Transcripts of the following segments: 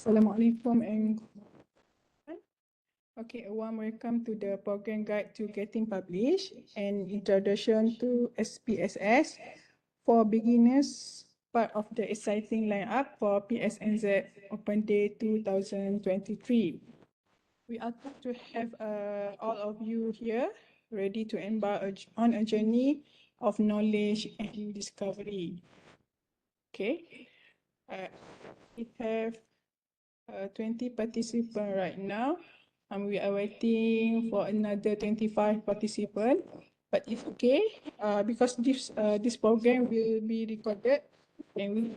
Assalamualaikum and okay, a warm welcome to the program guide to getting published and introduction to SPSS for beginners, part of the exciting lineup for PSNZ Open Day 2023. We are glad to have all of you here ready to embark on a journey of knowledge and discovery. Okay, we have 20 participants right now, and we are waiting for another 25 participants. But it's okay, because this program will be recorded and we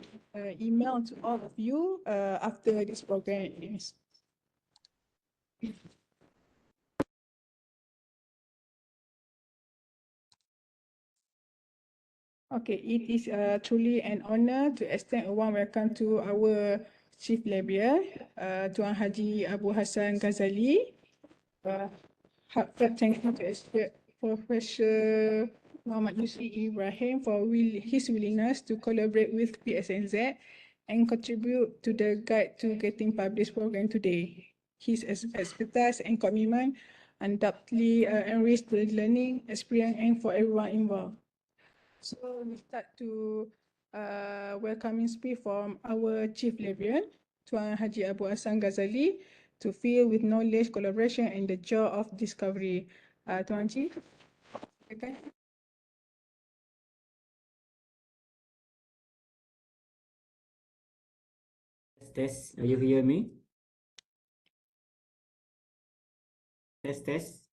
email to all of you after this program ends. Okay, it is truly an honor to extend a warm welcome to our Chief Librarian, Tuan Haji Abu Hassan Ghazali. Heartfelt thank you to Professor Muhammad Yusri Ibrahim for his willingness to collaborate with PSNZ and contribute to the Guide to Getting Published program today. His expertise and commitment undoubtedly enrich the learning experience and for everyone involved. So we start to welcoming speech from our Chief Librarian, Tuan Haji Abu Hassan Ghazali, to fill with knowledge, collaboration, and the joy of discovery. Tuan Haji, okay. Test, you hear me? Test.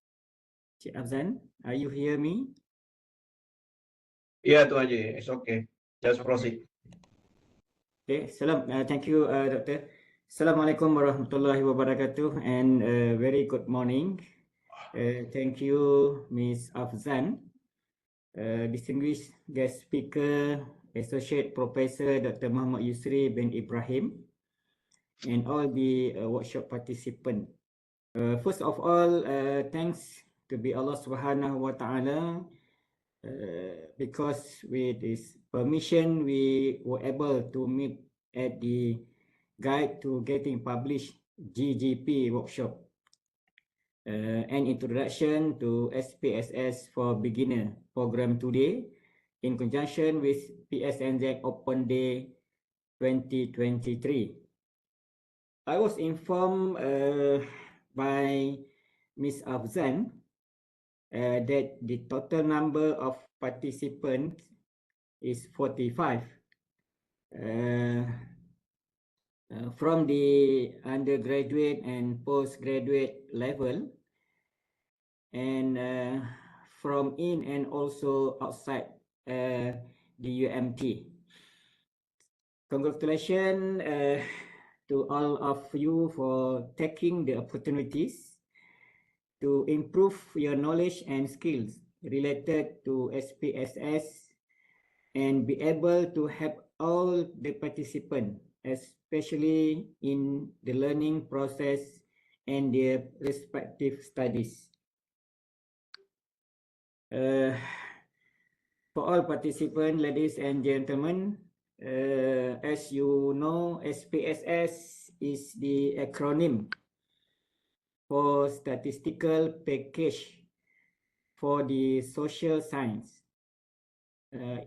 Cik Afzan, are you hear me? Yeah, Tuan Haji, it's okay. Just proceed. Okay, salam. Thank you, Doctor. Assalamualaikum warahmatullahi wabarakatuh, and very good morning. Thank you, Ms. Afzan, distinguished guest speaker, Associate Professor Dr. Muhammad Yusri bin Ibrahim, and all the workshop participants. First of all, thanks to be Allah Subhanahu wa Taala, because with his permission we were able to meet at the Guide to Getting Published GGP workshop, an introduction to SPSS for Beginner program today in conjunction with PSNZ Open Day 2023. I was informed by Ms. Afzan that the total number of participants is 45 from the undergraduate and postgraduate level, and from in and also outside the UMT. Congratulations to all of you for taking the opportunities to improve your knowledge and skills related to SPSS and be able to help all the participants, especially in the learning process and their respective studies. For all participants, ladies and gentlemen, as you know, SPSS is the acronym for Statistical Package for the Social Science.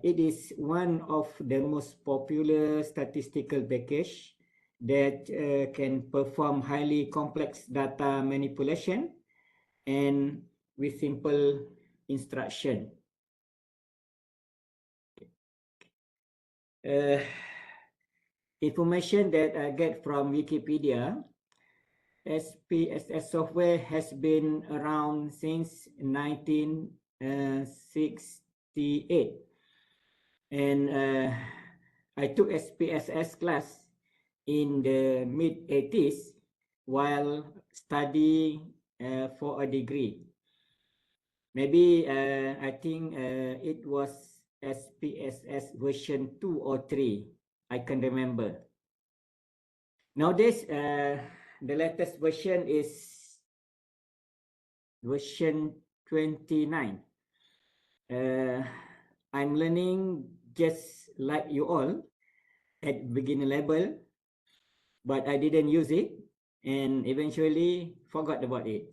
It is one of the most popular statistical package that can perform highly complex data manipulation and with simple instruction. Information that I get from Wikipedia, SPSS software has been around since 1968. And I took SPSS class in the mid-80s while studying for a degree. Maybe I think it was SPSS version 2 or 3. I can remember. Nowadays, the latest version is version 29. I'm learning just like you all at beginner level, but I didn't use it and eventually forgot about it.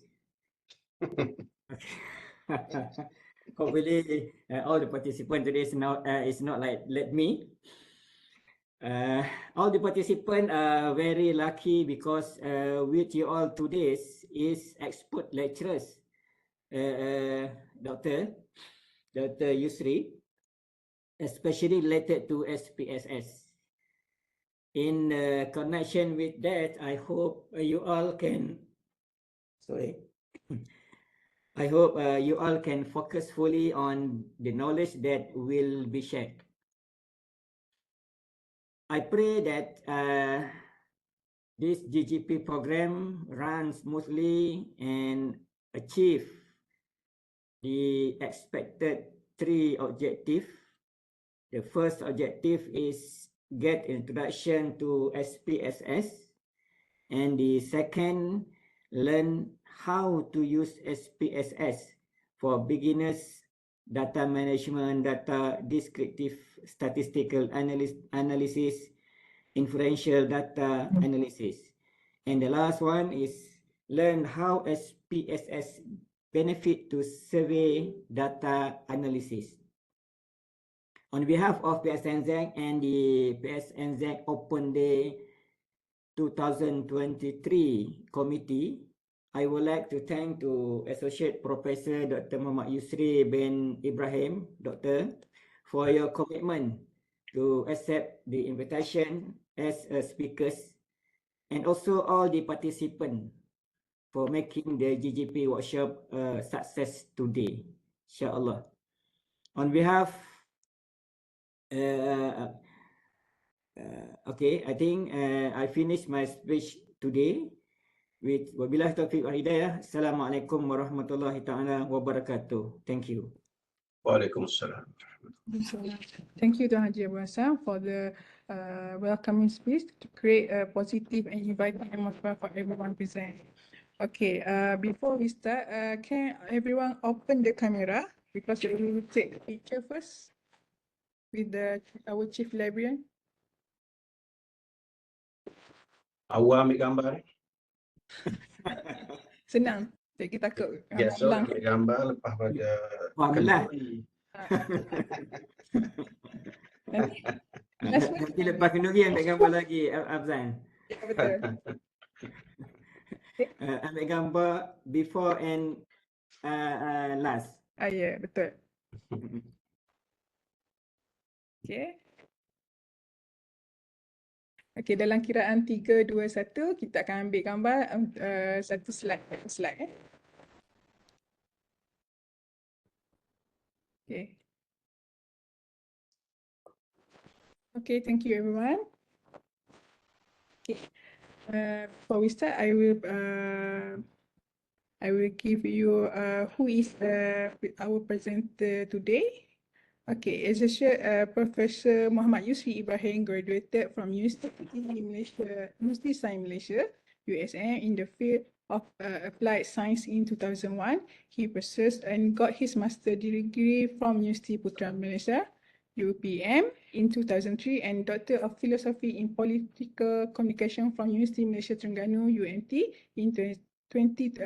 Hopefully, all the participants today is not like me. All the participants are very lucky because with you all today is expert lecturers, Dr. Yusri, especially related to SPSS. In connection with that, I hope you all can, sorry, I hope you all can focus fully on the knowledge that will be shared. I pray that this GGP program runs smoothly and achieve the expected 3 objectives. The first objective is get introduction to SPSS, and the second, learn how to use SPSS for beginners, data management, data descriptive statistical analysis, inferential data analysis. And the last one is learn how SPSS benefit to survey data analysis. On behalf of PSNZ and the PSNZ Open Day 2023 committee, I would like to thank to Associate Professor Dr. Mohd Yusri bin Ibrahim, Doctor, for your commitment to accept the invitation as a speakers, and also all the participants for making the GGP workshop a success today, insyaAllah. On behalf, okay, I think I finished my speech today with wabillahi taufiq wal hidayah. Assalamualaikum warahmatullahi taala wabarakatuh. Thank you. Waalaikumsalam. Thank you, Tuan Haji Abu Hassan, for the welcoming speech to create a positive and inviting atmosphere for everyone present. Okay, before we start, can everyone open the camera because we will take a picture first with our chief librarian. Awak ambil gambar. Senang, tak kita takut. Biasa ambil gambar lepas pada Alhamdulillah. Nanti lepas kenduri ambil gambar lagi, Afzan. Ya, betul. Ambil gambar before and last. Ya, betul. Okay. Okay, dalam kiraan 3, 2, 1, kita akan ambil gambar satu slide. Okay. Okay, thank you everyone. Okay. Before we start, I will give you who is our presenter today. Okay, as I shared, Professor Muhammad Yusri Ibrahim graduated from University Science Malaysia, USM, in the field of applied science in 2001. He pursued and got his master degree from University Putra Malaysia, UPM, in 2003, and Doctor of Philosophy in Political Communication from University Malaysia Terengganu, UMT, in 2020.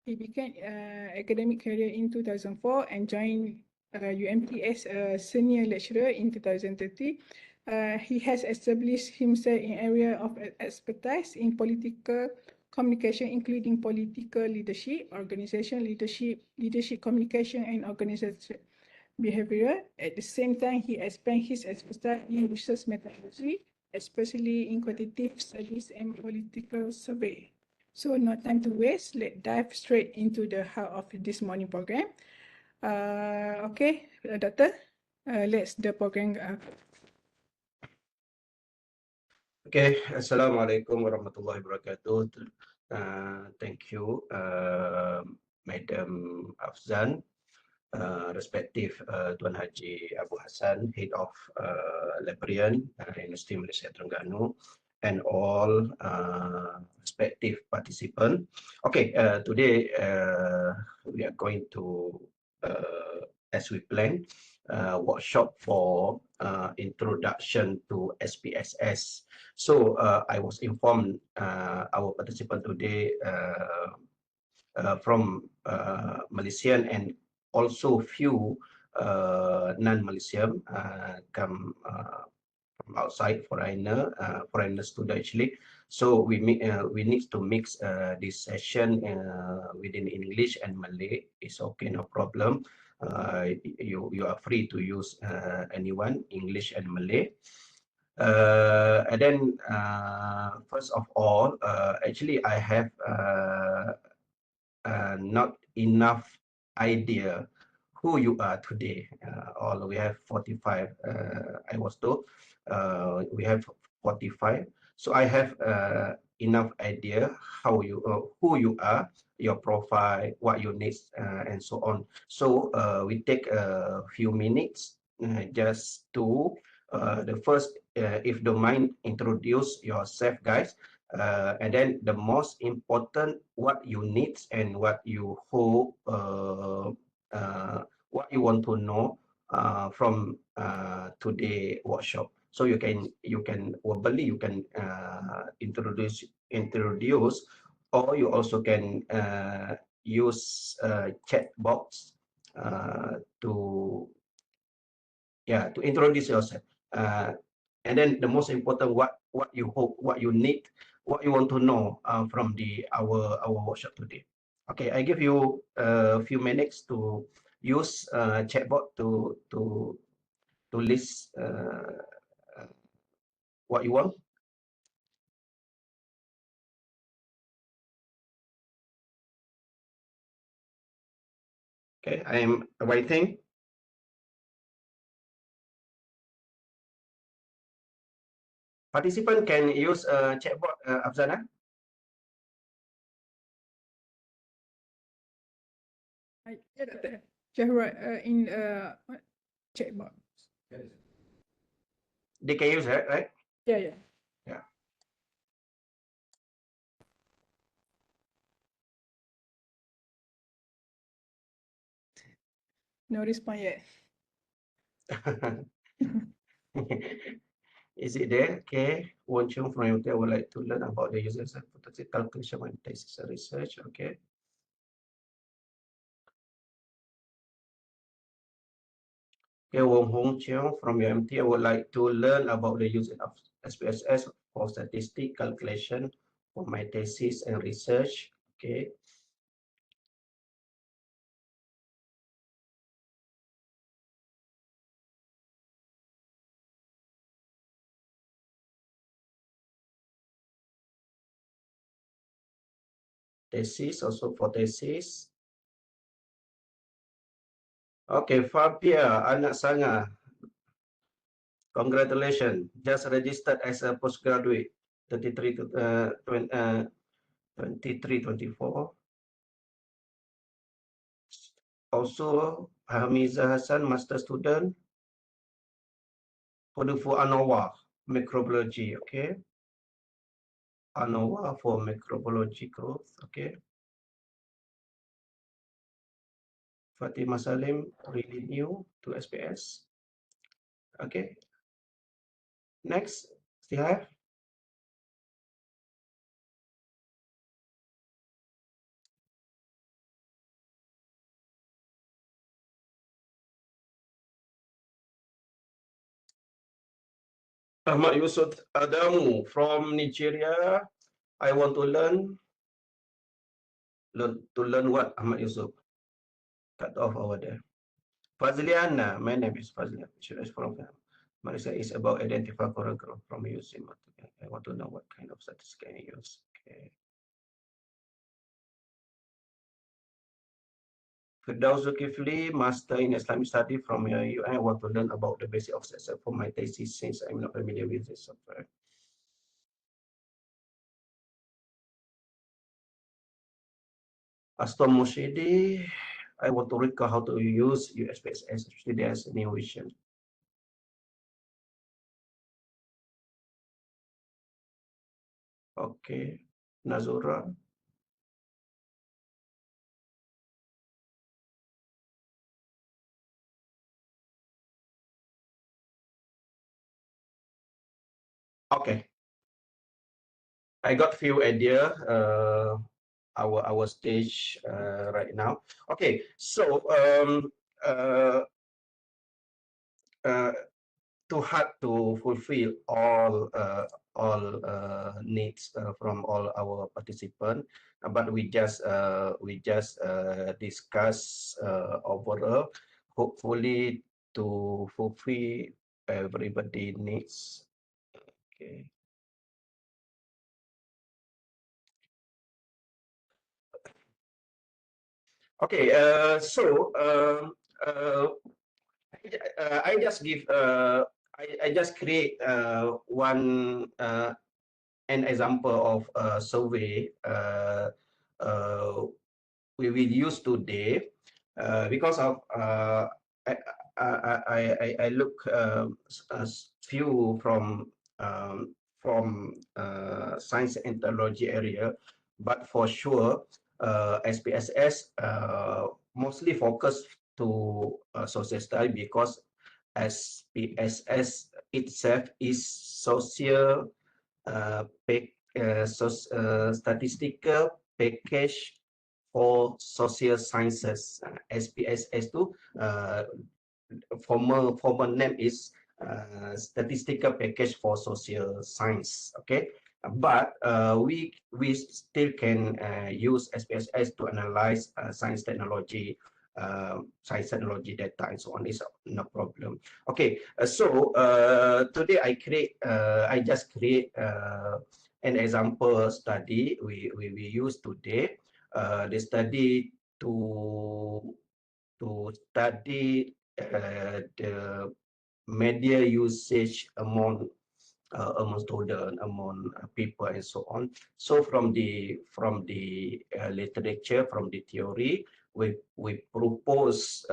He began academic career in 2004 and joined UMT as a senior lecturer in 2030. He has established himself in area of expertise in political communication, including political leadership, organization leadership, leadership communication, and organization behavior. At the same time, he expanded his expertise in research methodology, especially in quantitative studies and political survey. So no time to waste, let's dive straight into the heart of this morning program. Okay, Doctor, let's the program. Okay, Assalamualaikum warahmatullahi wabarakatuh. Thank you, Madam Afzan, respective Tuan Haji Abu Hassan, Head of Librarian University Malaysia Terengganu, and all respective participants. Okay, today we are going to, as we planned, workshop for introduction to SPSS. So I was informed our participant today from Malaysian and also few non-Malaysian come from outside foreigner student actually. So we need to mix this session within English and Malay. It's okay, no problem. You are free to use anyone, English and Malay. And then first of all, actually I have not enough idea who you are today. All we have 45. I was told we have 45. So I have enough idea how you who you are, your profile, what you need, and so on. So we take a few minutes just to the first, if don't mind, introduce yourself, guys. And then the most important, what you need and what you hope, what you want to know from today workshop. So you can verbally you can introduce, or you also can use chat box to introduce yourself. And then the most important, what you hope, what you need, what you want to know from our workshop today. Okay, I give you a few minutes to use chatbot to list what you want. Okay, I am waiting. Participant can use chatbot, Afzana. Yeah, Doctor. Jahrul, in chat box. They can use that, right? Yeah, yeah. Yeah. No response yet. Is it there? Okay. Won Chung from MT, I would like to learn about the users of statistical calculation and thesis research. Okay. Okay, Wong Hong Cheong from UMT, I would like to learn about the use of SPSS for statistic calculation for my thesis and research. Okay. Thesis, also for thesis. Okay, Fabia, anak Sanga. Congratulations, just registered as a postgraduate, 23 to 23, 24. Also, Hamiza Hassan, master student, for ANOVA, microbiology, okay. ANOVA for microbiology growth, okay. Fatima Salim, really new to SPS. Okay. Next, still have Ahmad Yusuf Adamu from Nigeria. I want to learn what, Ahmad Yusuf? Cut off over there. Fazliana, my name is Fazliana. From Malaysia is about identify correct growth from using. I want to know what kind of statistics can you use. Okay. Firdaus Zulkifli, master in Islamic study from UI. I want to learn about the basic of SPSS for my thesis since I'm not familiar with this software. Aston Mushidi, I want to recall how to use SPSS, especially as a new vision. Okay, Nazura. Okay, I got few idea. Our stage right now. Okay, so uh, uh, too hard to fulfill all needs from all our participants, but we just discuss overall, hopefully to fulfill everybody needs. Okay. Okay. I just give I just create one an example of a survey uh, we will use today because of I, I look a few from science and technology area, but for sure SPSS mostly focus to social study because SPSS itself is social statistical package for social sciences. SPSS itu formal name is statistical package for social science. Okay, but we still can use SPSS to analyze science technology data and so on. Is no problem. Okay, today I just create an example study we use today. The study to study the media usage among students, among people, and so on. So from the literature, from the theory, we propose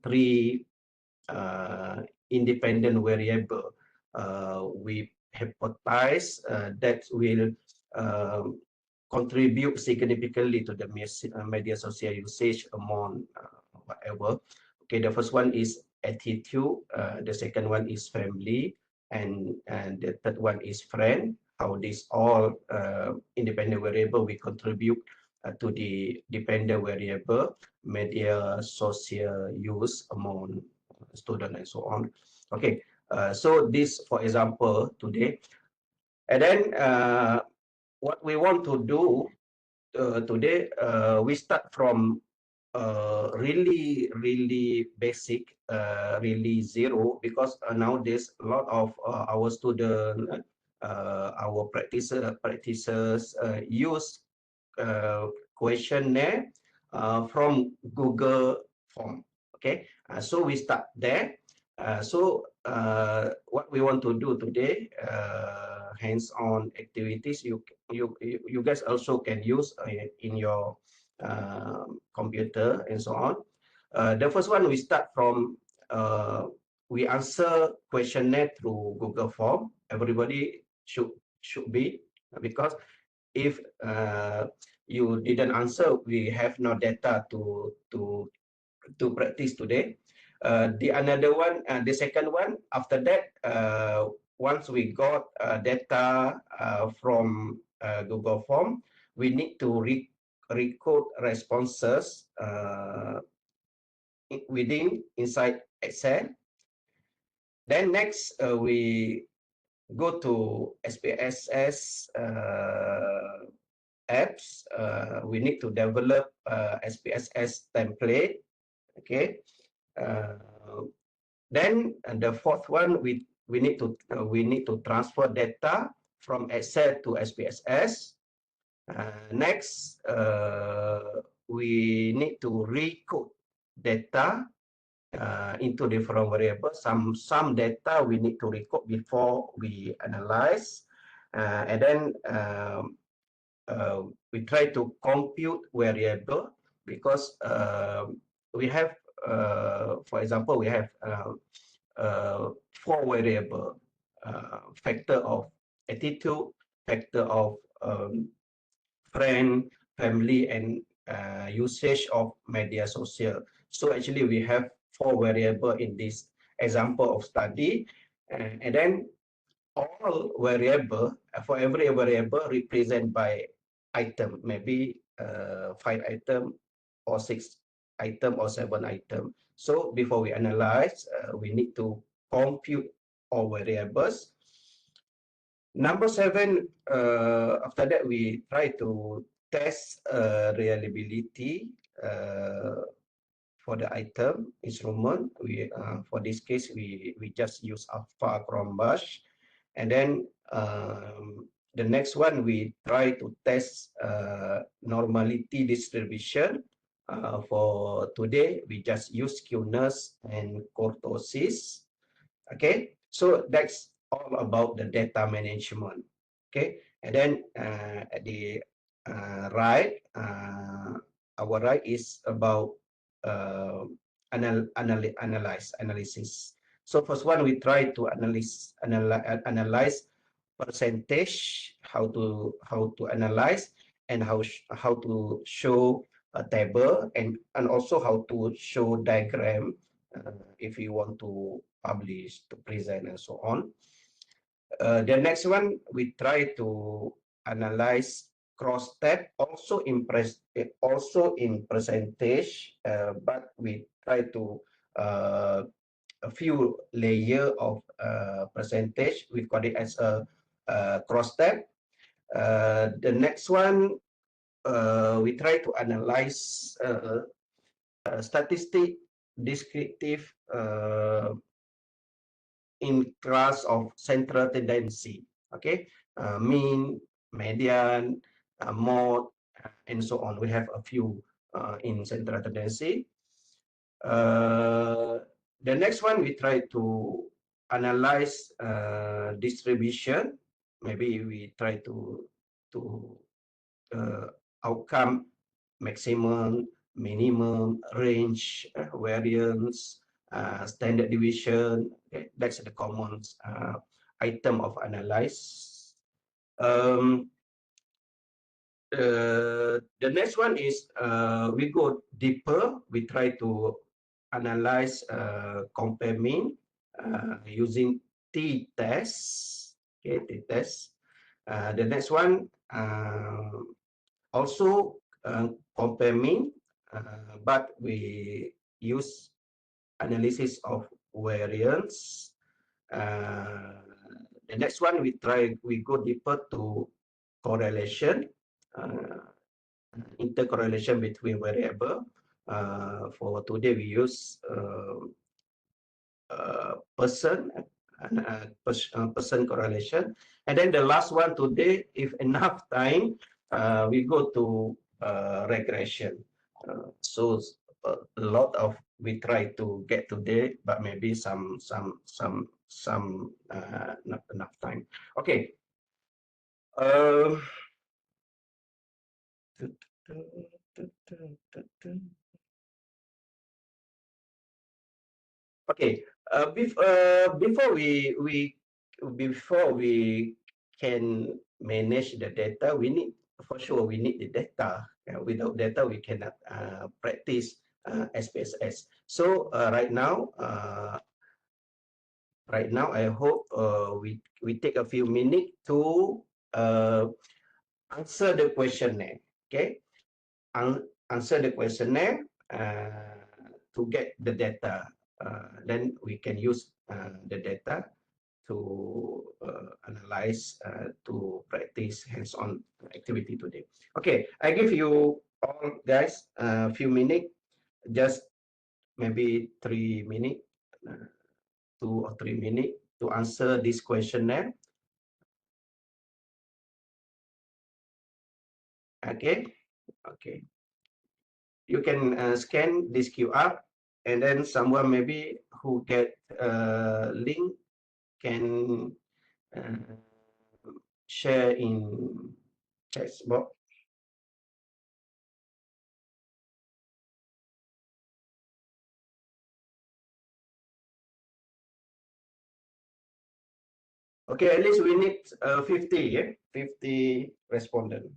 three independent variable. We hypothesize that will contribute significantly to the media social usage among whatever. Okay, the first one is attitude, the second one is family, and the third one is friend. How this all independent variable we contribute to the dependent variable media social use among student and so on. Okay, so this for example today, and then what we want to do today, we start from really basic, really zero, because nowadays a lot of our students, our practitioners use questionnaire from Google Form. Okay, so we start there. What we want to do today, hands-on activities, you guys also can use in your computer and so on. The first one we start from we answer questionnaire through Google Form. Everybody should be, because if you didn't answer, we have no data to practice today. The second one, after that, once we got data from Google Form, we need to record responses inside Excel. Then next, we go to SPSS apps. We need to develop SPSS template. Okay. Then the fourth one, we need to transfer data from Excel to SPSS. Next, we need to recode data into different variables. Some data we need to record before we analyze, and then we try to compute variable, because we have, for example, we have 4 variable: factor of attitude, factor of friend, family, and usage of media social. So actually we have 4 variable in this example of study, and then all variable, for every variable represented by item, maybe 5 item or 6 item or 7 item. So before we analyze, we need to compute all variables. Number 7, after that we try to test reliability for the item instrument. For this case we just use alpha chrombash, and then the next one we try to test normality distribution. For today we just use skewness and kurtosis. Okay, so that's all about the data management. Okay, and then at the right, our right is about analysis. So first one, we try to analyze percentage, how to analyze, and how to show a table, and also how to show diagram if you want to publish, to present, and so on. The next one, we try to analyze cross tab, also in percentage, but we try to a few layer of percentage. We call it as a cross tab. The next one, we try to analyze statistic descriptive in class of central tendency. Okay, mean, median, mode, and so on. We have a few in central tendency. The next one, we try to analyze distribution. Maybe we try to outcome, maximum, minimum, range, variance, standard deviation. Okay, that's the common item of analyze. The next one is we go deeper. We try to analyze compare mean using t-test. Okay, t-test. The next one also compare mean, but we use analysis of variance. The next one, we go deeper to correlation, intercorrelation between variable. For today, we use person correlation. And then the last one today, if enough time, we go to regression. So a lot of we try to get today, but maybe some not enough time. Okay. Okay. Before we can manage the data, we need the data. Without data, we cannot practice SPSS. So right now, I hope we take a few minutes to answer the questionnaire. Okay, answer the questionnaire to get the data. Then we can use the data to analyze, to practice hands-on activity today. Okay, I give you all guys a few minutes, just maybe 3 minutes, 2 or 3 minutes to answer this questionnaire. Okay, okay. You can scan this QR, and then someone maybe who get link can share in text box. Okay, at least we need 50, yeah? 50 respondents.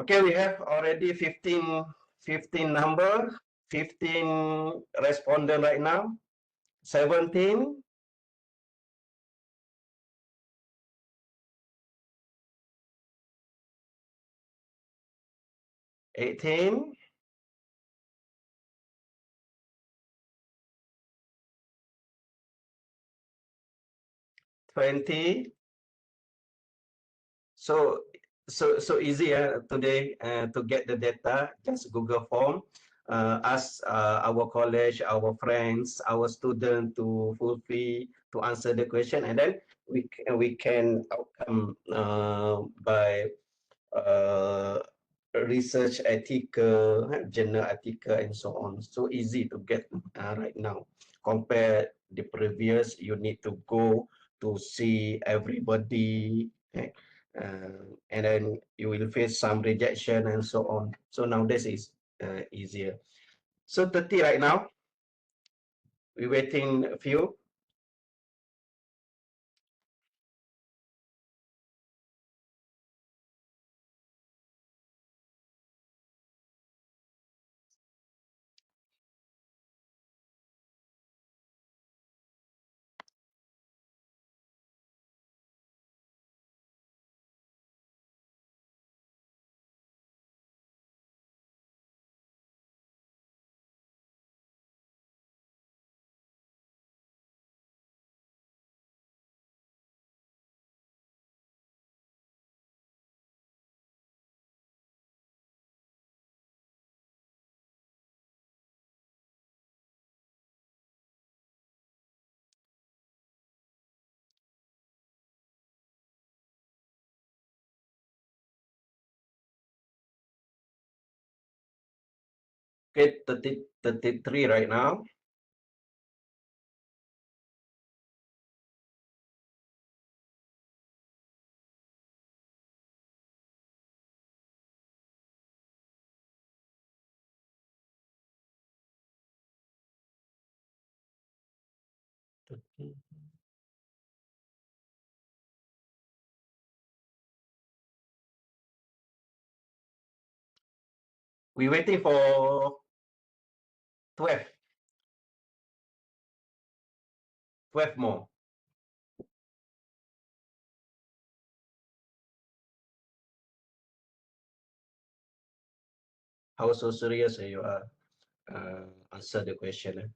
Okay, we have already 15 number, 15 respondent right now, 17, 18, 20. So easy today to get the data. Just Google form. Ask our college, our friends, our student to fulfill to answer the question, and then we can outcome by research article, journal article, and so on. So easy to get right now. Compare the previous, you need to go to see everybody, okay? And then you will face some rejection and so on. So nowadays is easier. So 30 right now. We're waiting a few. Okay, 33 right now. We're waiting for 12. 12 more. How so serious you are? Answer the question.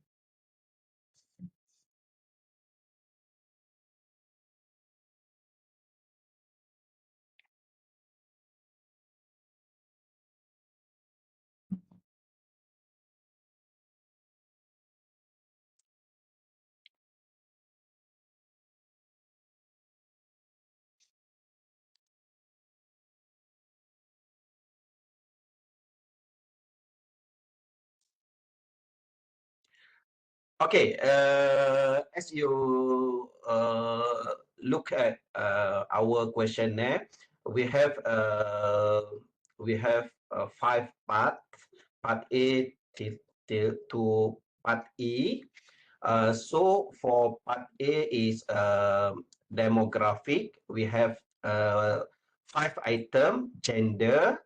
Okay, as you look at our questionnaire, we have 5 parts. Part A to part E. So for part A is demographic. We have 5 items: gender,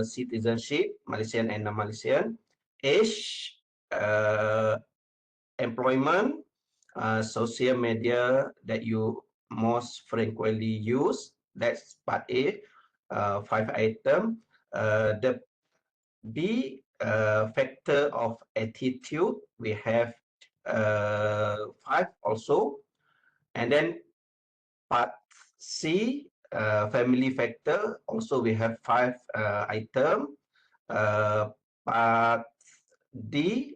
citizenship, Malaysian and non-Malaysian, age, employment, social media that you most frequently use. That's part A, 5 items. The B, factor of attitude, we have 5 also. And then part C, family factor, also we have 5 items. Part D,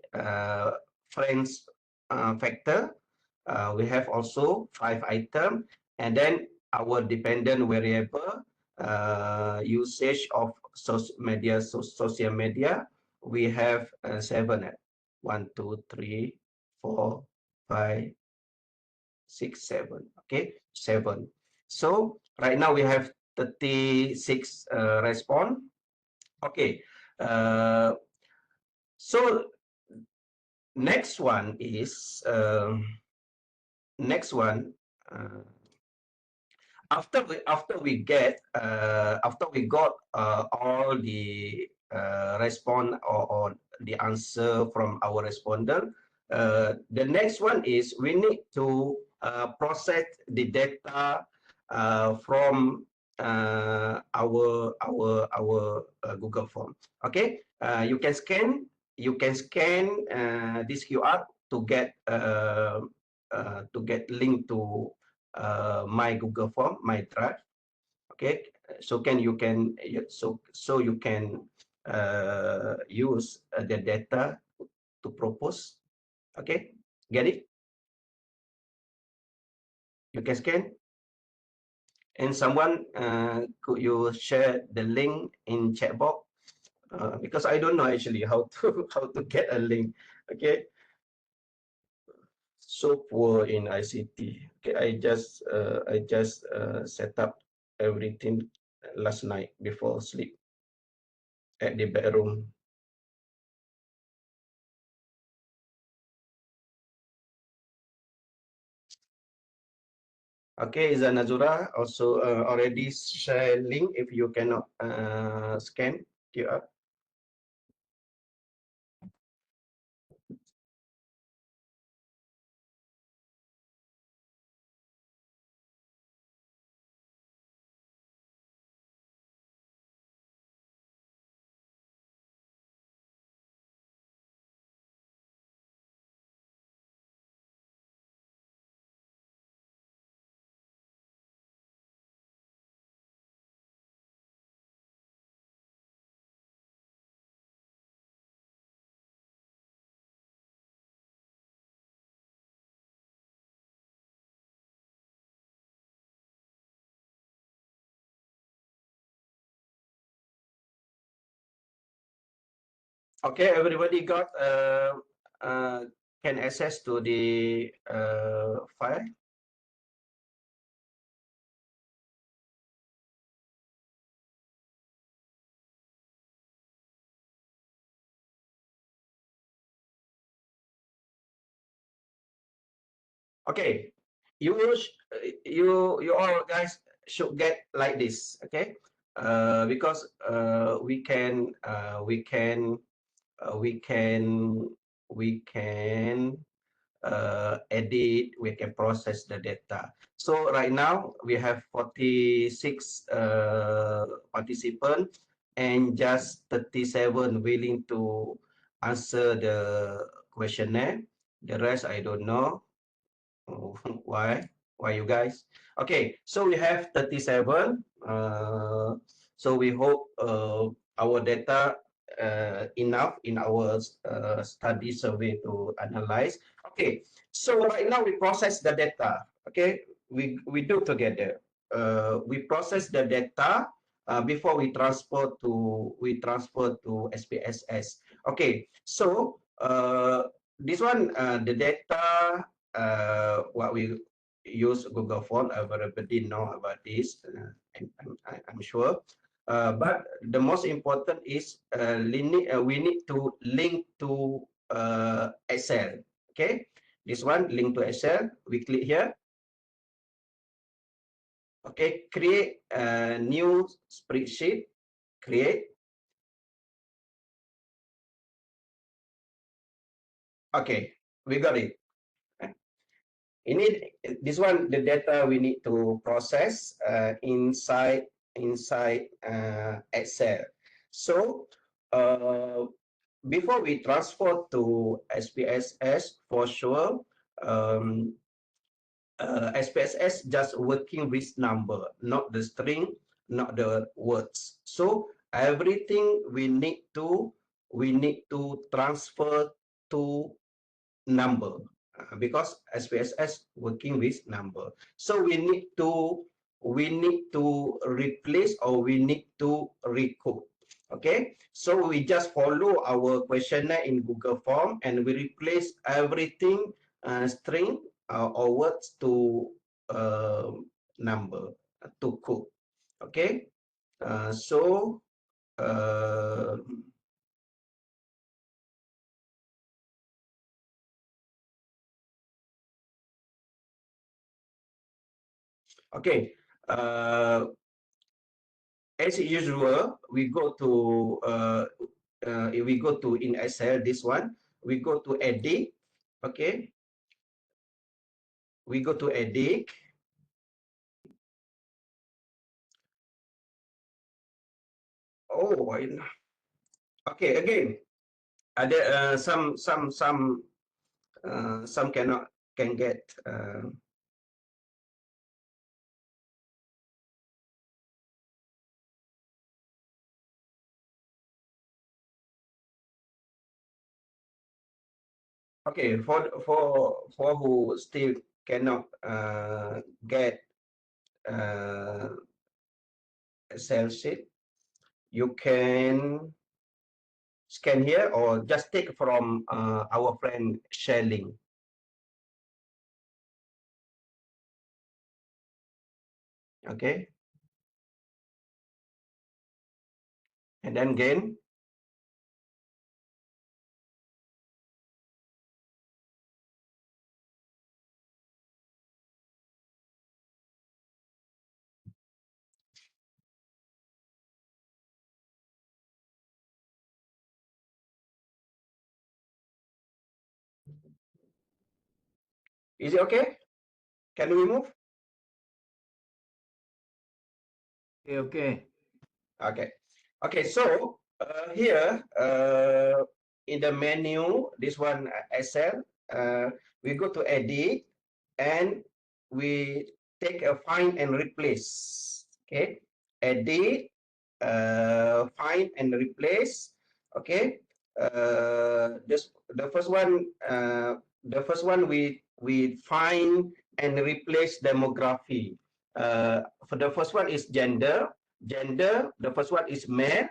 friends factor, we have also 5 items. And then our dependent variable, usage of social media, we have 7. 1, 2, 3, 4, 5, 6, 7. Okay, 7. So right now we have 36 response. Okay, so next one is after we got all the response or the answer from our respondent, the next one is we need to process the data from our Google form. Okay, you can scan this QR to get link to my Google form, my drive. Okay, so you can use the data to propose. Okay, get it? You can scan. And someone, could you share the link in chat box? Because I don't know actually how to how to get a link. Okay, so poor in ICT. Okay, I just set up everything last night before sleep at the bedroom. Okay, Zanazura also already share link if you cannot scan QR. Okay, everybody got can access to the file. Okay, you all guys should get like this. Okay, because we can edit, we can process the data. So right now we have 46 participants and just 37 willing to answer the questionnaire. The rest I don't know. Why you guys? Okay, so we have 37. So we hope our data enough in our study survey to analyze. Okay, so right now we process the data. Okay, we do together. We process the data before we transfer to SPSS. Okay, so this one, the data, what we use Google Form. Everybody know about this. I'm sure. But the most important is we need to link to Excel. Okay, this one link to Excel. We click here. Okay, create a new spreadsheet. Create. Okay, we got it. This one, the data we need to process inside Excel. So before we transfer to SPSS, for sure, SPSS just working with number, not the string, not the words. So everything we need to transfer to number because SPSS working with number. So we need to replace or we need to recode. Okay, so we just follow our questionnaire in Google Form and we replace everything string or words to number to code. Okay, so okay, As usual, we go to in Excel this one. We go to edit. Okay, we go to edit. Oh, okay. Again, ada some can get. Okay, for who still cannot get Excel sheet, you can scan here or just take from our friend Shelling. Okay, and then again. Is it okay? Can we move? Okay, okay. Okay. Okay, so here in the menu, this one Excel, we go to edit and we take a find and replace. Okay, edit, find and replace. Okay, the first one, we find and replace demography. For the first one is gender. The first one is male.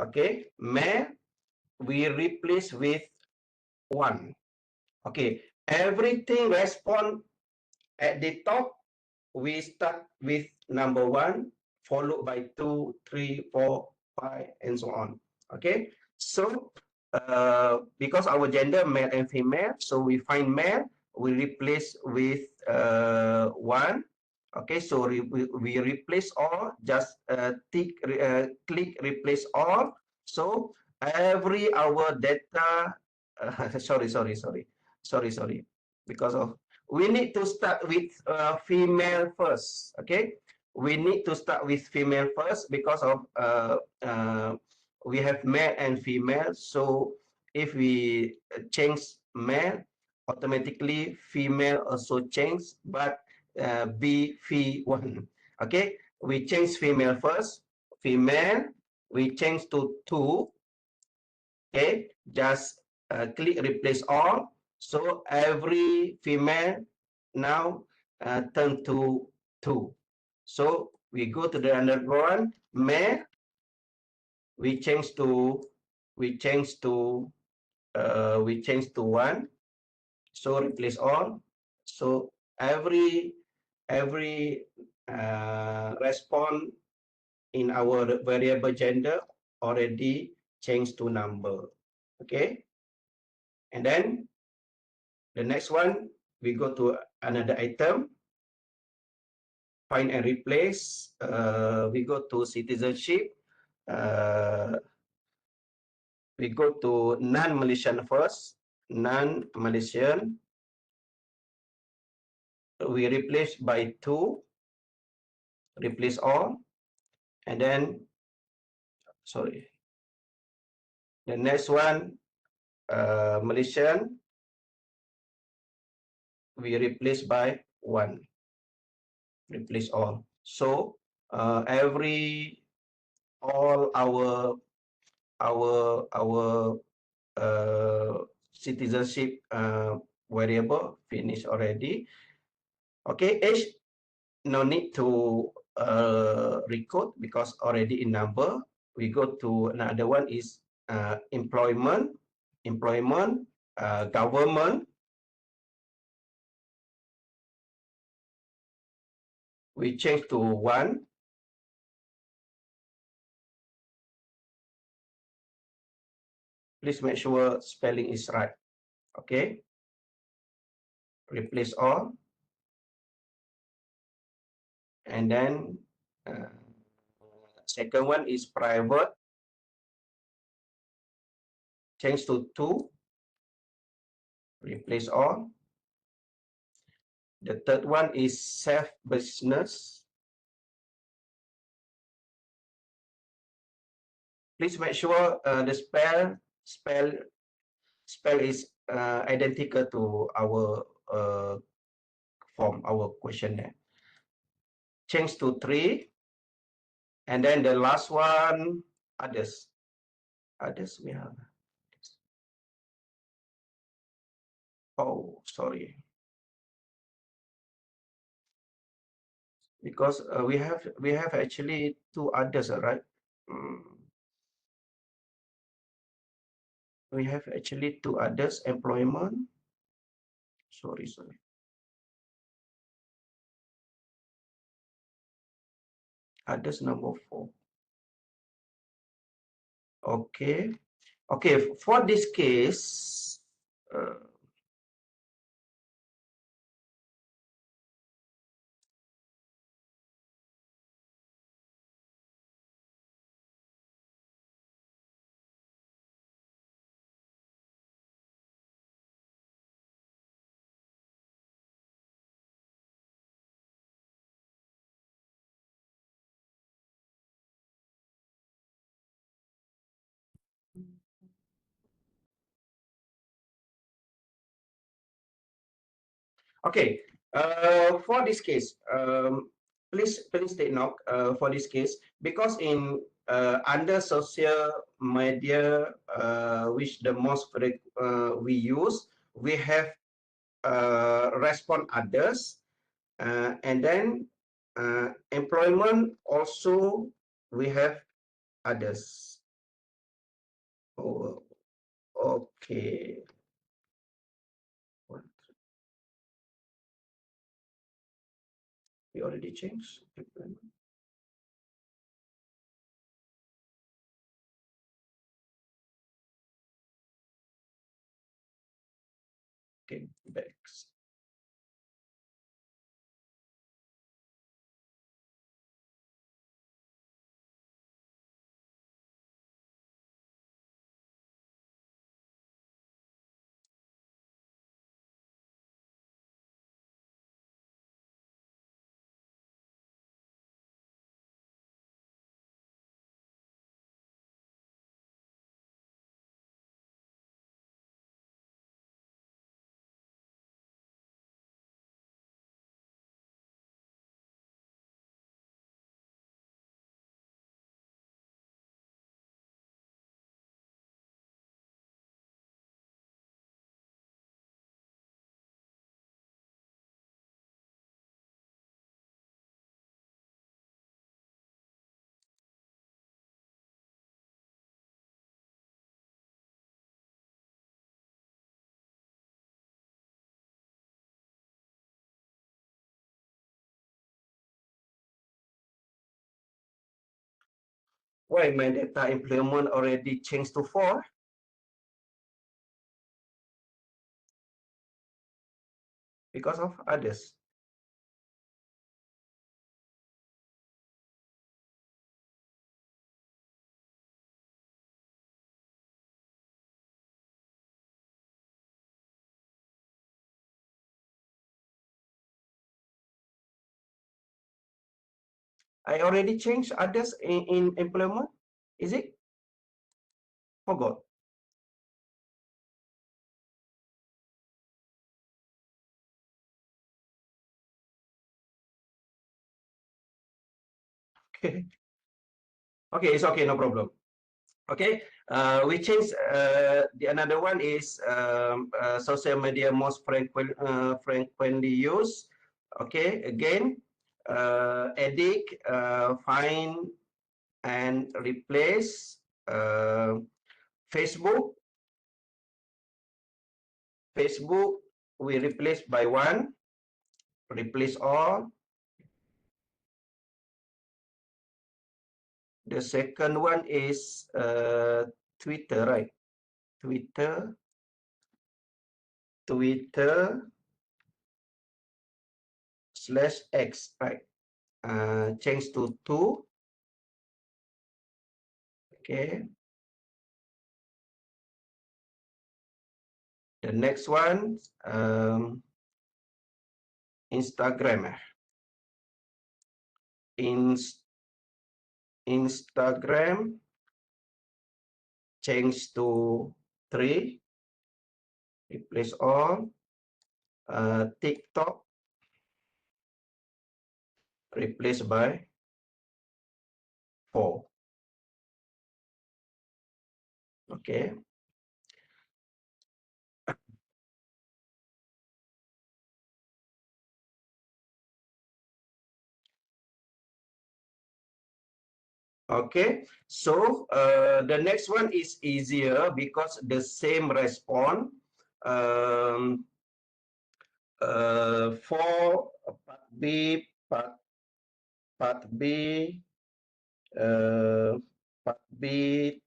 Okay, male, we replace with 1. Okay, everything respond at the top, we start with number 1, followed by 2, 3, 4, 5, and so on. Okay, so because our gender male and female, so we find male, we replace with 1. Okay, so we replace all, just click replace all. So every our data, sorry, because of we need to start with female first. Okay, we need to start with female first because of we have male and female. So if we change male, automatically female also change, but be fee1. Okay, we change female first. Female, we change to 2. Okay, just click replace all. So every female now turn to 2. So we go to the another one, male. We change to 1. So replace all. So every response in our variable gender already changed to number. Okay, and then the next one, we go to another item, find and replace. We go to citizenship. We go to non-Malaysian first. Non-Malaysian. We replace by 2. Replace all. And then, sorry. The next one, Malaysian. We replace by 1. Replace all. So all our citizenship variable finish already. Okay, age no need to record because already in number. We go to another one is employment, government. We change to 1. Please make sure spelling is right. Okay. Replace all. And then second one is private, change to 2, replace all. The third one is self business. Please make sure the spell is identical to our form, our questionnaire. Change to 3, and then the last one, others. Others we have. Oh, sorry. Because we have actually 2 others, right? We have actually 2 others, employment. Sorry. Others number 4. Okay. For this case, okay, for this case, please take note for this case, because in under social media, which the most we use, we have respond others, and then employment also we have others. Oh, okay. We already changed. Okay, back. Why my data employment already changed to 4? Because of others. I already changed others in employment. Is it? Forgot. Okay. Okay, it's okay, no problem. Okay, we change the another one is social media most frequently used. Okay, again, edit, find and replace Facebook. Facebook we replace by 1, replace all. The second one is Twitter, right? Twitter /X, right? change to 2. Okay. The next one, Instagram. Instagram change to 3, replace all. TikTok replaced by 4. Okay. Okay, so the next one is easier because the same response for part B, part B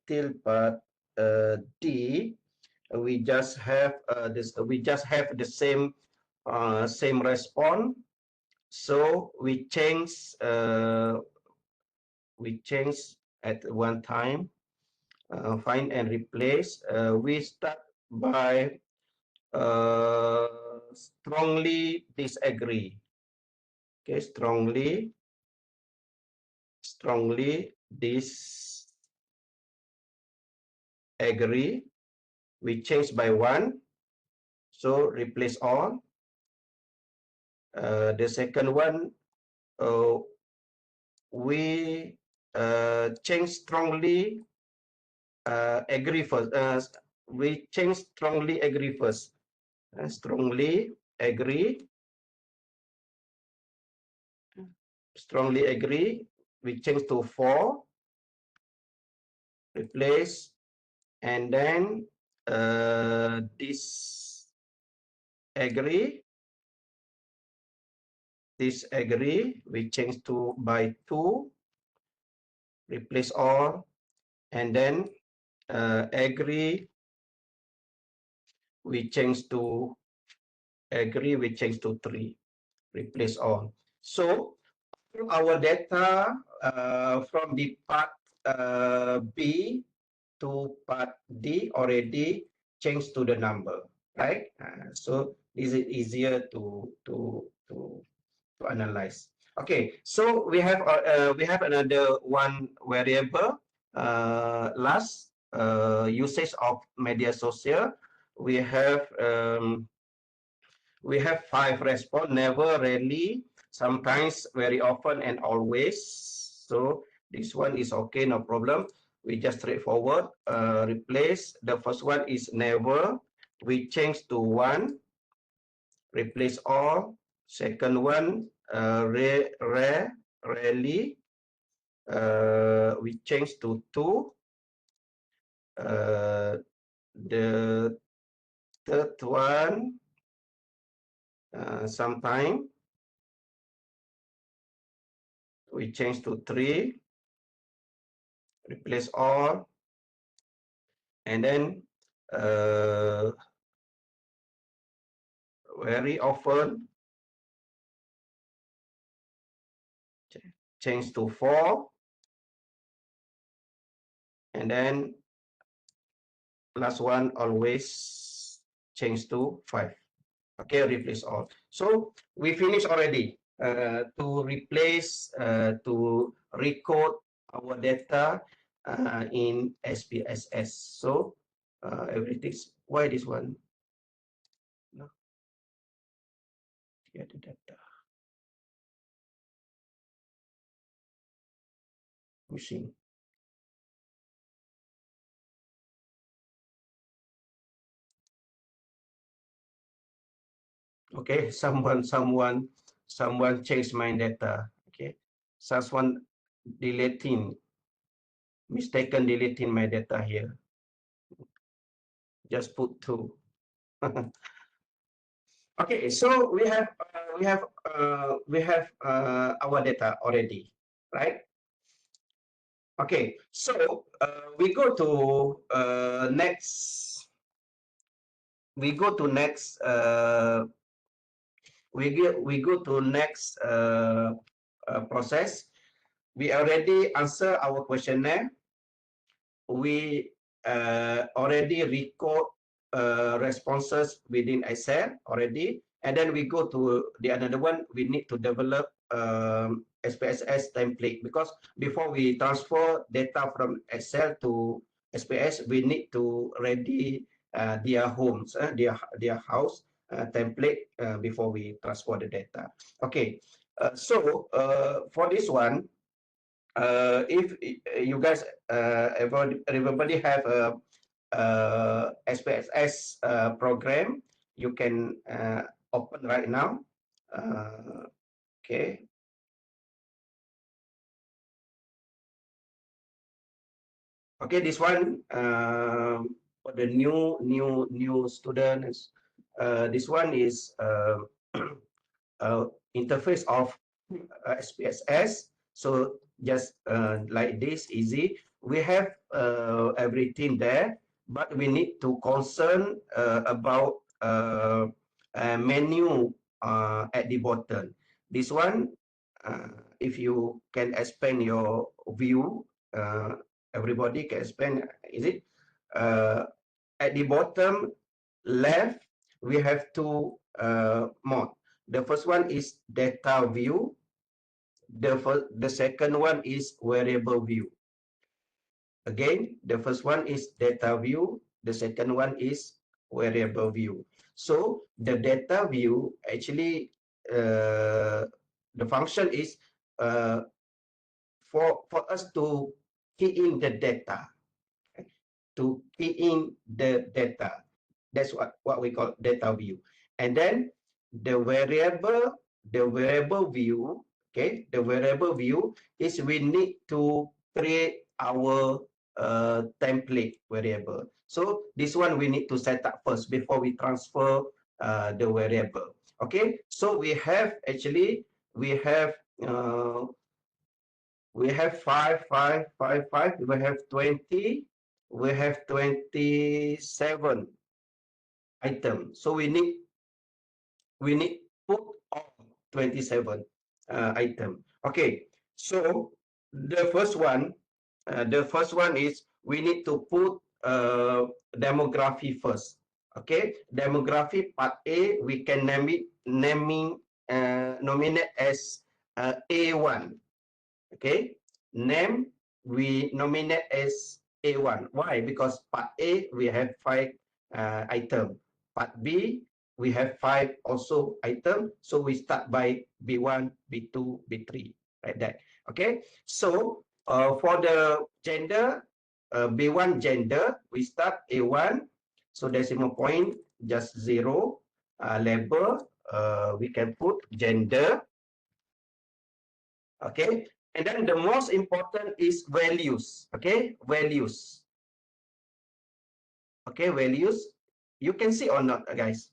till part D. We just have the same same response. So we change at one time, find and replace. We start by strongly disagree. Okay, strongly disagree. We change by 1, so replace all. The second one, we change strongly agree first. We change strongly agree first. Strongly agree. We change to 4. Replace, and then disagree. We change to by 2. Replace all, and then agree. We change to 3. Replace all. So our data from the part B to part D already changed to the number, right? So this is easier to analyze. Okay, so we have another one variable. Last, usage of media social. We have 5 response: never, rarely, sometimes, very often, and always. So this one is okay, no problem. We just straightforward replace. The first one is never. We change to 1. Replace all. Second one, rarely. We change to 2. The third one, sometime. We change to 3. Replace all. And then very often, change to 4. And then last one, always, change to 5. Okay, replace all. So we finish already to replace, to record our data in SPSS. So everything's, why this one? No, get the data. Missing. Okay, someone changed my data. Okay, someone mistaken deleting my data here. Just put 2. Okay, so we have our data already, right? Okay, so we go to next. We go to next. We go to next process. We already answer our questionnaire. We already record responses within Excel already, and then we go to the another one. We need to develop SPSS template, because before we transfer data from Excel to SPS, we need to ready their homes, their house template before we transfer the data. Okay, so for this one, if you guys everybody have a SPSS program, you can open right now. Okay. Okay, this one for the new students. This one is interface of SPSS. So just like this, easy. We have everything there, but we need to concern about menu at the bottom. This one, if you can expand your view, everybody can expand. Is it at the bottom left? We have two mode. The first one is data view. The second one is variable view. Again, the first one is data view. The second one is variable view. So the data view actually the function is for us to key in the data. To key in the data. That's what we call data view. And then the variable view, okay, the variable view is we need to create our template variable. So this one we need to set up first before we transfer the variable. Okay, so we have actually we have 5, 5, 5, 5. We have 20. We have 27 items. So we need put all 27 item. Okay. So the first one is we need to put demography first. Okay. Demography part A, we can nominate as A1. Okay, name we nominate as A1. Why? Because part A we have 5 item. Part B we have 5 also item. So we start by B1, B2, B3, like that. Okay. So for the gender, B1 gender, we start A1. So decimal point just 0. Label we can put gender. Okay. And then the most important is values. Okay, values. Okay, values. You can see or not, guys?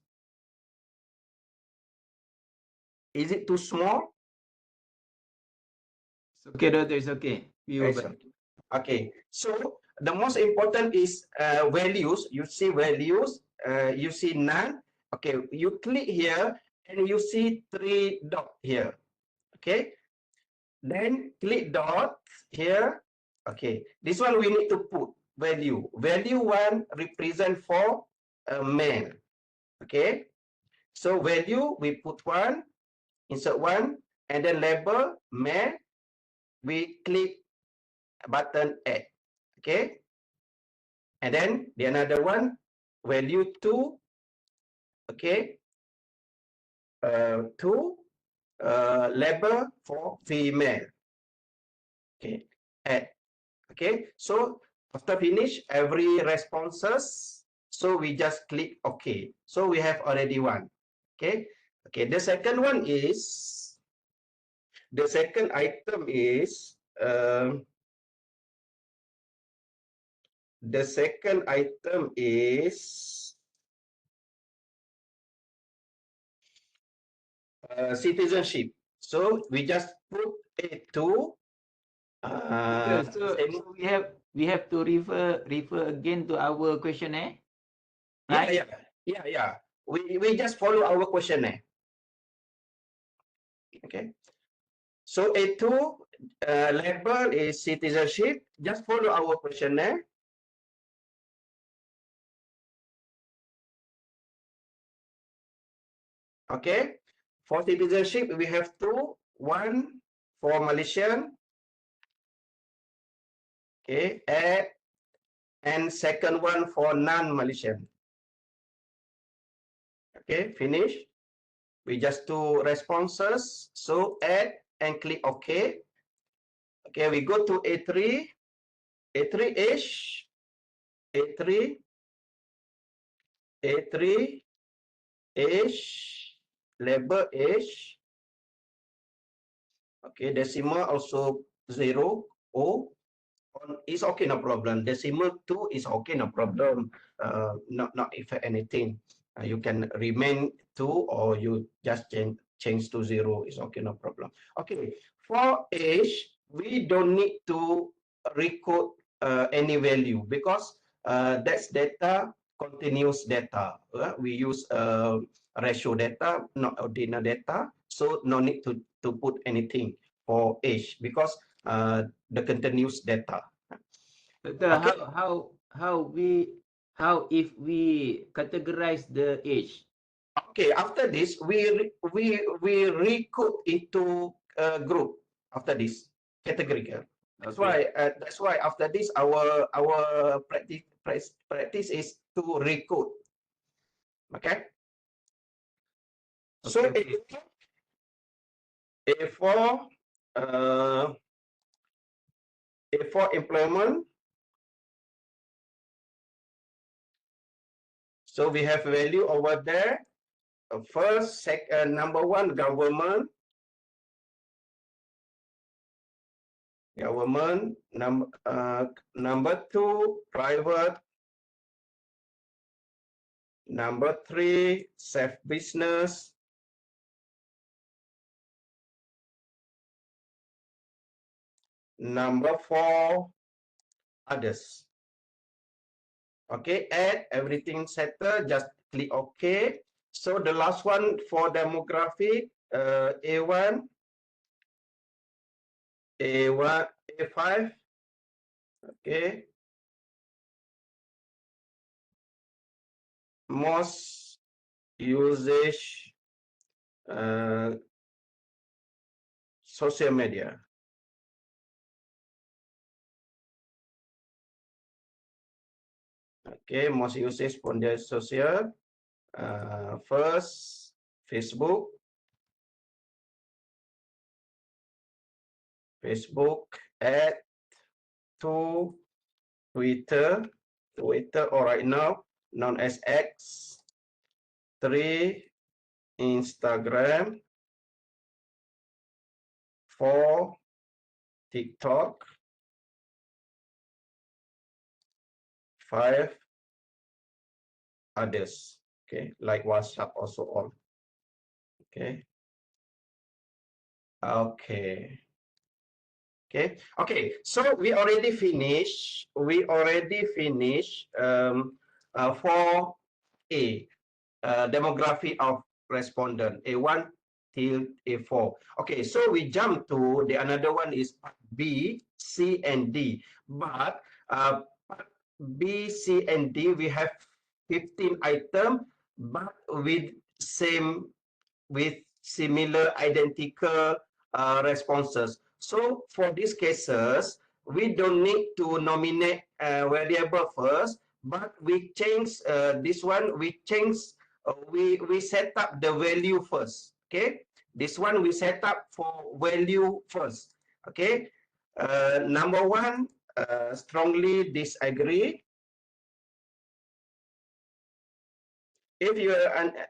Is it too small? It's okay, Doctor. It's okay. Okay. So the most important is values. You see values. You see none. Okay. You click here and you see 3 dot here. Okay. Then click dot here. Okay, this one we need to put value. Value 1 represent for a male. Okay, so value we put 1, insert 1, and then label male. We click button add. Okay, and then the another one value 2. Okay, 2 label for female. Okay, add. Okay, so after finish every responses, so we just click OK. So we have already one. Okay, okay. The second one is the second item is citizenship. So we just put A2. So we have to refer again to our questionnaire. Right? Yeah. We just follow our questionnaire. Okay. So A2 label is citizenship. Just follow our questionnaire. Okay. For citizenship, we have two. One for Malaysian. Okay. And second one for non-Malaysian. Okay. Finish. We just do responses. So add and click OK. Okay. We go to A3. A3 ish. A3. A3 ish. Label ish. Okay, decimal also 0, O. It's okay, no problem. Decimal 2 is okay, no problem. Not affect anything. You can remain 2 or you just change to 0. It's okay, no problem. Okay, for age, we don't need to record any value because that's data, continuous data. We use ratio data, not ordinal data. So no need to put anything for age because the continuous data. Doctor, Okay. how if we categorize the age? Okay, after this we recode into a group after this categorical. That's why after this our practice is to recode. Okay. So Okay. A4 employment. So we have value over there. First, second, number one, government. Government. Number two, private. Number three, self business. Number four, others. Okay, add everything settled, just click OK. So the last one for demographic, A1, A5. Okay. Most usage social media. Okay, most usage on the social. First, Facebook. Add to Twitter. Twitter, all right now, known as X. 3, Instagram. 4, TikTok. 5, others. Okay, like WhatsApp also on. Okay. Okay. Okay. So we already finished. For A, demography of respondent A1 till A4. Okay, so we jump to the another one is part B, C, and D. But part B, C, and D we have 15 items, but with similar identical responses. So for these cases, we don't need to nominate a variable first, but we change this one. We set up the value first. Okay, this one we set up for value first. Okay, number one, strongly disagree. If you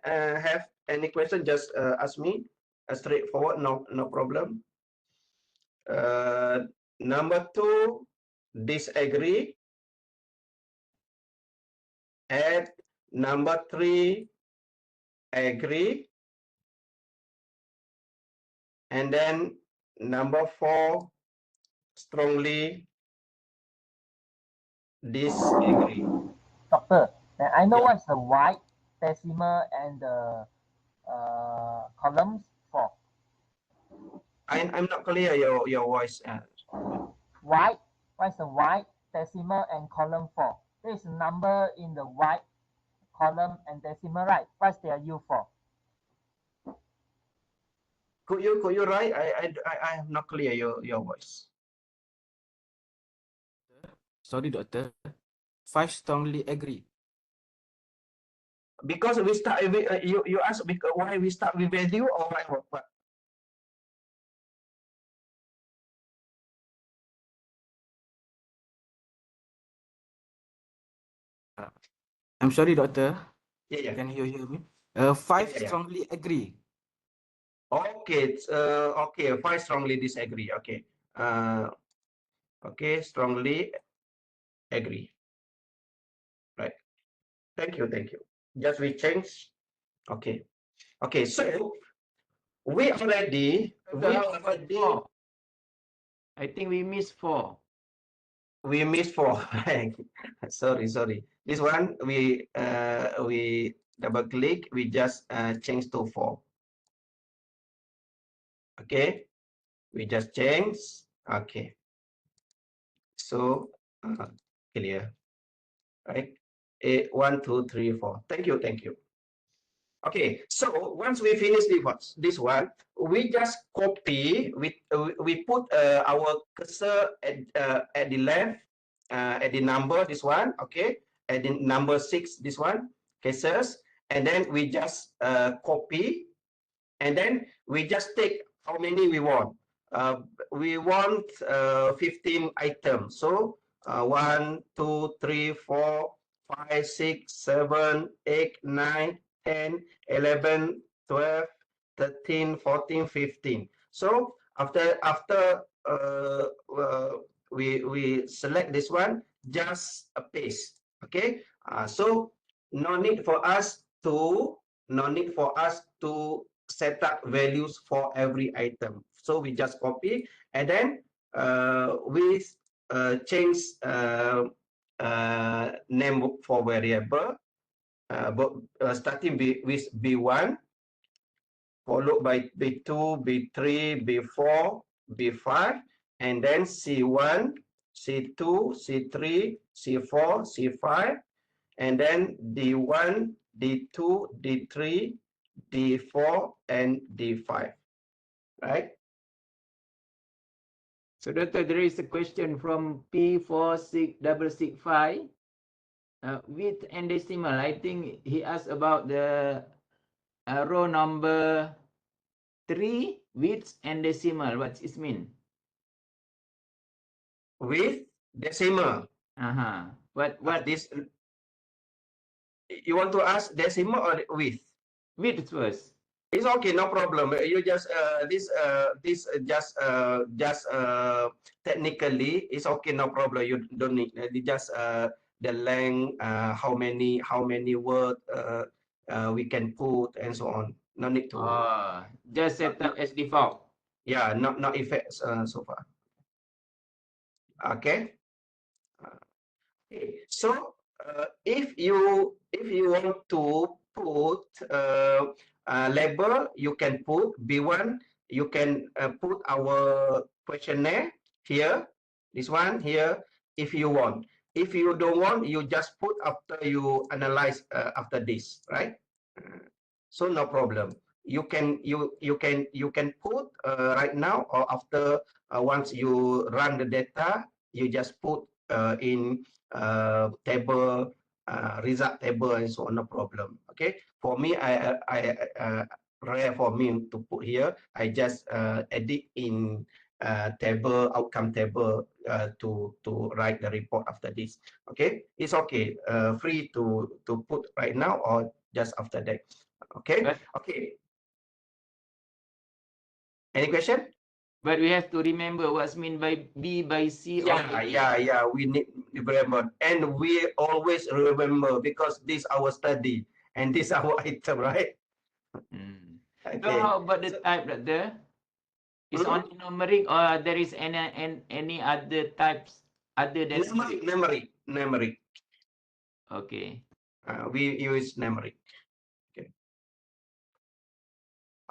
have any question, just ask me. Straightforward, no problem. Number two, disagree. And number three, agree. And then number four, strongly disagree. Doctor, I know Yeah. what's the white decimal and the columns for. I'm not clear your voice. White. What's the white? Decimal and column 4. There is a number in the white column and decimal, right? What's their U for? Could you write? I am not clear your voice. Sorry, doctor. 5 strongly agree. Because we start with you ask because why we start with value or what? I'm sorry, doctor. Yeah. Can you hear me? 5 Yeah. strongly agree. Okay, okay. 5 strongly disagree. Okay. Okay, strongly agree. Right. Thank you. Just we change. Okay. Okay. So we already. I think we missed 4. We missed 4. sorry. This one we double click. We just change to 4. Okay. We just change. Okay. So clear. Right. 1, 2, 3, 4. Thank you. Okay, so once we finish this one, we just copy. We put our cursor at the left, at the number this one. Okay, at the number 6 this one cases, and then we just copy, and then we just take how many we want. We want 15 items. So 1, 2, 3, 4, 5, 6, 7, 8, 9, 10, 11, 12, 13, 14, 15. So after we select this one, just a paste. Okay. So no need for us to set up values for every item. So we just copy and then we change name for variable, starting with B1, followed by B2, B3, B4, B5, and then C1, C2, C3, C4, C5, and then D1, D2, D3, D4, and D5, right? So doctor, there is a question from P46665. With and decimal, I think he asked about the row number 3 with and decimal. What's it mean? With decimal. What This? You want to ask decimal or with? with first? It's okay, no problem. You just technically it's okay, no problem. You don't need just the length, how many word we can put and so on. No need to. Just set up as default. Yeah, not effects so far. Okay. So if you want to put label, you can put B1. You can put our questionnaire here. This one here, if you want. If you don't want, you just put after you analyze after this, right? So no problem. You can put right now or after once you run the data, you just put in table, result table and so on, no problem. Okay, for me, I rare for me to put here. I just edit in table, outcome table to write the report after this. Okay, it's okay. Free to put right now or just after that. Okay. Okay. Any question? But we have to remember what's mean by B by C or by D. Yeah. We need to remember, and we always remember because this our study and this our item, right? Okay. So how about the type that there? Is only numeric or there is any other types other than numeric? Okay. We use numeric. Okay.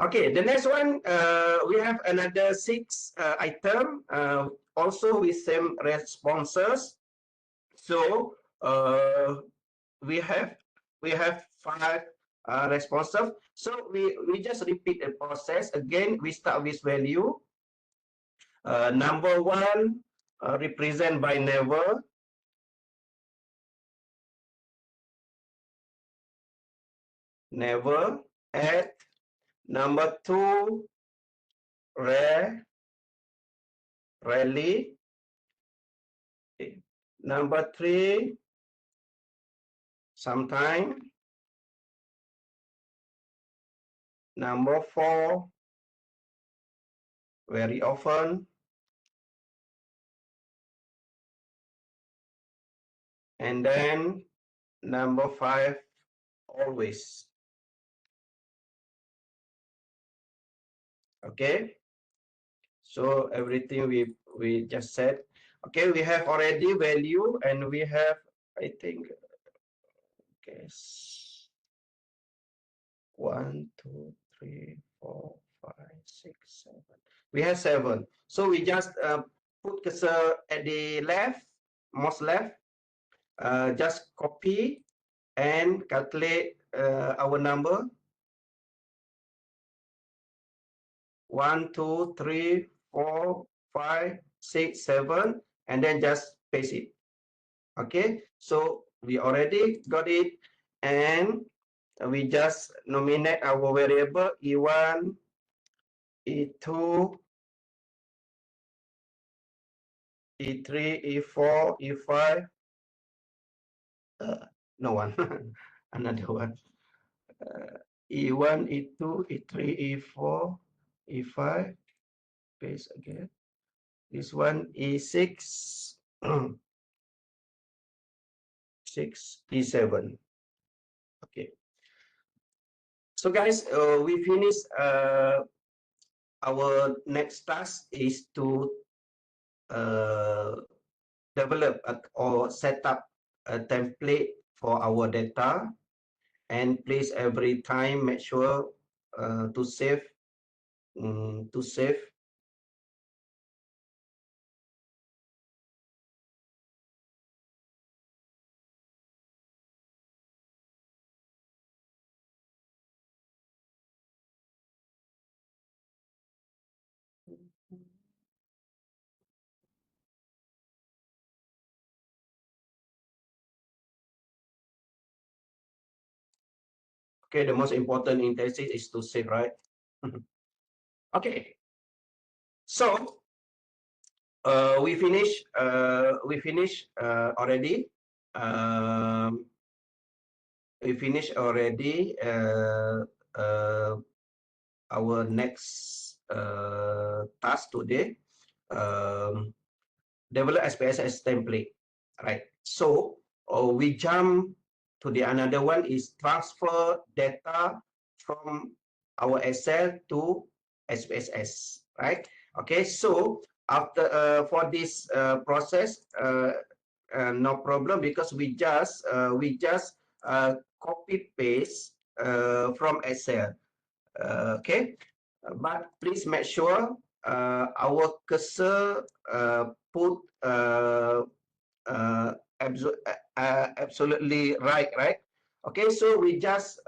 Okay, the next one, we have another 6 item, also with same responses. So we have 5 responses. So we just repeat the process again. We start with value. Number 1 represent by never. Never. Add. Number 2 rare. Rarely. Okay. Number 3 sometime. Number 4 very often. And then number 5 always. Okay, so everything we just said. Okay, we have already value, and we have, I think, okay, 1 2 3 4 5 6 7. We have 7. So we just put cursor at the left, most left. Just copy and calculate our number. 1 2 3 4 5 6 7, and then just paste it. Okay, so we already got it, and we just nominate our variable E1, E2, E3, E4, E5. No one. Another one. E1, E2, E3, E4, E5. Paste again. This one E6, 6, E7. Okay. So guys, we finished. Our next task is to develop or set up a template for our data, and please every time make sure to save. Okay, the most important in thesis is to save, right? Okay, so we finish already. We finished already our next task today. Develop SPSS template, right? So we jump to the another one is transfer data from our Excel to SPSS, right? Okay, so after for this process, no problem, because we just copy paste from Excel. Okay, but please make sure our cursor put absolutely right. Okay, so we just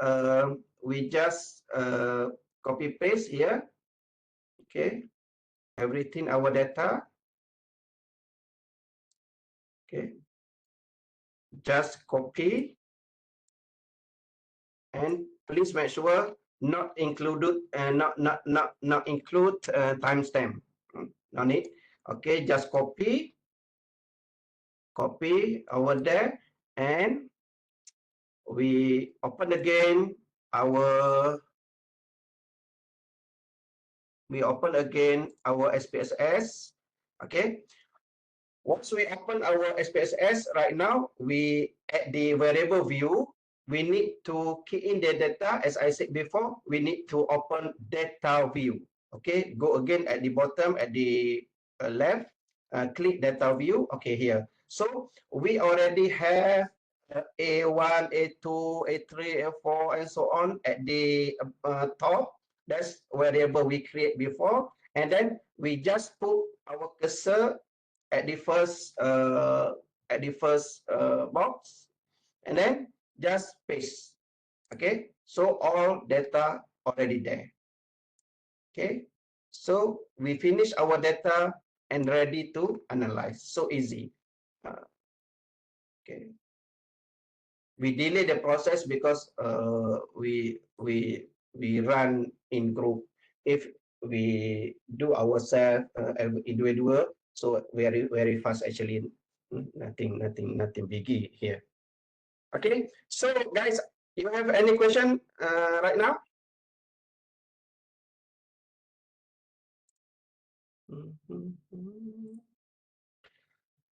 copy paste here. Okay, everything our data. Okay, just copy, and please make sure not include timestamp. No need. Okay, just copy over there, and we open again our SPSS. Okay, once we open our SPSS, right now we at the variable view, we need to key in the data. As I said before, we need to open data view. Okay, go again at the bottom at the left, click data view. Okay, here. So we already have A1, A2, A3, A4, and so on at the top. That's variable we create before, and then we just put our cursor at the first box, and then just paste. Okay, so all data already there. Okay, so we finish our data and ready to analyze. So easy. Okay, we delay the process because we run in group. If we do ourselves individual, so very fast actually. Nothing biggie here. Okay, so guys, you have any question right now?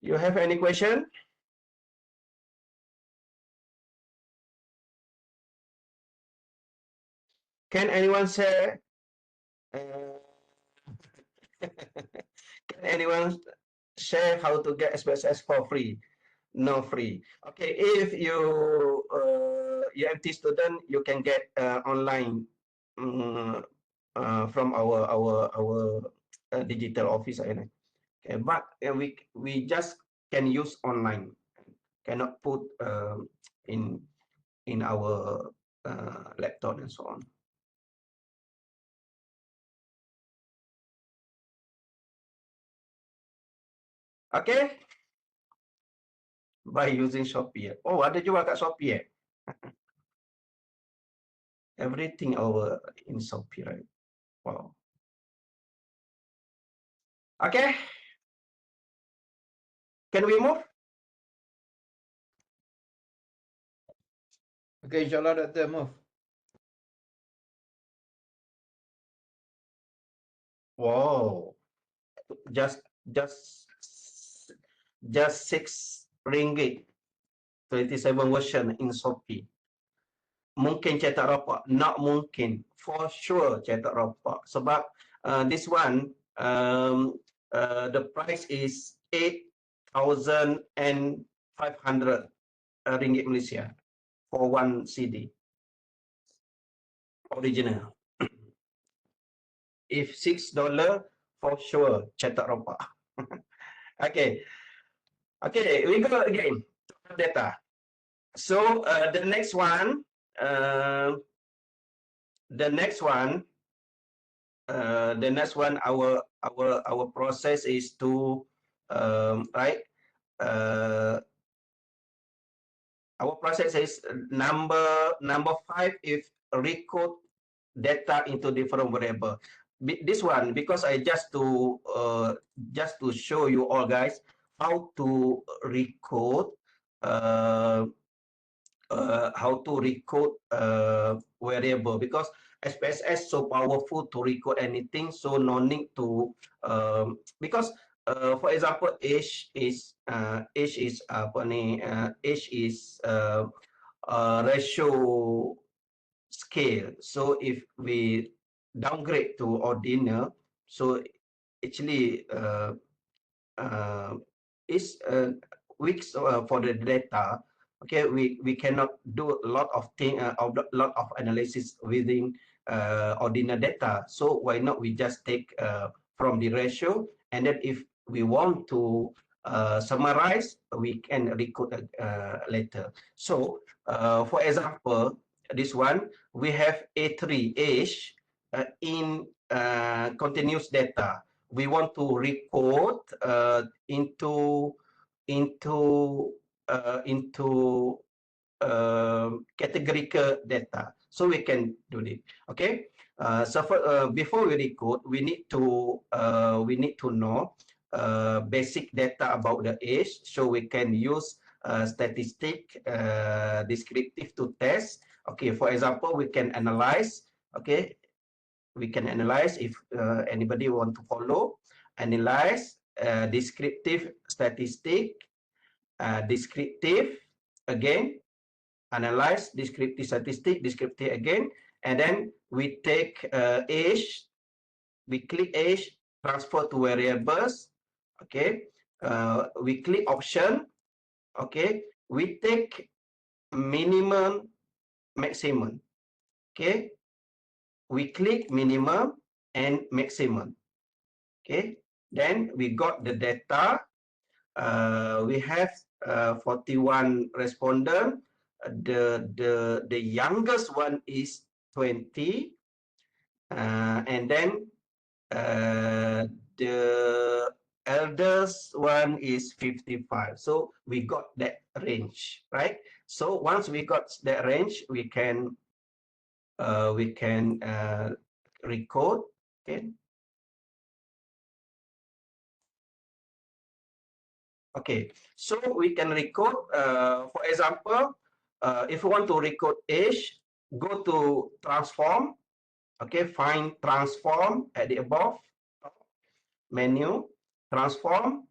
You have any question? Can anyone share? Can anyone share how to get SPSS for free? No free. Okay, if you UMT student, you can get online from our digital office. Okay, but we just can use online. Cannot put in our laptop and so on. Okay, by using Shopee. Oh, ada jual kat Shopee. Everything over in Shopee, right? Wow. Okay, can we move? Okay, inshallah, Dr. Move. Wow, just RM6, 27 version in Shopee. Mungkin cetak rapat, not mungkin, for sure cetak rapat. Sebab this one the price is 8,500 ringgit Malaysia for one CD original. If $6, for sure cetak rapat. Okay, we go again to data. So the next one, our process is to our process is number 5 is record data into different variable. This one, because I just to show you all guys how to record variable, because SPSS so powerful to record anything, so no need to because for example age is ratio scale. So if we downgrade to ordinal, so actually is weeks for the data. Okay, we cannot do a lot of lot of analysis within ordinal data. So why not we just take from the ratio, and then if we want to summarize, we can record later. So for example, this one we have A3 age in continuous data. We want to record into categorical data, so we can do it. Okay, so before we record, we need to know basic data about the age, so we can use statistic descriptive to test. Okay, for example, we can analyze. Okay, we can analyze if anybody want to follow. Analyze descriptive statistic, descriptive again, analyze descriptive statistic, descriptive again, and then we take age, we click age, transfer to variables. Okay, we click option. Okay, we take minimum, maximum. Okay, we click minimum and maximum. Okay, then we got the data. We have 41 respondent. The youngest one is 20, and then the eldest one is 55. So we got that range, right? So once we got that range, we can record. Okay. Okay, so we can record, for example, if you want to record age, go to transform. Okay, find transform at the above menu, transform,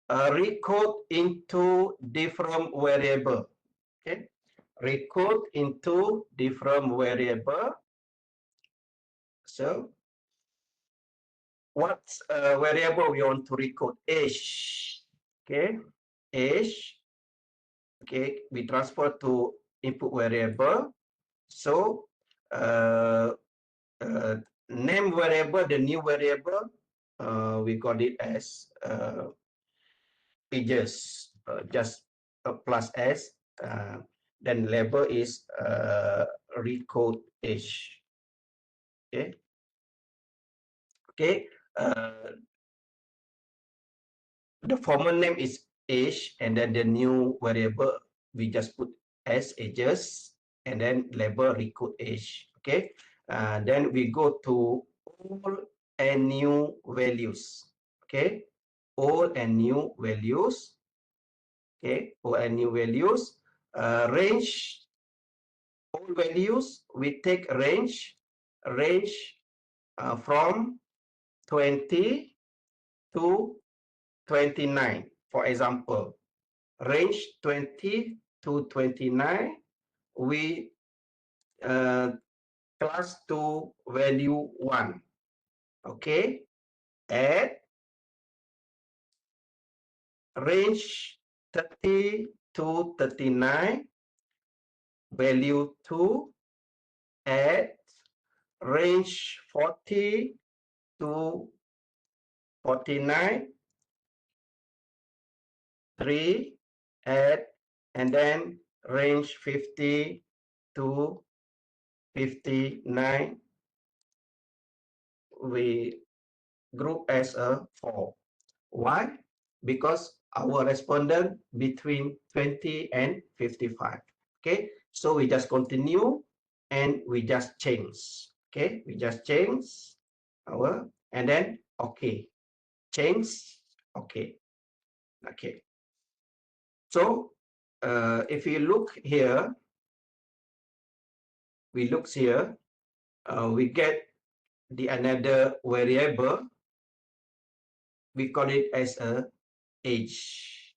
record into different variable. Okay, record into different variable. So what variable we want to record? Age. Okay, age. Okay, we transfer to input variable. So name variable, the new variable, we got it as ages, just plus s. Then label is recode age. Okay. Okay. The formal name is age, and then the new variable we just put as ages, and then label recode age. Okay. Then we go to all and new values. Okay, all and new values. Okay, all and new values. Range, all values, we take range from 20 to 29. For example, range 20 to 29, we class to value 1. Okay, add range 30 to 39, value 2, add range 40 to 49, 3, add, and then range 50 to 59, we group as a 4. Why? Because our respondent between 20 and 55. Okay, so we just continue and we just change. Okay, we just change our, and then okay, change, okay. Okay, so if you look here, we look here, we get the another variable, we call it as a age.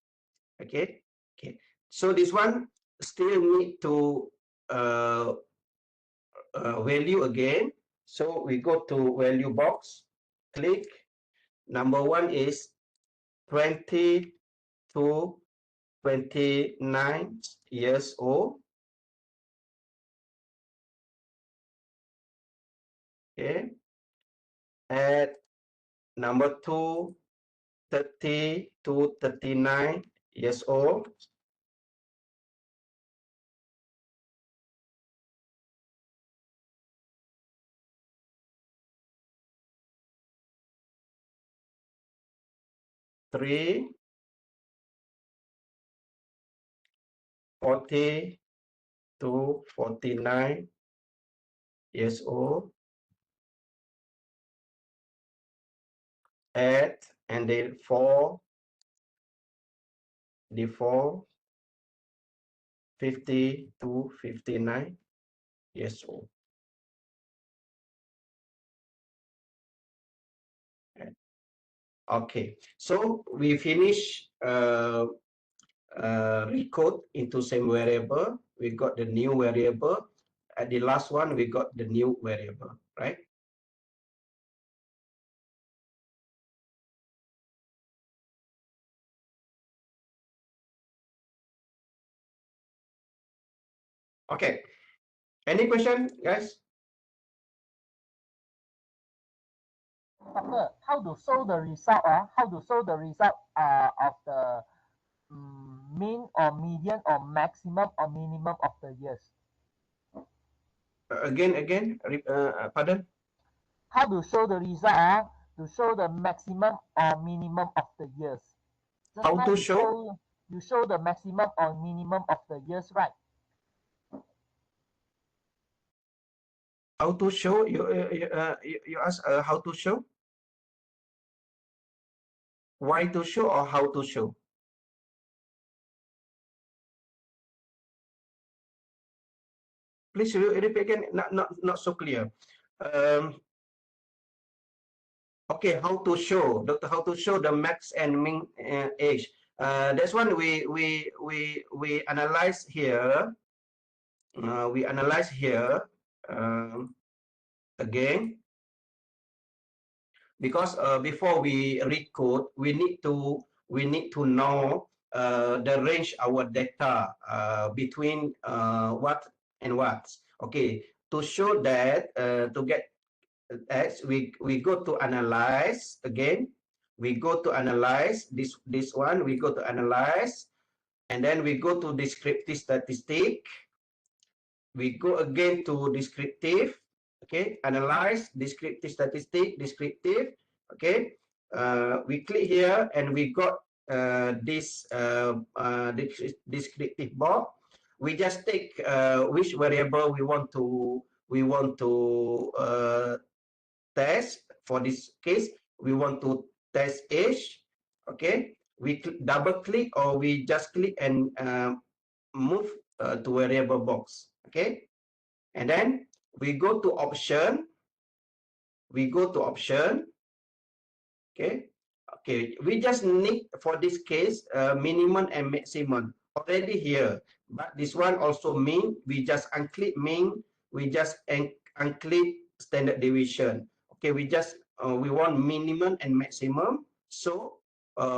Okay, okay, so this one still need to value again. So we go to value box, click, number 1 is 20 to 29 years old. Okay, add number 2, 30 to 39 years old. Three, 40 to 49 years old. Add, and then 4, the 4, 50 to 59 years old. Okay, so we finish recode into same variable. We got the new variable. At the last one, we got the new variable, right? Okay, any question, guys? Doctor, how to show the result? How to show the result of the mean or median or maximum or minimum of the years? Again, pardon? How to show the result? To show the maximum or minimum of the years. Just How now to show? you show the maximum or minimum of the years, right? How to show? You ask how to show? Why to show or how to show? Please repeat again. Not so clear. Okay, how to show, Doctor? How to show the max and min age? That's one we analyze here. We analyze here again because before we read code, we need to know the range our data between what and what. Okay, to show that to get X, we go to analyze again. We go to analyze this one. We go to analyze, and then we go to descriptive statistic. We go again to descriptive. Okay, analyze, descriptive statistic, descriptive. Okay, we click here and we got this descriptive box. We just take which variable we want to test. For this case, we want to test age. Okay, we double click or we just click and move to variable box. Okay, and then we go to option. Okay, we just need for this case minimum and maximum already here, but this one also mean we just unclick mean, we just unclick standard deviation. Okay, we want minimum and maximum, so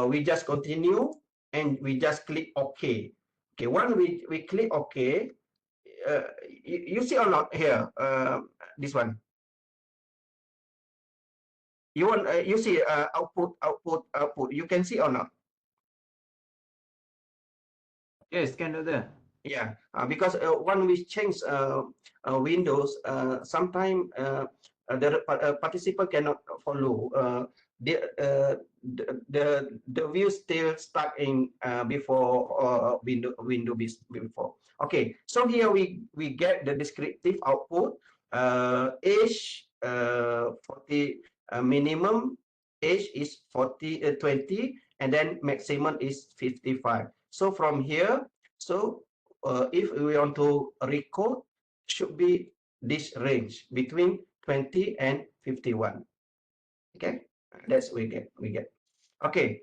we just continue and we just click OK. Okay, when we click OK, you see or not here, this one? You see output. You can see or not? Yes, can Doctor. Yeah, because when we change Windows, sometimes the participant cannot follow. The view still stuck in before window before. Okay, so here we get the descriptive output. Age 40, minimum age is 20, and then maximum is 55. So from here, if we want to record, should be this range between 20 and 51. Okay, that's we get. Okay.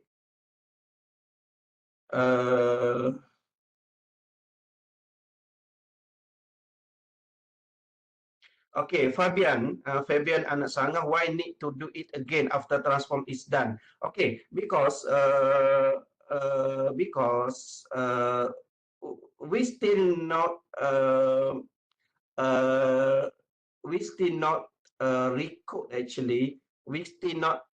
Okay, Fabian anak Sangah, why need to do it again after transform is done? Okay, because we still not record actually. We still not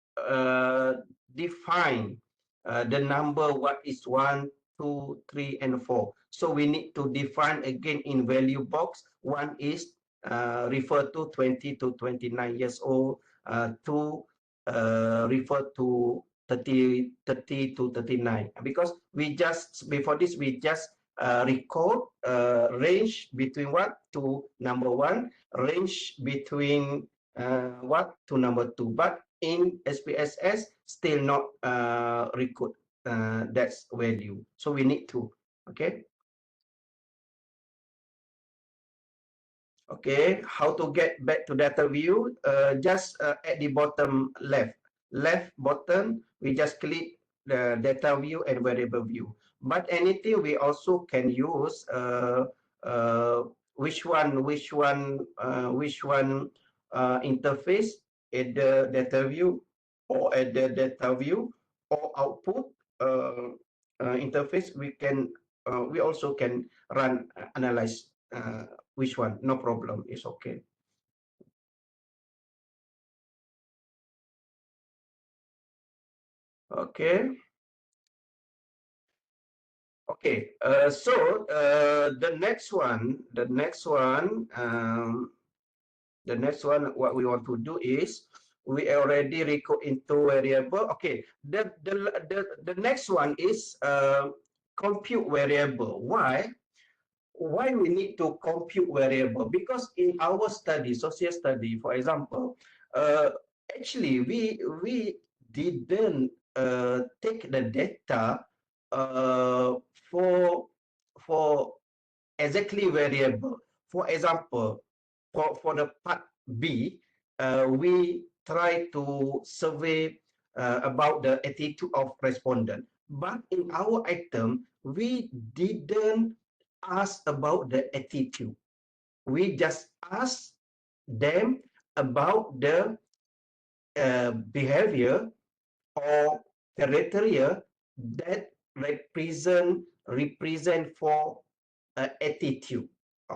define the number what is 1, 2, 3, and 4. So we need to define again in value box. One is refer to 20 to 29 years old, two refer to 30 to 39, because we just before this we just record range between what to number 1, range between what to number 2, but in SPSS still not record that's value, so we need to. Okay, how to get back to data view? Just at the bottom left bottom, we just click the data view and variable view. But anything we also can use which one interface at the data view or at the data view or output interface. We also can run analyze. Which one? No problem. It's okay. Okay. Okay. So the next one, what we want to do is we already record into variable. Okay. The next one is compute variable. Why? Why we need to compute variable? Because in our study, social study, for example, actually we didn't take the data for exactly variable. For example, for the part B, we try to survey about the attitude of respondent. But in our item, we didn't ask about the attitude. We just ask them about the behavior or criteria that represent for attitude.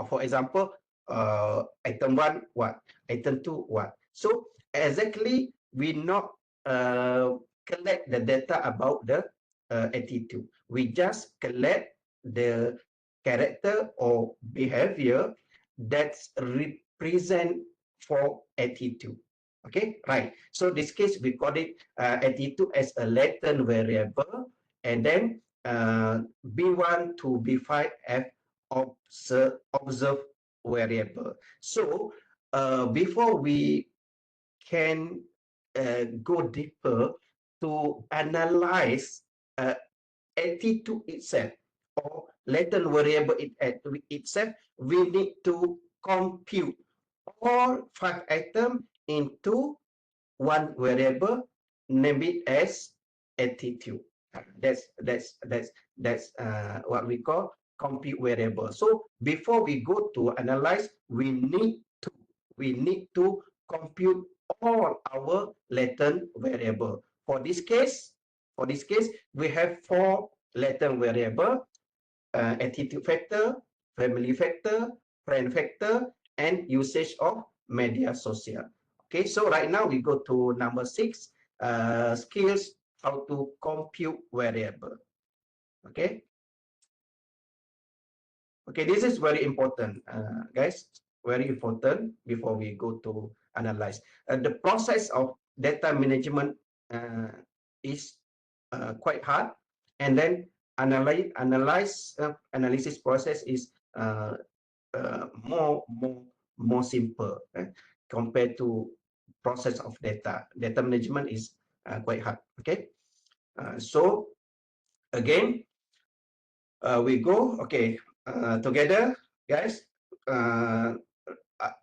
For example, item 1 what, item 2 what. So exactly we not collect the data about the attitude. We just collect the character or behavior that's represent for attitude. Okay, right. So this case we call it attitude as a latent variable, and then B1 to B5 F observe variable. So before we can go deeper to analyze attitude itself or latent variable itself, we need to compute all 5 items into one variable, name it as attitude. That's what we call compute variable. So before we go to analyze, we need to compute all our latent variable. For this case, we have 4 latent variable: attitude factor, family factor, friend factor, and usage of media social. Okay, so right now we go to number 6, skills, how to compute variable. Okay. Okay, this is very important, guys. Very important before we go to analyze. The process of data management is quite hard, and then analysis process is more simple compared to process of data. Data management is quite hard. Okay, so again we go. Okay, together, guys.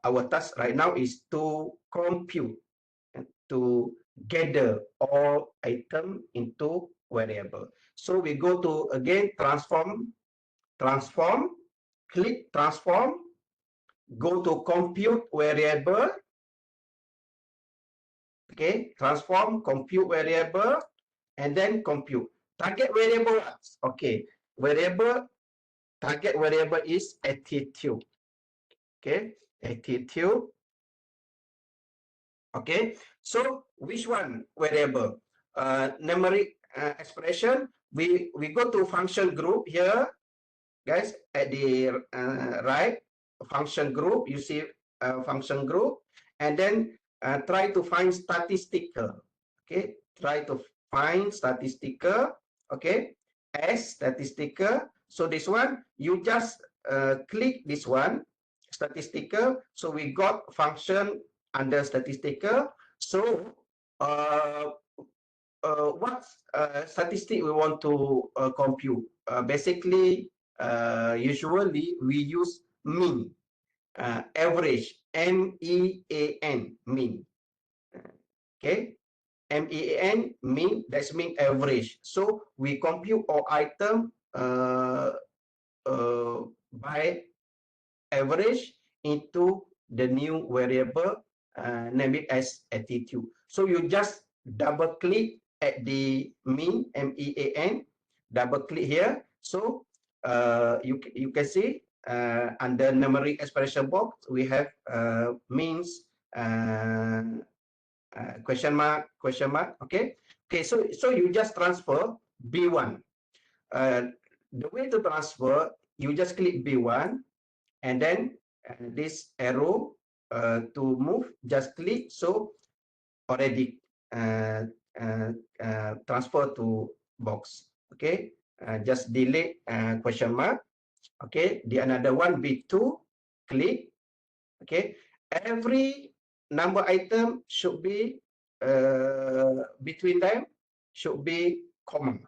Our task right now is to compute and to gather all item into variable. So we go to again transform, click transform, go to compute variable. Okay, transform, compute variable, and then compute target variable. Okay, target variable is attitude. Okay, attitude. Okay, so which one variable? Numeric expression. We go to function group here, guys, at the right. Function group, you see function group, and then try to find statistical. Okay, try to find statistical. Okay, as statistical. So this one you just click this one, statistical. So we got function under statistical. So what statistic we want to compute? Basically, usually we use mean, average, MEAN, mean. Okay, MEAN, mean, that's mean average. So we compute all item by average into the new variable, name it as attitude. So you just double click at the mean, MEAN, double click here. So you can see under numeric expression box we have means, question mark. Okay, Okay, so you just transfer B1. The way to transfer, you just click B1, and then this arrow to move, just click. So already transfer to box. Okay, just delete question mark. Okay, the another one B2, click. Okay, every number item should be between them should be comma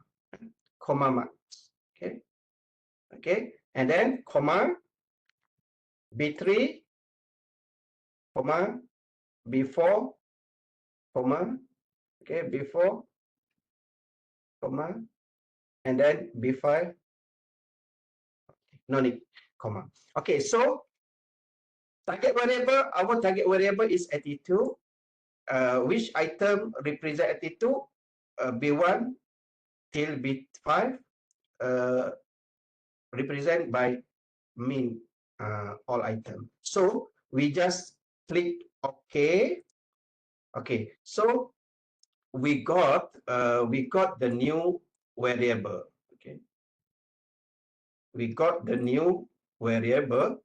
mark. Okay, okay, and then comma B3, comma B4, comma, okay, B4, comma, and then B5, no need, comma. Okay, so target variable, our target variable is attitude. Which item represent attitude? B1 till B5 represent by mean all item. So we just click OK. Okay, so we got the new variable. Okay, we got the new variable.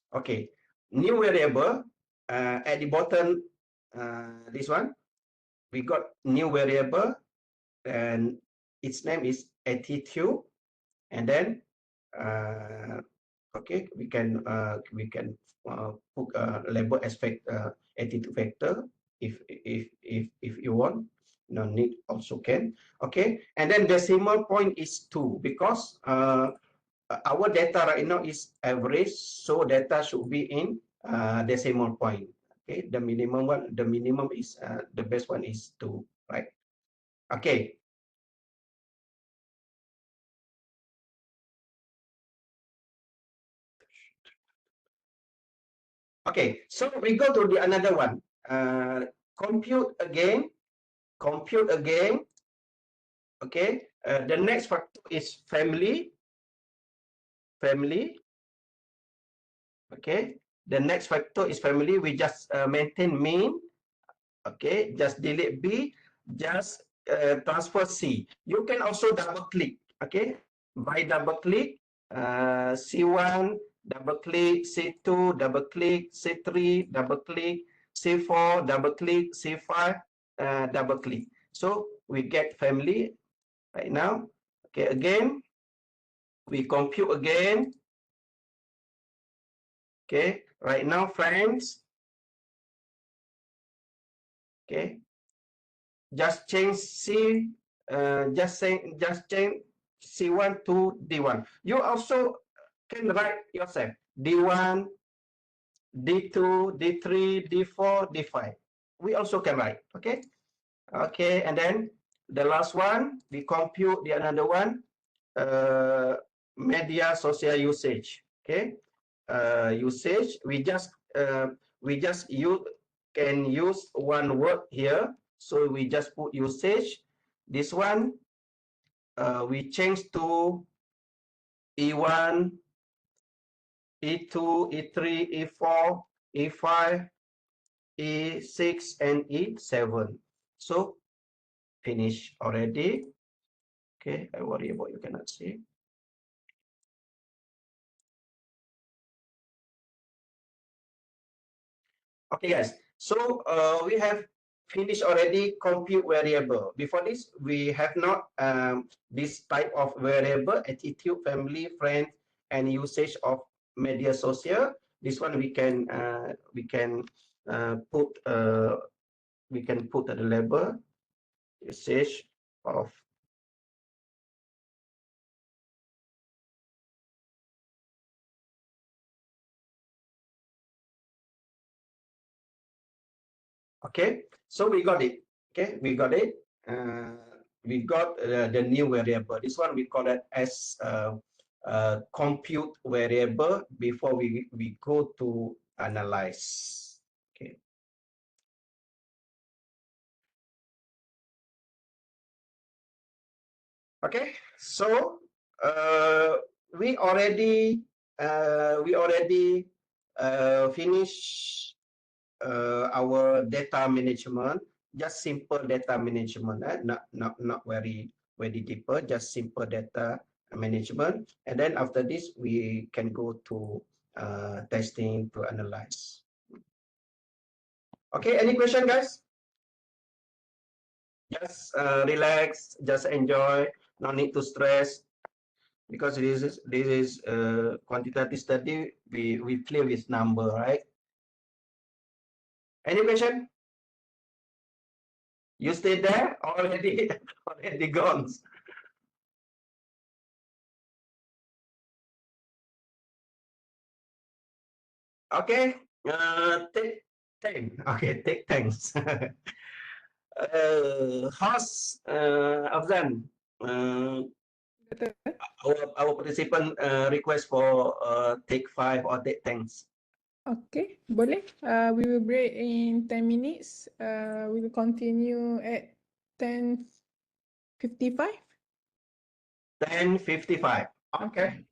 Okay, new variable at the bottom. This one, we got new variable, and its name is attitude. And then okay, we can put label as attitude factor if you want. No need, also can. Okay, and then decimal point is 2 because our data right now is average, so data should be in decimal point. Okay, the minimum is the best one is 2, right? Okay. Okay, so we go to the another one. Compute again. Okay, the next factor is family. Okay, the next factor is family. We just maintain mean. Okay, just delete B, just transfer C. You can also double click. Okay, by double click, C1, double click, C2, double click, C3, double click, C4, double click, C5, double click. So we get family right now. Okay, again, we compute again. Okay, right now, friends. Okay, just change C, just change C1 to D1. You also can write yourself D1, D2, D3, D4, D5. We also can write. Okay, okay, and then the last one, we compute the another one, media social usage. Okay, usage, we just can use one word here, so we just put usage. This one we change to E1, E2, E3, E4, E5, E6, and E7. So finish already. Okay, I worry about you cannot see. Okay, guys. So we have finished already compute variable. Before this, we have not this type of variable: attitude, family, friends, and usage of media social. This one we can put the label usage of. Okay, so we got it. Okay, we got it. We got the new variable. This one we call it as compute variable before we go to analyze. Okay. Okay, so we already finish our data management, just simple data management, not very deeper, just simple data management. And then after this, we can go to testing to analyze. Okay, any question, guys? Just relax, just enjoy, no need to stress, because this is quantitative study. We play with number, right? Any question? You stay there already already gone. Okay, take time. Okay, take thanks. Host Afzan, our participant request for take 5 or take thanks. Okay, boleh. We will break in 10 minutes. We will continue at 10:55. 10:55. Okay.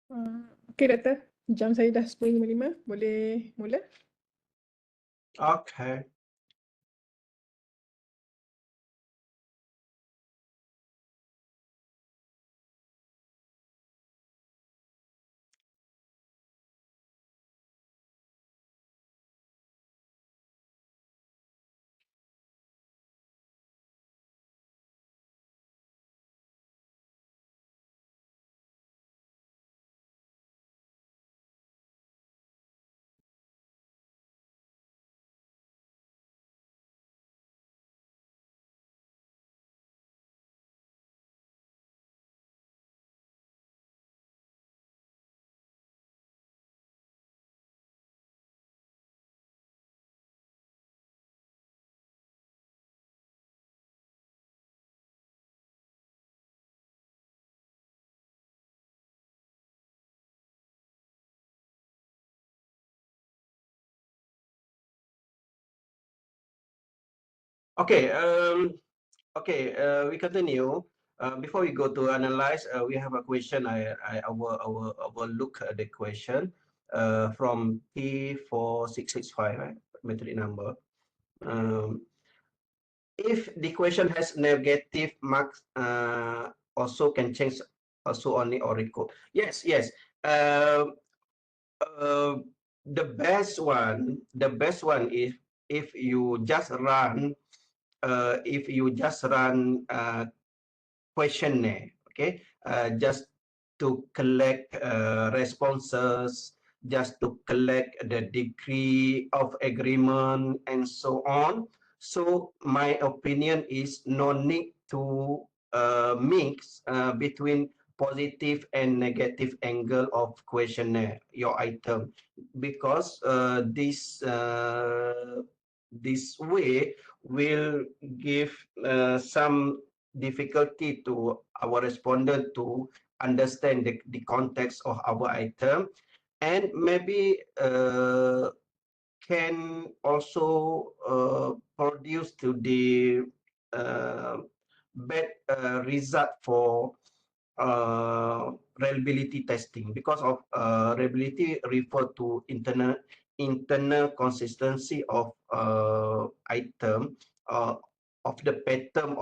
Okey doktor, jam saya dah 10.55, boleh mula? Okay. Okay, we continue. Before we go to analyze, we have a question. I will look at the question from P4665, right? Metric number. If the question has negative marks, also can change also only or record. Yes, yes. The best one is if you just run questionnaire, okay, just to collect responses, just to collect the degree of agreement and so on. So my opinion is no need to mix between positive and negative angle of questionnaire, your item, because this way will give some difficulty to our respondent to understand the context of our item, and maybe can also produce to the bad result for reliability testing, because of reliability refer to internal consistency of item, of the pattern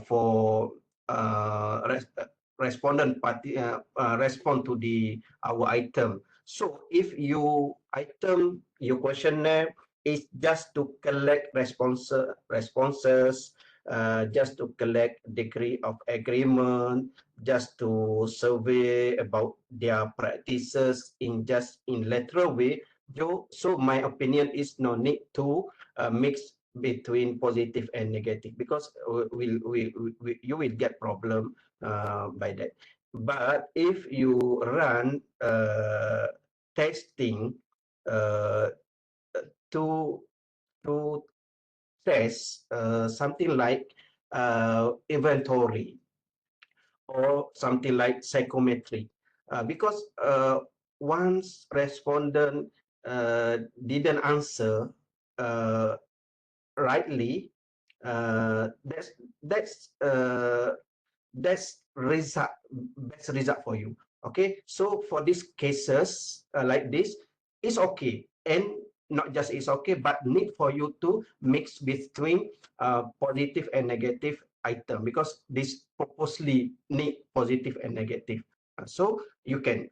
for respondent party respond to the our item. So if your questionnaire is just to collect responses, just to collect degree of agreement, just to survey about their practices in lateral way. So my opinion is no need to mix between positive and negative, because you will get problem by that. But if you run testing to test something like inventory or something like psychometry, because once respondent didn't answer rightly, that's that's result best result for you. Okay, so for these cases like this, it's okay, and not just it's okay, but need for you to mix between positive and negative item, because this purposely need positive and negative. So you can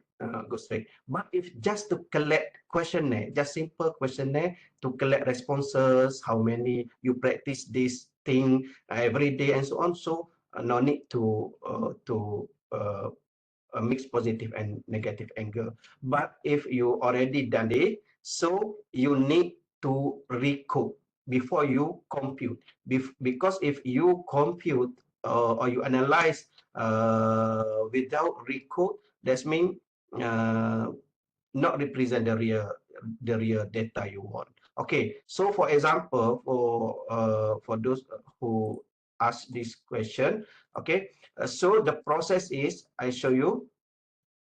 go straight. But if just to collect questionnaire, just simple questionnaire to collect responses, how many you practice this thing every day and so on, so no need to mix positive and negative angle. But if you already done it, so you need to recode before you compute. Because if you compute or you analyze without recode, that means not represent the real data you want. Okay, so for example, for those who ask this question, okay, so the process is, I show you,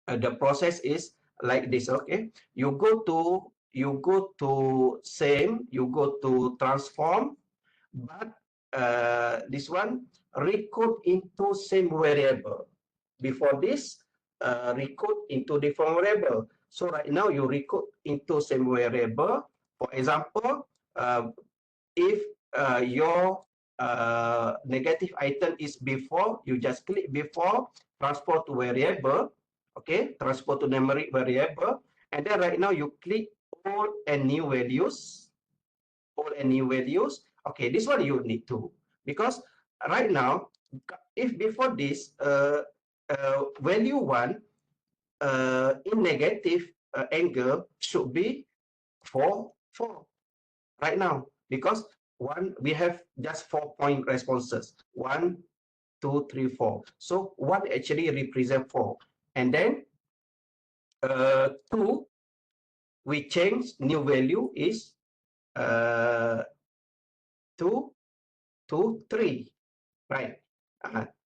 the process is like this. Okay, you go to same, you go to transform, but this one recode into same variable. Before this, recode into different variable. So right now you recode into same variable. For example, if your negative item is before, you just click before, transport to variable, okay, transport to numeric variable, and then right now you click all and new values, okay, this one you need to, because right now, if before this, value 1 in negative angle should be 4 right now, because we have just 4-point responses, 1, 2, 3, 4. So 1 actually represent 4, and then 2 we change new value is 2 to 3, right?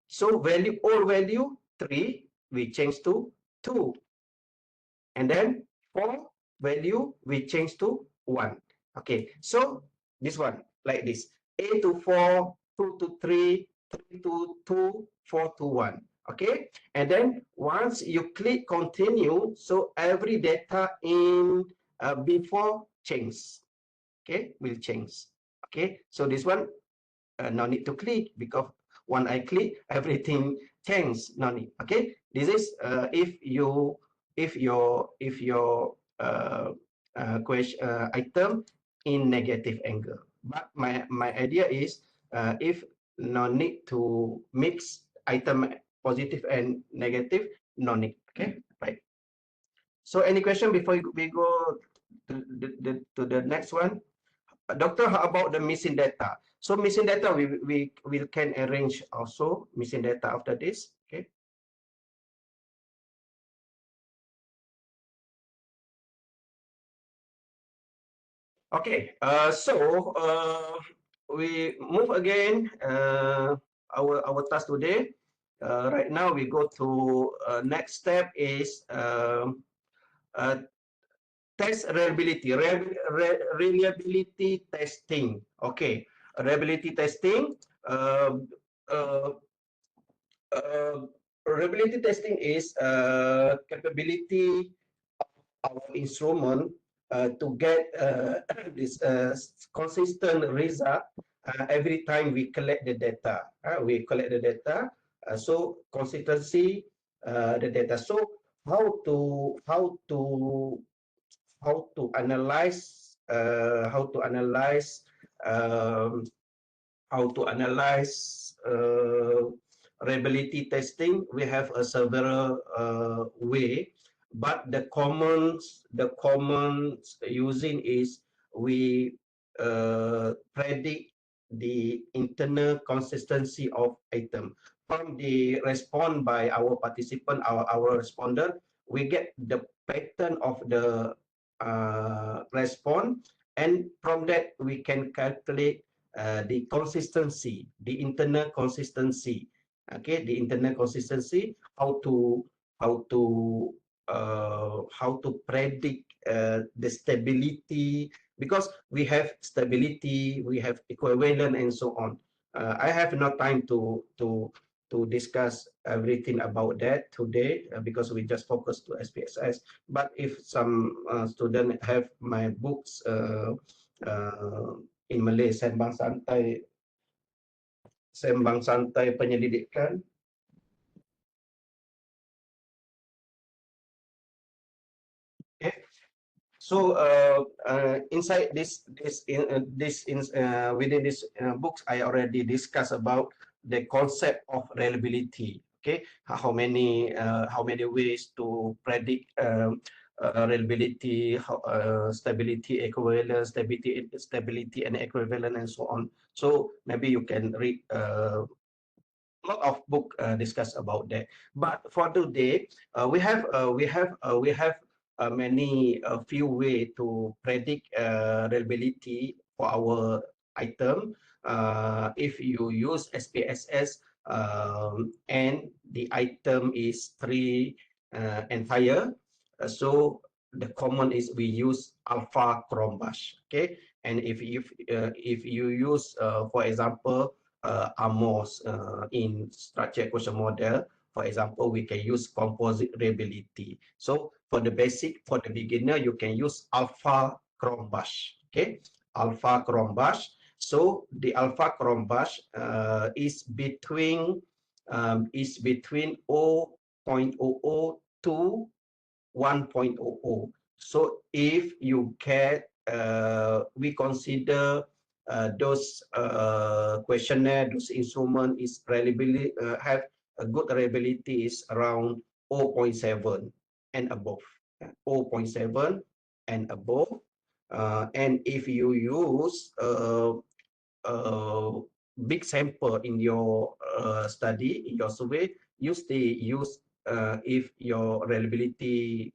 So value, all value 3 we change to 2, and then 4 value we change to 1. Okay, so this one like this, A to 4, 2 to 3, 3 to 2, 4 to 1. Okay, and then once you click continue, so every data in before change, okay, will change. Okay, so this one no need to click, because when I click everything change, no need. Okay, this is if your item in negative angle. But my idea is if no need to mix item positive and negative, no need. Okay, right. So any question before we go to the next one? Doctor, how about the missing data? So missing data, we can arrange also missing data after this. Okay. Okay. We move again. Our task today. Right now we go to next step is test reliability, reliability testing. Okay, reliability testing. Reliability testing is capability of our instrument to get this consistent result every time we collect the data. So consistency the data. So how to analyze reliability testing. We have a several way, but the common using is we predict the internal consistency of item from the response by our participant, our respondent. We get the pattern of the response, and from that we can calculate the consistency, the internal consistency. Okay, the internal consistency, how to predict the stability, because we have stability, we have equivalent, and so on. I have no time to discuss everything about that today because we just focus to SPSS. But if some student have my books in Malay, Sembang Santai Penyelidikan. Okay. So inside within this books, I already discussed about the concept of reliability. Okay, how many ways to predict reliability, stability, equivalence, stability and equivalent, and so on. So maybe you can read a lot of book discuss about that. But for today, we have many few way to predict reliability for our item. If you use SPSS and the item is 3 and higher, so the common is we use alpha chrombash. Okay, and if you use for example Amos in structure equation model, For example, we can use composite reliability. So for the basic, for the beginner, you can use alpha Chrombush. Okay, alpha Chrombush. So the alpha Chrombush is between 0.00 to 1.00. So if you get, we consider those questionnaire, those instrument is reliability, have a good reliability is around 0.7 and above. 0.7 and above. And if you use big sample in your study, in your survey, you still use if your reliability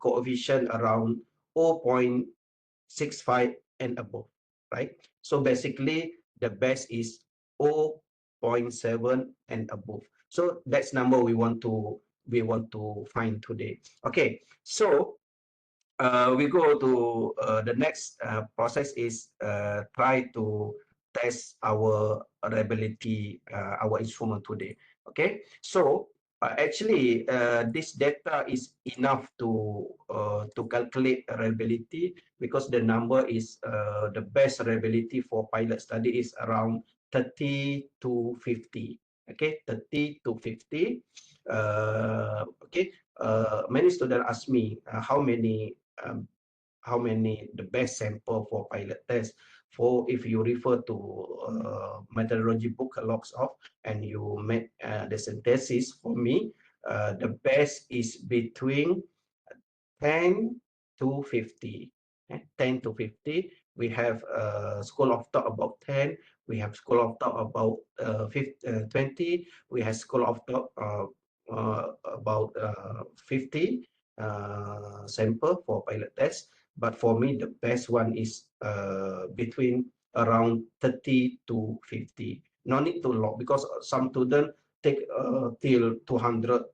coefficient around 0.65 and above, right? So basically, the best is 0.7 and above. So that's number we want to find today. Okay, so we go to the next process is try to test our reliability, our instrument today. Okay, so actually this data is enough to calculate reliability, because the number is the best reliability for pilot study is around 30 to 50. Okay, 30 to 50. Okay, many students ask me how many the best sample for pilot test. For if you refer to methodology book logs of and you make the synthesis for me, the best is between 10 to 50. 10 to 50. We have school of thought about 10. We have school of thought about 20. We have school of thought about 50 sample for pilot test. But for me, the best one is between around 30 to 50. No need to log, because some students take till 200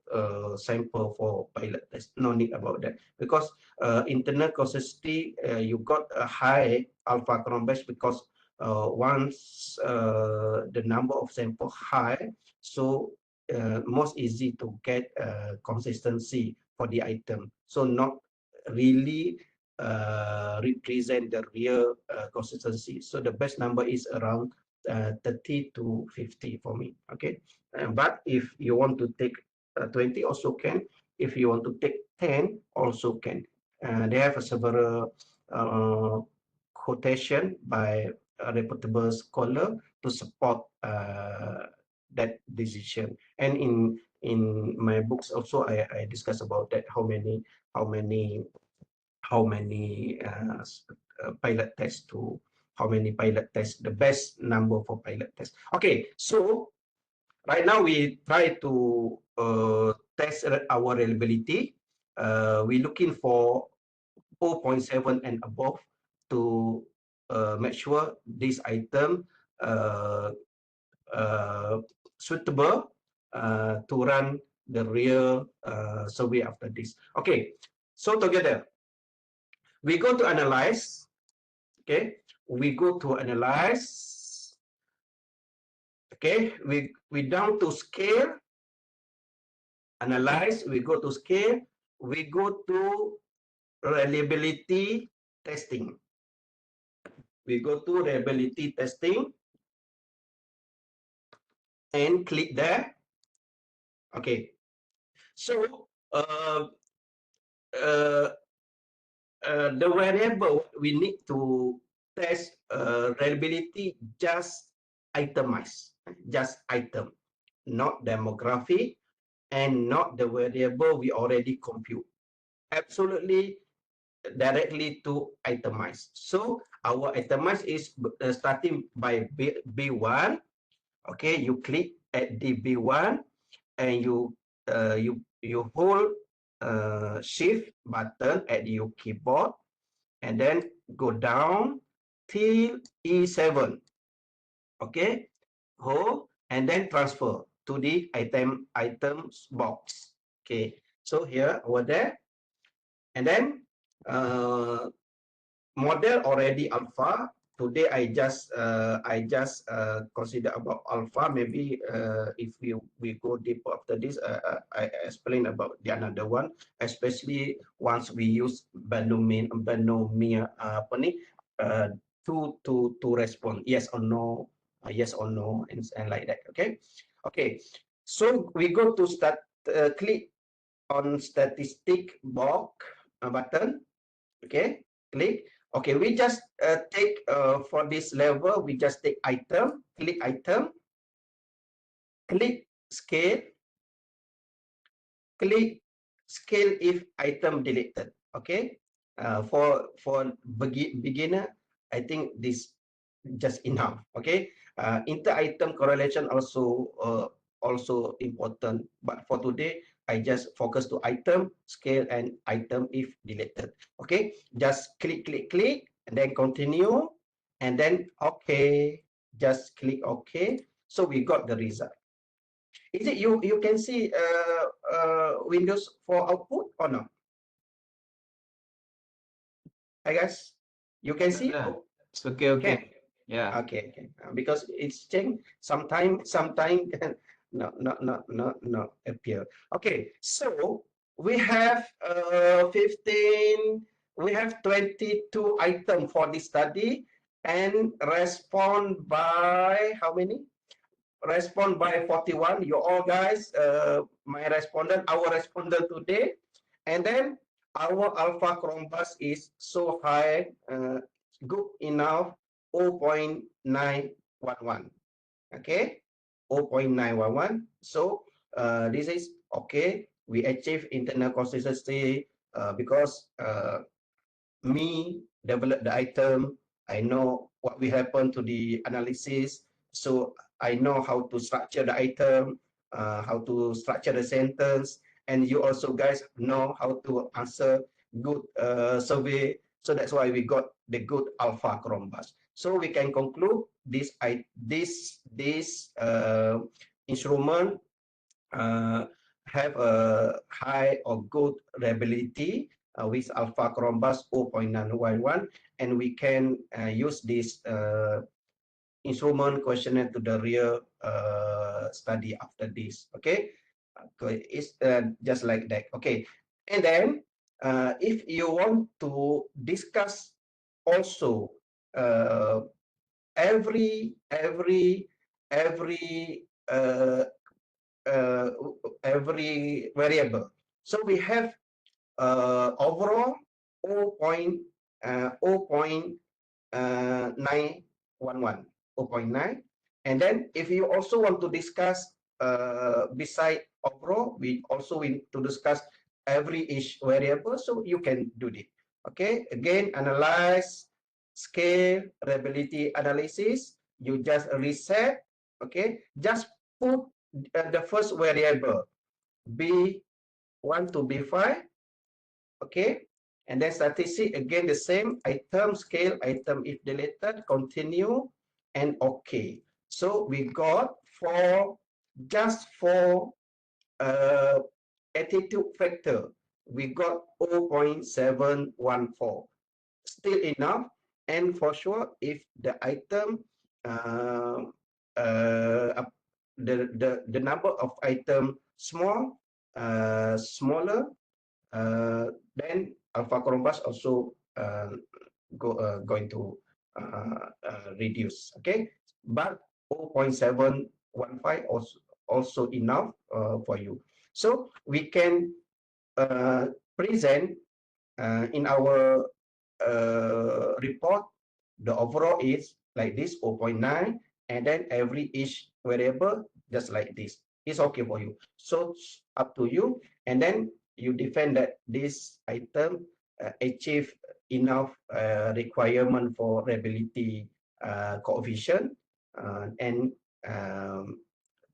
sample for pilot test. No need about that, because internal consistency, you got a high alpha Chrombush, because once the number of sample high, so most easy to get consistency for the item. So not really represent the real consistency. So the best number is around 30 to 50 for me. Okay, but if you want to take 20 also can. If you want to take 10 also can. They have several quotation by a reputable scholar to support that decision. And in my books also I discuss about that, how many pilot tests to how many pilot tests, the best number for pilot test. Okay, so right now we try to test our reliability. We're looking for 0.7 and above to make sure this item suitable to run the real survey after this. Okay, so together we go to analyze. Okay, we go to analyze. Okay, we down to scale, analyze, we go to scale, we go to reliability testing. We go to reliability testing and click there. Okay, so the variable we need to test reliability just itemize, just item, not demography and not the variable we already compute. Absolutely directly to itemize. So our itemize is starting by B1. Okay, you click at the B1 and you hold shift button at your keyboard and then go down till E7. Okay, hold and then transfer to the items box. Okay, so here over there, and then model already alpha today I just consider about alpha. Maybe if we go deeper after this, I explain about the another one, especially once we use binomial apa ni, to respond yes or no, and like that. Okay. So we go to start. Click on statistic box button. Okay, click. Okay, we just take for this level, we just take item, click item, click scale, click scale if item deleted. Okay, for beginner, I think this just enough. Okay, inter item correlation also important, but for today I just focus to item, scale, and item if deleted. Okay, just click, and then continue, and then okay, just click okay. So we got the result. Is it you can see Windows for output or not? I guess you can see. It's okay. Yeah. Okay. Because it's changed. Sometime no appear. Okay, so we have 15. We have 22 items for this study, and respond by how many? Respond by 41. You all guys, my respondent, our respondent today, and then our alpha chrombus is so high, good enough, 0.911. Okay, 0.911. So this is okay. We achieve internal consistency because me develop the item. I know what will happen to the analysis. So I know how to structure the item, how to structure the sentence, and you also guys know how to answer good survey. So that's why we got the good alpha chrombus. So we can conclude this instrument have a high or good reliability with alpha chrombus 0.911, and we can use this instrument questionnaire to the real study after this. Okay, it's just like that. Okay, and then if you want to discuss also every variable. So we have overall 0.911, 0.9. And then if you also want to discuss beside overall, we also need to discuss every each variable, so you can do it. Okay, again, analyze, scale, reliability analysis, you just reset. Okay, just put the first variable B1 to B5. Okay, and then statistic again the same, item, scale, item if deleted, continue, and okay. So we got just for attitude factor, we got 0.714, still enough. And for sure, if the item the number of item smaller, then alpha chrombus also going to reduce. Okay, but 0.715 also enough for you. So we can present in our report, the overall is like this, 0.9, and then every each variable just like this. It's okay for you. So it's up to you, and then you defend that this item achieve enough requirement for reliability coefficient, and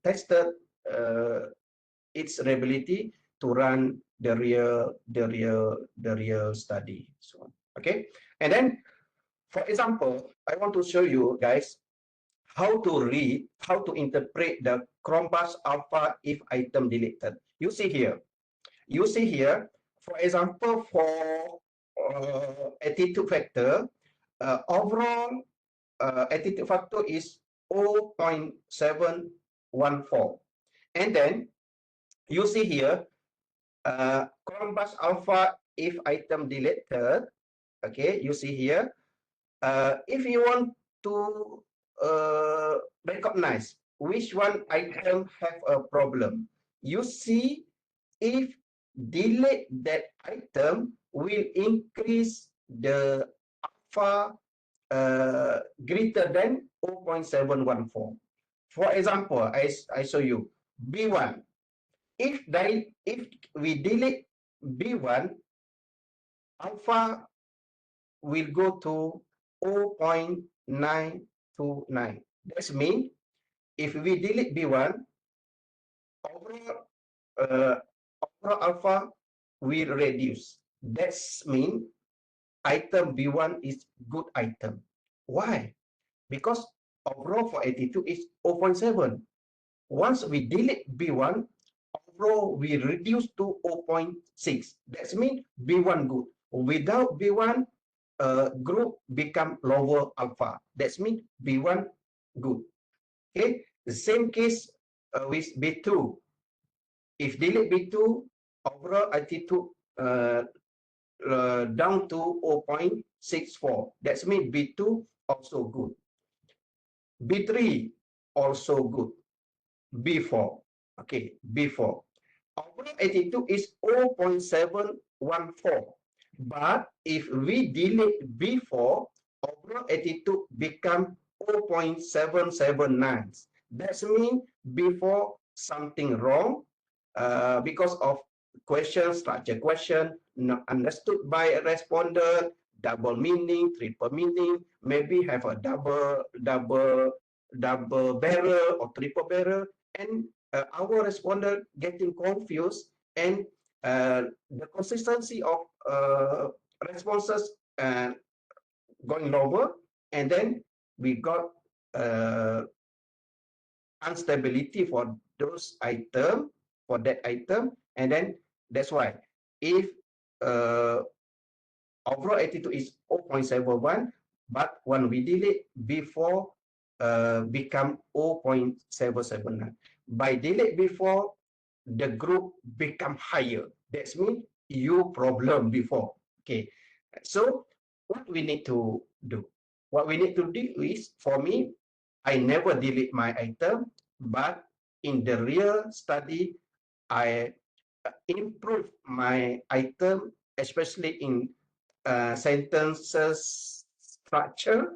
tested its reliability to run the real study. So okay, and then for example, I want to show you guys how to read, how to interpret the chrombus alpha if item deleted. You see here, for example, for attitude factor, overall attitude factor is 0.714. And then you see here, column bus alpha if item deleted. Okay, you see here. If you want to recognize which one item have a problem, you see if delete that item will increase the alpha greater than 0.714. For example, I show you B1. If we delete B1, alpha will go to 0.929. That means if we delete B1, overall, overall alpha will reduce. That means item B1 is good item. Why? Because overall for attitude is 0.7. Once we delete B1, overall we reduce to 0.6. That means B1 good. Without B1, group become lower alpha. That means B1 good. Okay, the same case with B2. If delete B2, overall attitude down to 0.64. That means B2 also good. B3 also good. B4. Okay, B4. Overall attitude is 0.714. But if we delete B4, overall attitude become 0.779. That means B4 something wrong because of question, structure question, not understood by a respondent, double meaning, triple meaning, maybe have a double barrel or triple barrel, and our respondent getting confused, and the consistency of responses going lower, and then we got instability for those item, for that item, and then that's why if overall attitude is 0.71, but when we delete before become 0.779. By delete before, the group become higher. That means you problem before. Okay, so what we need to do? What we need to do is, for me, I never delete my item, but in the real study, I improve my item, especially in sentences structure,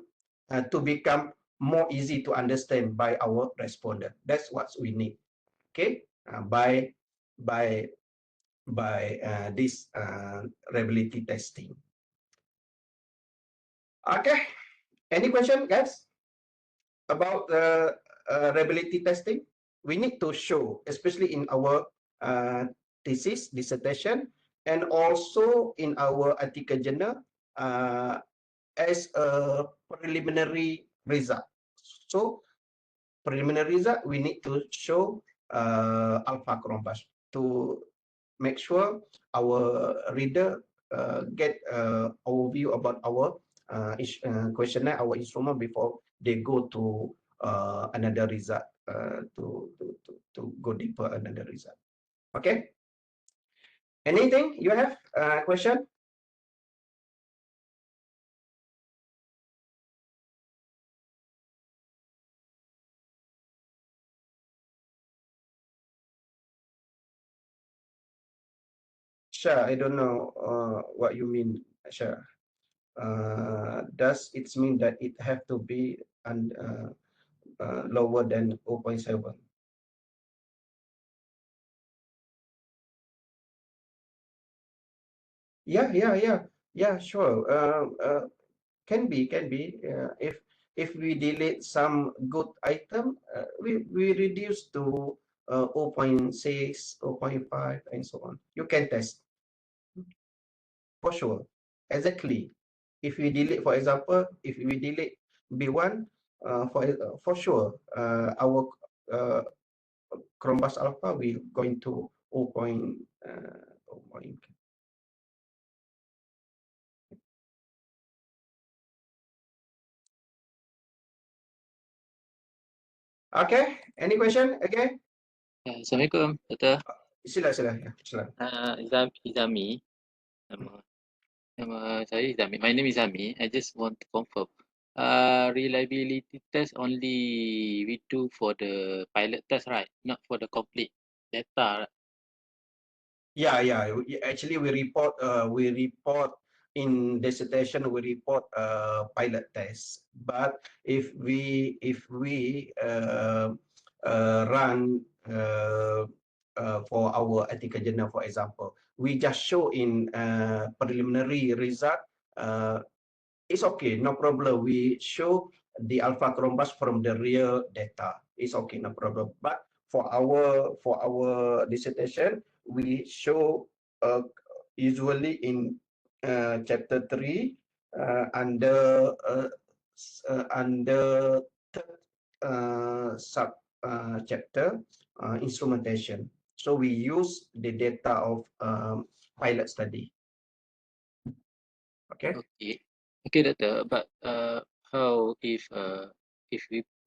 to become more easy to understand by our respondent. That's what we need. Okay, by this reliability testing. Okay, any question, guys, about reliability testing? We need to show, especially in our thesis, dissertation, and also in our article journal, as a preliminary result. So preliminary result, we need to show alpha chrombus to make sure our reader get overview about our questionnaire, our instrument before they go to another result, to go deeper another result. Okay. Anything you have question? Sure, I don't know what you mean, sure. Does it mean that it have to be lower than 0.7? Yeah, sure. Can be. If we delete some good item, we reduce to 0.6, 0.5, and so on. You can test for sure. Exactly. If we delete, for example, if we delete B1, for sure, our chrombus alpha will going to 0.0. Okay, any question again? Assalamualaikum, Doktor. Sila. Sila. Izami. Nama saya Izami. My name is Izami. I just want to confirm. Reliability test only we do for the pilot test, right? Not for the complete data. Right? Yeah. Actually, we report in dissertation. We report pilot tests. But if we run for our article journal, for example, we just show in preliminary result. It's okay, no problem. We show the alpha chrombus from the real data. It's okay, no problem. But for our dissertation, we show usually in chapter 3 under third sub chapter instrumentation. So we use the data of pilot study. Okay. Okay, Doctor. But how if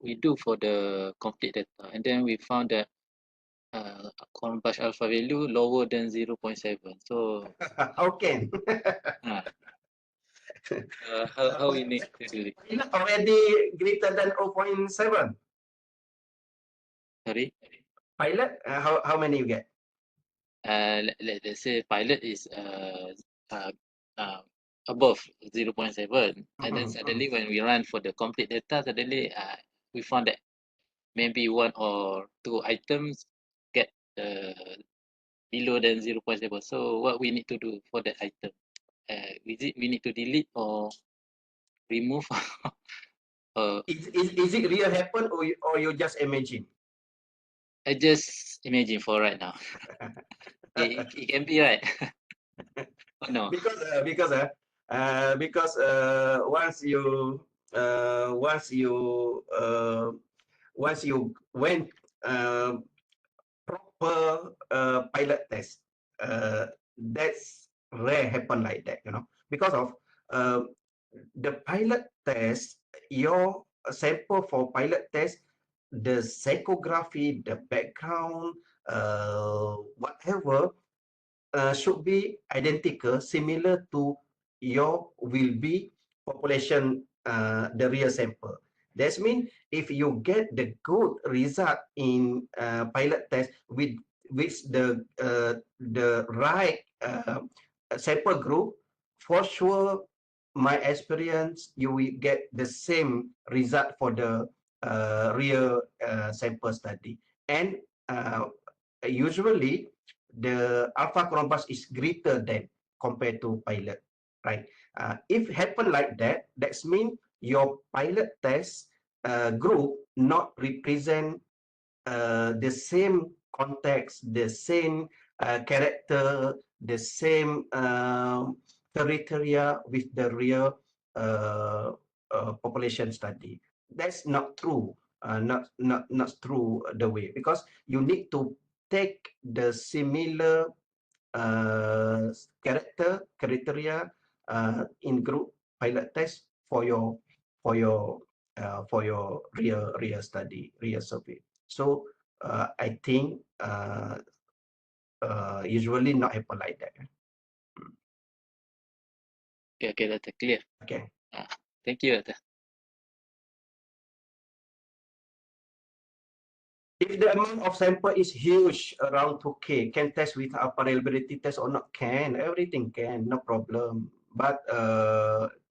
we do for the complete data and then we found that Cronbach alpha value lower than 0.7. So how can? How we need to do it? Already greater than 0.7. Sorry. Pilot, how many you get? Let's say pilot is above 0.7, and then suddenly when we run for the complete data, suddenly we found that maybe one or two items get below than 0.7. So what we need to do for that item? Is it we need to delete or remove? Is it real happen or you just imagine? I just imagine for right now. it can be right. Oh, no. Because once you went proper pilot test, that's rare happen like that, because of the pilot test, your sample for pilot test, the psychography, the background, whatever, should be identical, similar to your will be population, the real sample. That means if you get the good result in pilot test with the right sample group, for sure, my experience, you will get the same result for the real sample study. And usually, the alpha chrombus is greater than compared to pilot, right? If happen like that, that means your pilot test group not represent the same context, the same character, the same criteria with the real population study. That's not true. Not true the way, because you need to take the similar criteria in group pilot test for your real study, real survey. So I think usually not happen like that. Okay, that's clear. Okay. Thank you, Doctor. If the amount of sample is huge, around 2K, can test with a reliability test or not? Can, everything can, no problem. But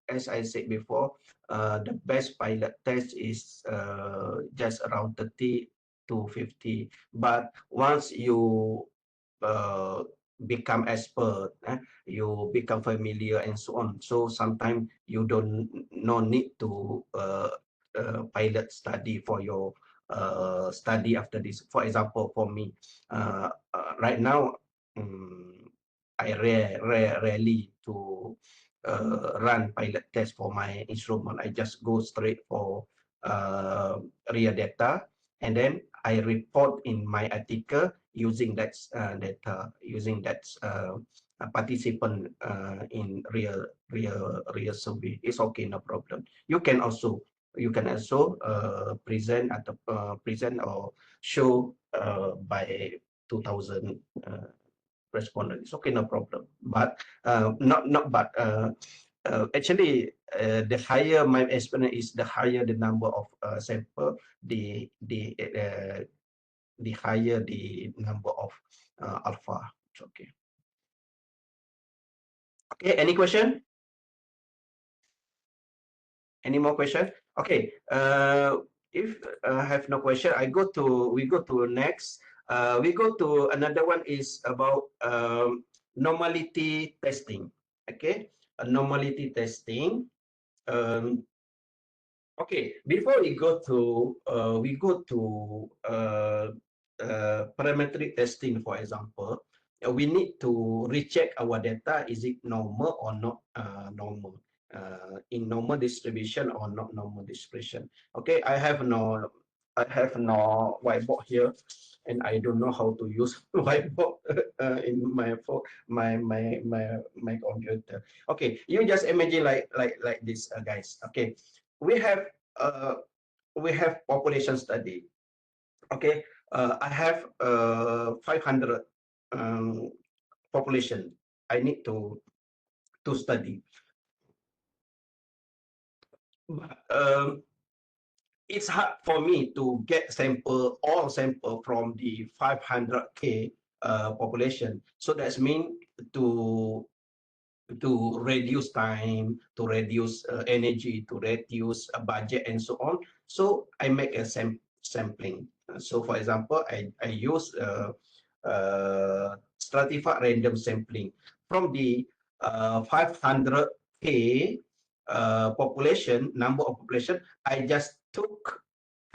as I said before, the best pilot test is just around 30 to 50. But once you become expert, you become familiar and so on. So sometimes you don't no need to pilot study for your study after this. For example, for me, right now, I rarely to run pilot test for my instrument. I just go straight for real data, and then I report in my article using that data, using that participant in real survey. It's okay, no problem. You can also you can also present at the present or show by 2000 respondent. It's okay, no problem. But actually, the higher my estimate is, the higher the number of sample, the higher the number of alpha. It's okay. Okay, any question? Any more question? Okay, if have no question, we go to next. We go to another one is about normality testing. Okay, normality testing. Okay, before we go to parametric testing, for example, we need to recheck our data. Is it normal or not normal? In normal distribution or not normal distribution? Okay, I have no whiteboard here, and I don't know how to use whiteboard in my phone, my computer. Okay, you just imagine like this, guys. Okay, we have population study. Okay, I have 500 population I need to study. But it's hard for me to get all sample from the 500K population. So that's mean to reduce time, to reduce energy, to reduce budget, and so on. So I make a sampling. So for example, I use stratified random sampling from the 500K population, number of population. I just took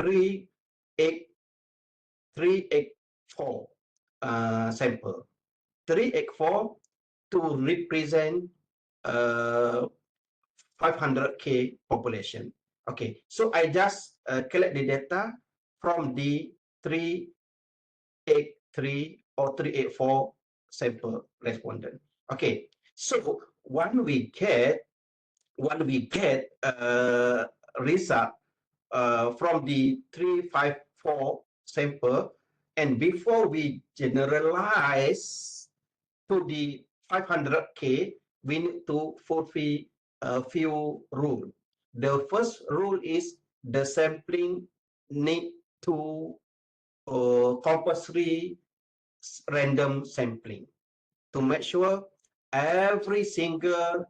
384 sample. 384 to represent 500K population. Okay, so I just collect the data from the 383 or 384 sample respondent. Okay, so when we get result from the 354 sample, and before we generalize to the 500K, we need to fulfill a few rules. The first rule is the sampling need to compulsory random sampling to make sure every single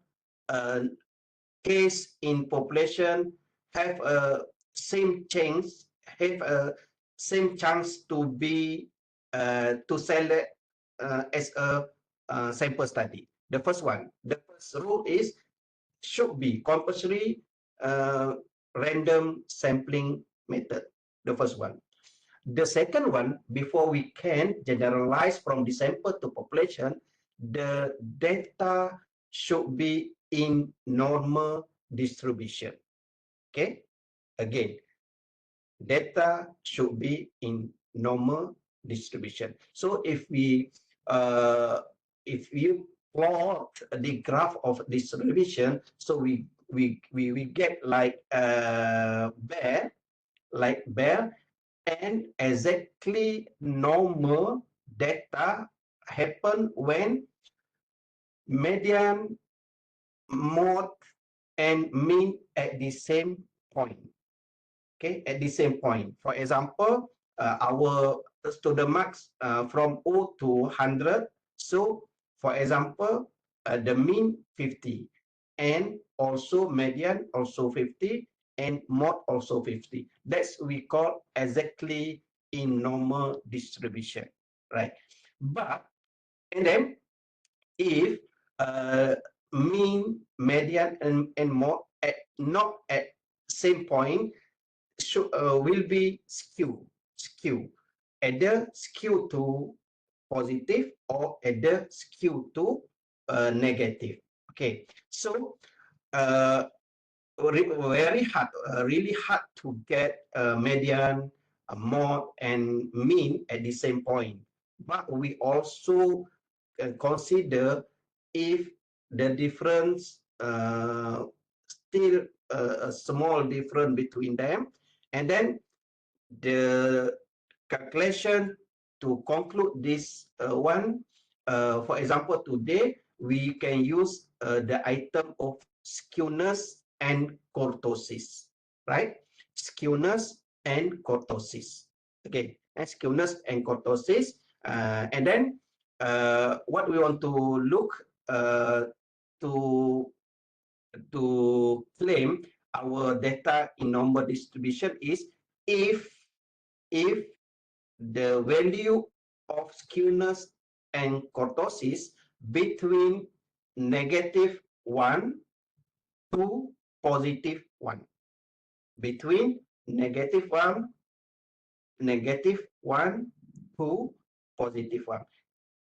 case in population have a same chance, to be to select as a sample study. The first rule is should be compulsory random sampling method. The first one. The second one, before we can generalize from the sample to population, the data should be in normal distribution. Okay, again, data should be in normal distribution. So if you plot the graph of distribution, so we get like bear, and exactly normal data happen when median, mode, and mean at the same point. Okay, at the same point. For example, our student marks from 0 to 100. So, for example, the mean 50, and also median also 50, and mode also 50. That's we call exactly in normal distribution, right? But and then if mean, median, and mode not at same point, will be skew, either skew to positive or either skew to negative. Okay, so really hard to get median, mode, and mean at the same point. But we also consider if the difference still a small difference between them, and then the calculation to conclude this one. For example, today we can use the item of skewness and kurtosis, right? Skewness and kurtosis. Okay, and skewness and kurtosis, and then what we want to look to claim our data in normal distribution is if the value of skewness and kurtosis between -1 to +1, between -1 to +1.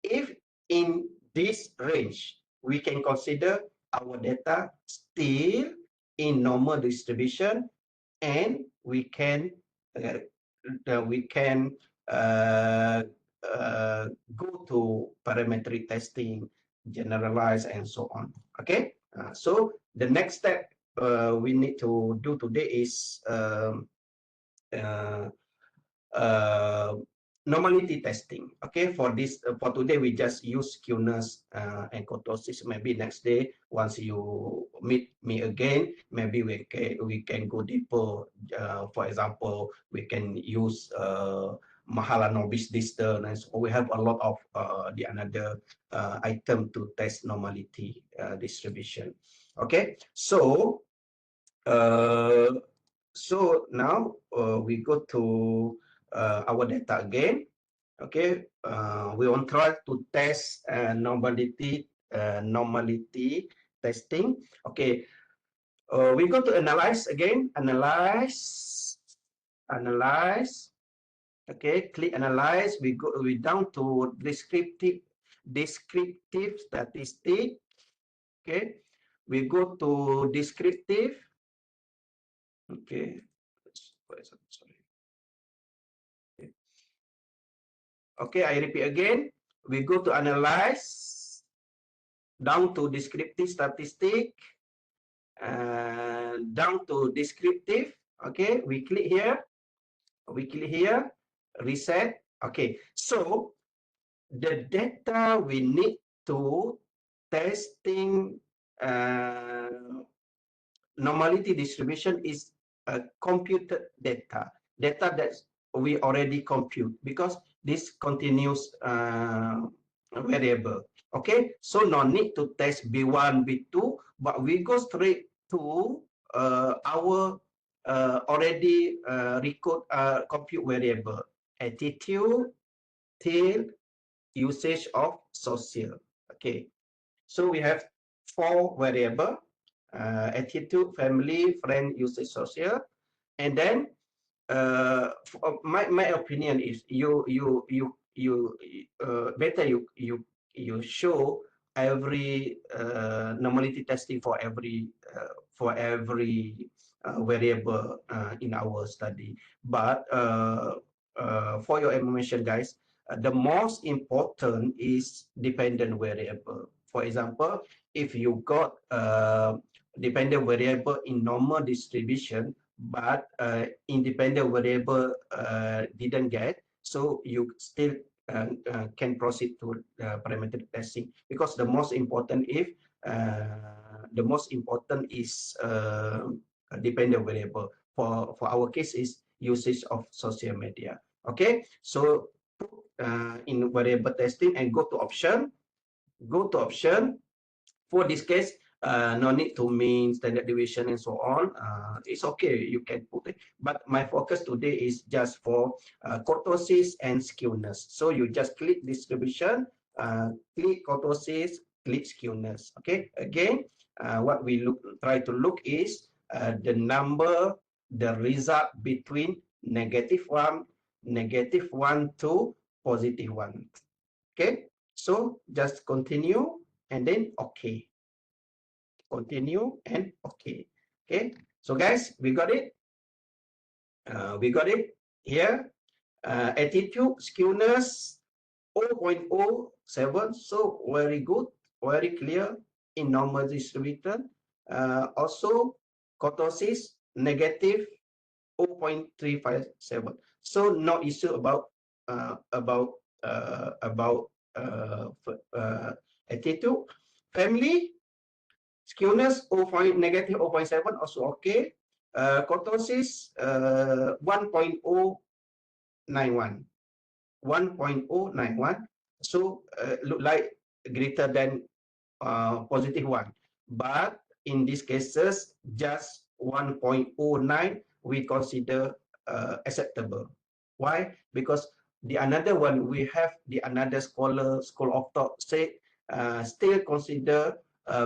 If in this range, we can consider our data still in normal distribution, and we can uh, go to parametric testing, generalize, and so on. Okay, so the next step we need to do today is normality testing. Okay, for this for today we just use skewness and kurtosis. Maybe next day, once you meet me again, maybe we can go deeper. For example, we can use Mahalanobis distance, and so we have a lot of the another item to test normality distribution. Okay, so now we go to our data again. Okay, we want to try to test normality testing. Okay, we go to analyze again. Analyze. Okay, click analyze. We down to descriptive statistic. Okay, we go to descriptive. Okay, sorry. Okay, I repeat again. We go to analyze, down to descriptive statistic, down to descriptive. Okay, we click here. Reset. Okay, so the data we need to testing normality distribution is a computed data that we already compute, because this continuous variable. Okay, so no need to test B1, B2, but we go straight to our already record compute variable, attitude till usage of social. Okay, so we have 4 variable: attitude, family, friend, usage, social. And then my opinion is better you show every normality testing for every variable in our study. But for your information, guys, the most important is dependent variable. For example, if you got dependent variable in normal distribution, but independent variable didn't get, so you still can proceed to parametric testing, because the most important is dependent variable. For our case is usage of social media. Okay, so in variable testing and go to option. For this case, no need to mean, standard deviation, and so on. It's okay, you can put it. But my focus today is just for kurtosis and skewness. So you just click distribution, click kurtosis, click skewness. Okay, again, what we try to look is the number, the result between -1 to +1. Okay, so just continue and then okay, continue and okay. Okay, so guys, we got it here. Attitude skewness 0.07, so very good, very clear in normal distribution. Also kurtosis negative 0.357. So no issue about attitude. Family skewness negative 0.7 also okay. Kurtosis 1.091. 1.091. So look like greater than positive 1. But in these cases, just 1.09 we consider acceptable. Why? Because the another one we have the another school of thought say still consider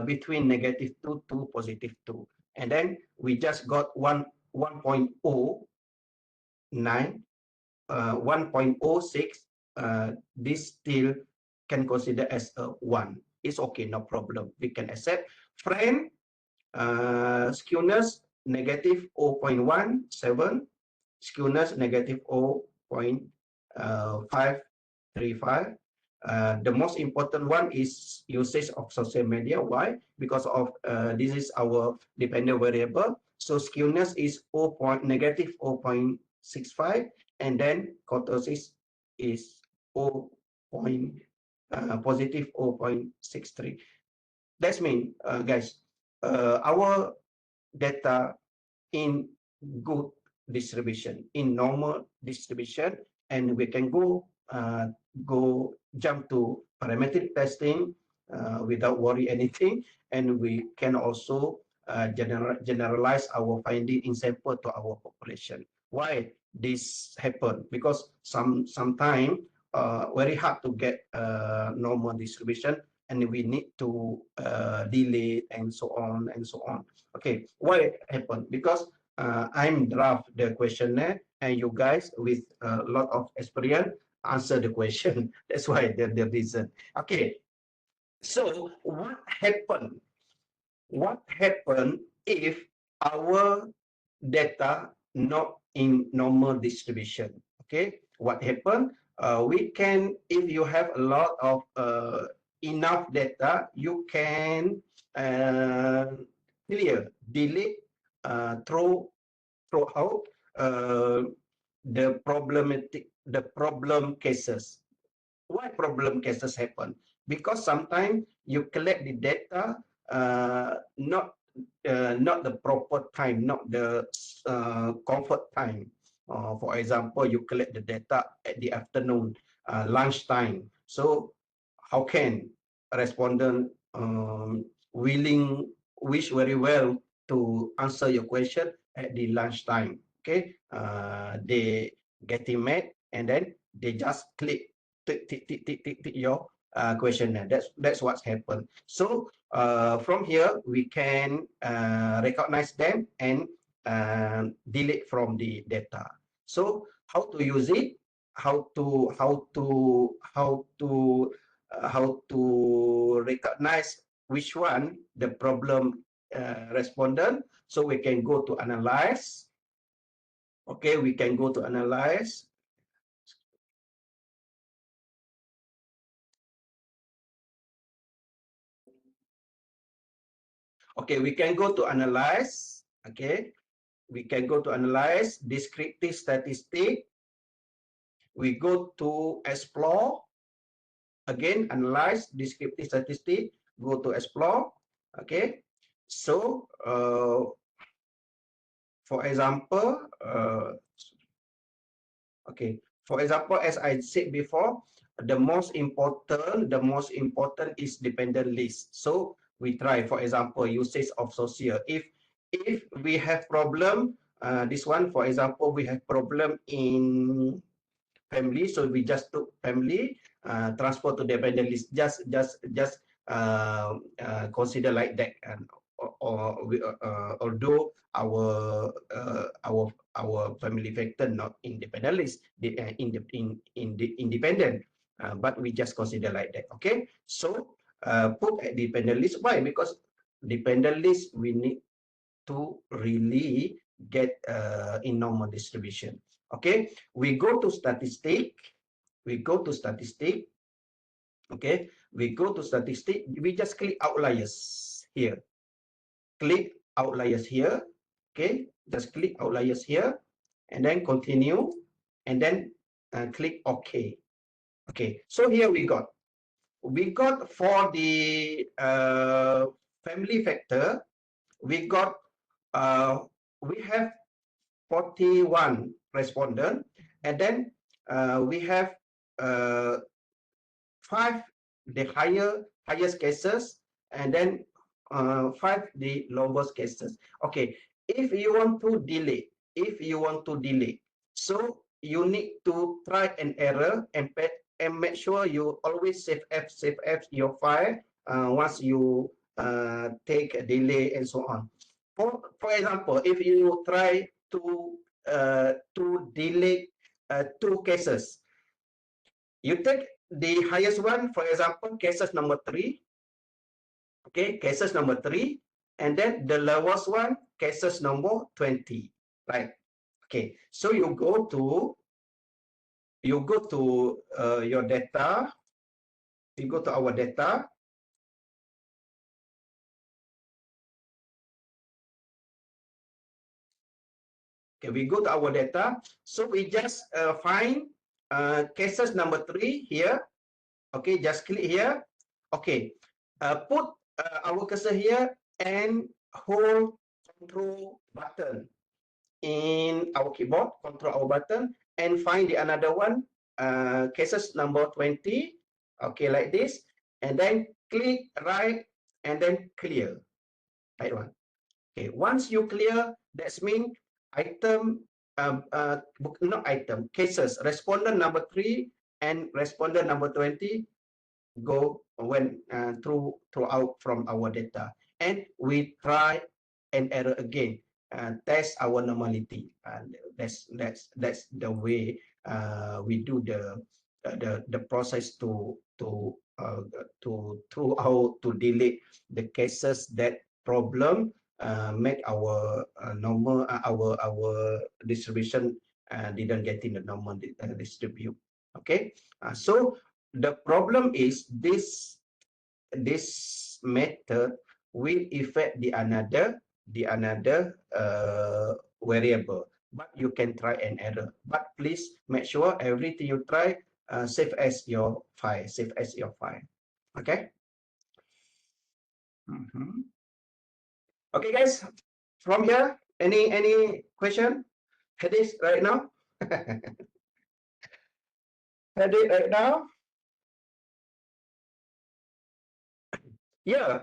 between negative 2 to positive 2. And then we just got 1.09, 1.06. This still can consider as a 1. It's okay, no problem. We can accept. Friend, skewness negative 0.17, skewness negative 0.535. The most important one is usage of social media. Why? Because of this is our dependent variable. So skewness is negative 0.65, and then kurtosis is positive 0.63. That's mean, guys, our data in good distribution, in normal distribution, and we can go jump to parametric testing without worry anything, and we can also generalize our finding in sample to our population. Why this happen? Because sometime very hard to get normal distribution, and we need to delay and so on and so on. Okay, why it happened? Because I'm draft the questionnaire, and you guys with a lot of experience answer the question. That's why the reason. Okay, so what happened? What happened if our data not in normal distribution? Okay, what happened? We can, if you have a lot of enough data, you can clear, delete, throw out the problem cases. Why problem cases happen? Because sometimes you collect the data not the proper time, not the comfort time. For example, you collect the data at the afternoon, lunchtime. So how can a respondent wish very well to answer your question at the lunchtime? Okay, they getting mad, and then they just tick your questionnaire. That's what's happened. So from here we can recognize them and delete from the data. So how to use it? How to recognize which one the problem respondent? So we can go to analyze. Okay, we can go to analyze. Okay, we can go to analyze. Okay, we can go to analyze descriptive statistic. We go to explore. Again, analyze descriptive statistic. Go to explore. Okay, so for example, okay, for example, as I said before, the most important is dependent list. So we try, for example, usage of social. If we have problem, this one, for example, we have problem in family, so we just took family, transport to dependent list. Just consider like that. And although our family factor not independent list, independent, but we just consider like that. Okay, so put a dependent list. Why? Because dependent list we need to really get in normal distribution. Okay, we go to statistic. We go to statistic. Okay, we go to statistic. We just click outliers here. Click outliers here. Okay, just click outliers here and then continue and then click OK. Okay, so here we got for the family factor, we got we have 41 respondent, and then we have 5 the highest cases, and then 5 the lowest cases. Okay, if you want to delete, so you need to try and error and make sure you always save F your file once you take a delay and so on. For example, if you try to delete 2 cases, you take the highest one, for example, cases number 3. Okay, cases number 3, and then the lowest one, cases number 20. Right. Okay, so you go to your data. You go to our data. Okay, we go to our data. So we just find cases number 3 here. Okay, just click here. Okay, put our cursor here and hold control button in our keyboard, control our button, and find the another one, cases number 20. Okay, like this, and then click right and then clear. Right one. Okay, once you clear, that's mean item, not item, cases, respondent number 3 and respondent number 20 go throughout from our data, and we try and error again and test our normality, and that's the way we do the process to throughout to delete the cases that problem make our normal our distribution didn't get in the normal distribute. Okay, so the problem is this method will affect the another variable, but you can try and error. But please make sure everything you try save as your file. Okay. Okay, guys. From here, any question? Headache right now? Headache right now? Yeah.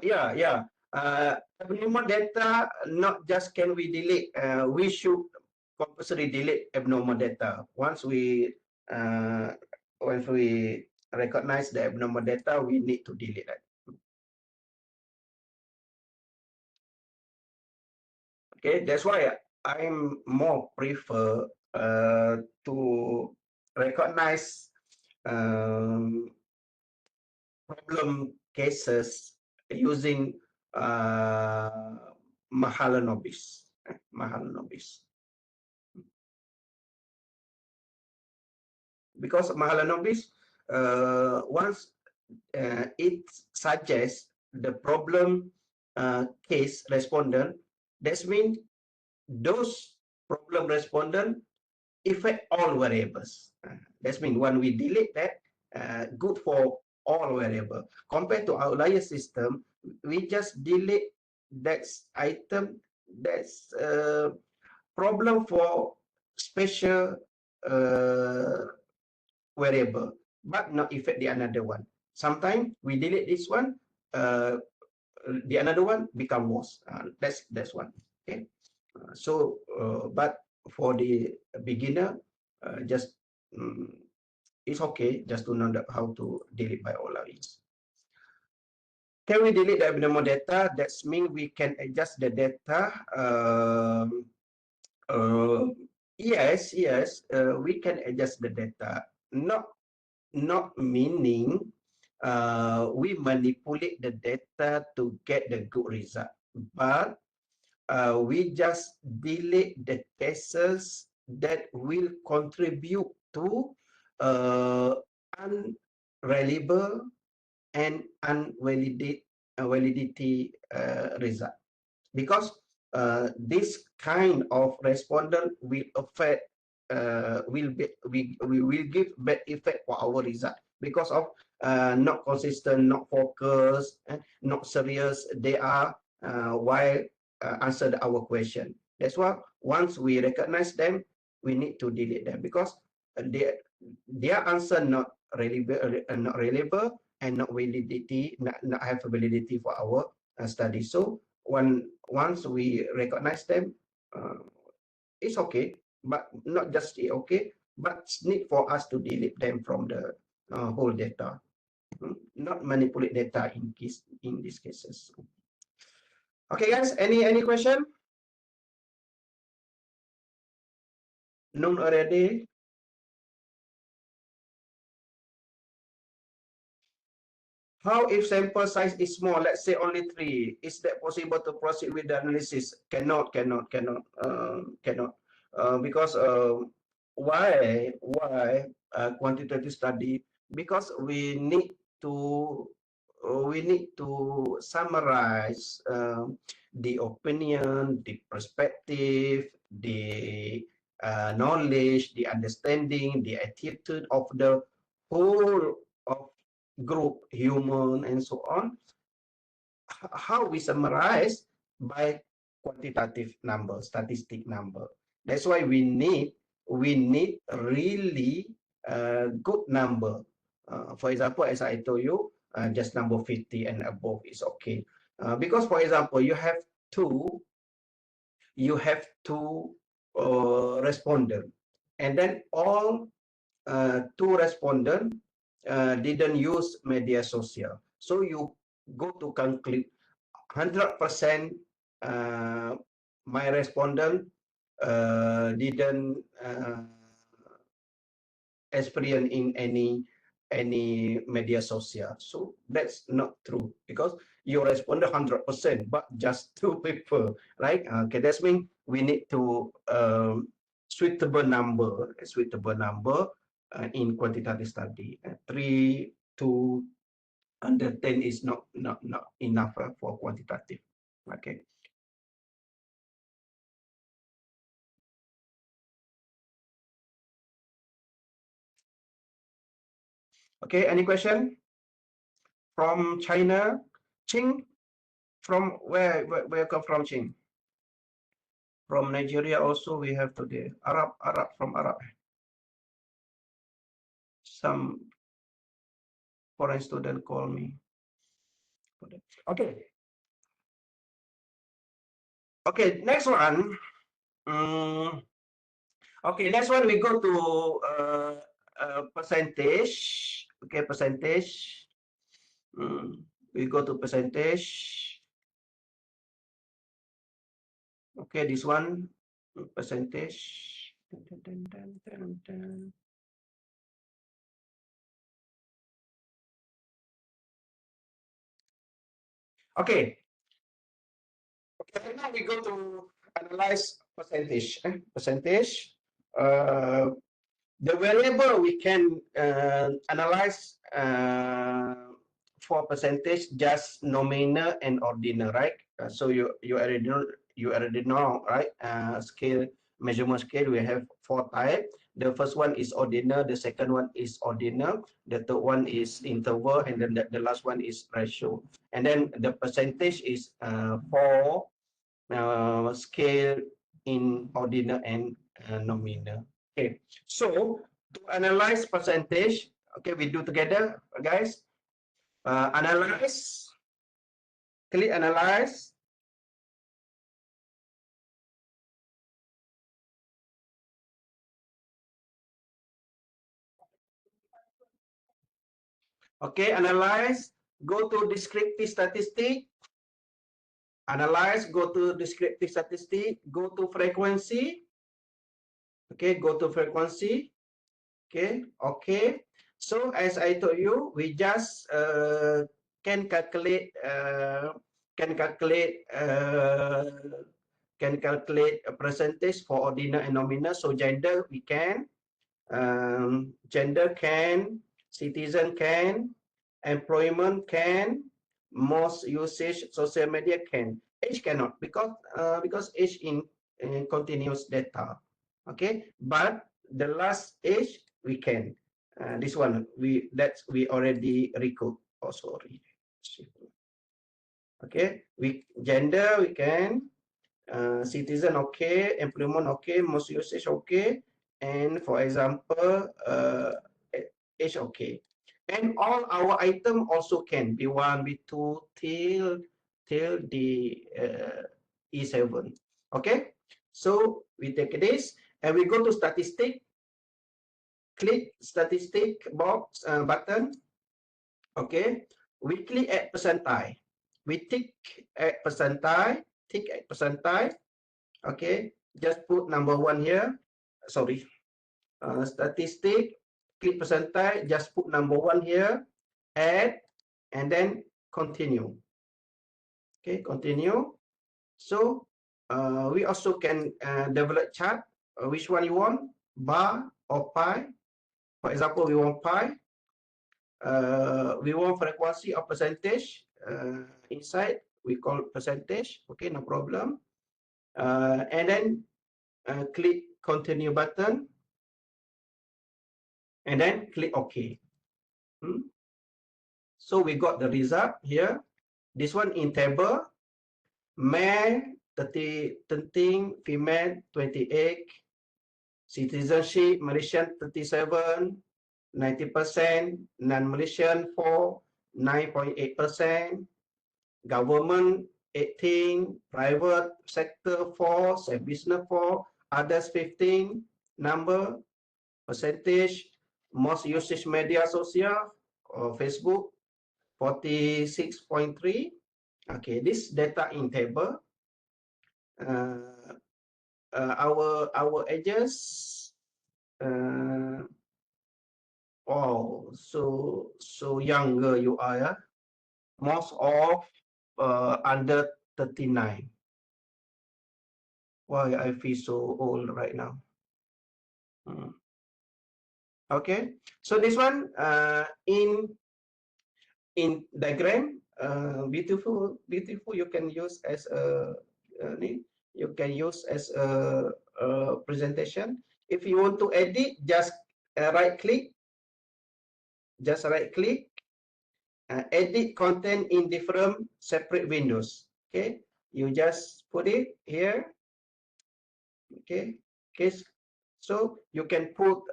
Abnormal data, not just can we delete, we should compulsory delete abnormal data. Once we recognize the abnormal data, we need to delete that. Okay, that's why I'm more prefer to recognize problem cases using Mahalanobis. Because Mahalanobis, once it suggests the problem case respondent, that means those problem respondent affect all variables. That means when we delete that, good for all variable. Compared to outlier system, we just delete that item, that's problem for special variable, but not affect the another one. Sometimes we delete this one, the another one become worse. That's one. Okay. But for the beginner, just it's okay just to know how to delete by all lines. Can we delete the abnormal data? That means we can adjust the data. Yes, we can adjust the data. Not meaning we manipulate the data to get the good result, but we just delete the cases that will contribute to unreliable and validity result. Because this kind of respondent will affect, we will give bad effect for our result because of not consistent, not focused, not serious. They are while answer our question. That's why once we recognize them, we need to delete them because their answer not relevant and not validity, not have validity for our study. So once we recognize them, it's okay, but not just okay, but need for us to delete them from the whole data, not manipulate data in these cases. Okay, guys, any question? None already. How if sample size is small, let's say only 3, is that possible to proceed with the analysis? Cannot. Because why quantitative study? Because we need to summarize the opinion, the perspective, the knowledge, the understanding, the attitude of the whole of group, human, and so on. How we summarize? By quantitative number, statistic number. That's why we need really good number. For example, as I told you, just number 50 and above is okay. Because for example, you have two respondent, and then all two respondent didn't use media social. So you go to conclude 100% my respondent didn't experience in any media social. So that's not true because you respond 100%, but just 2 people, right? Okay, that's mean we need to suitable number in quantitative study. 3 to under 10 is not enough for quantitative. Okay. Okay, any question from China? Ching, from where come from, Ching? From Nigeria also we have today. Arab from Arab. Some foreign student call me. Okay. Okay, next one. Okay, next one we go to percentage. Okay, percentage. We go to percentage. Okay, this one percentage. Okay. Okay, now we go to analyze percentage. Percentage. The variable we can analyze for percentage just nominal and ordinal, right? So you already know, right? Scale, measurement scale, we have 4 types. The first one is ordinal, the second one is ordinal, the third one is interval, and then the last one is ratio. And then the percentage is 4 scale in ordinal and nominal. Okay, so to analyze percentage, okay, we do together, guys. Analyze, click analyze. Okay, analyze, go to descriptive statistic. Analyze, go to descriptive statistic, go to frequency. Okay, go to frequency. Okay. So as I told you, we just can calculate a percentage for ordinal and nominal. So gender we can, gender can, citizen can, employment can, most usage social media can. age cannot because age in continuous data. Okay, but the last age we can. This one we already record. Oh, sorry. Okay, we gender we can, citizen okay, employment okay, most usage okay, and for example age okay, and all our item also can B1, B2 till the E7. Okay, so we take this and we go to statistic, click statistic box button. Okay, we click at percentile, we tick at percentile, okay, just put number 1 here, sorry, statistic, click percentile, just put number 1 here, add, and then continue. Okay, continue. So we also can develop chart, which one you want, bar or pie. For example, we want pie. We want frequency or percentage inside, we call percentage. Okay, no problem. And then click continue button, and then click OK. So we got the result here. This one in table, male 13, female 28, citizenship Malaysian 37, 90%, non-Malaysian 4, 9.8%, government 18, private sector 4, self-business 4, others 15, number, percentage, most usage media social or Facebook 46.3. Okay, this data in table. Our ages. Oh, so younger you are, yeah? Most of under 39. Why I feel so old right now? Okay, so this one in diagram, beautiful. You can use as a presentation. If you want to edit, just right click. Edit content in different separate windows. Okay, you just put it here. Okay, so you can put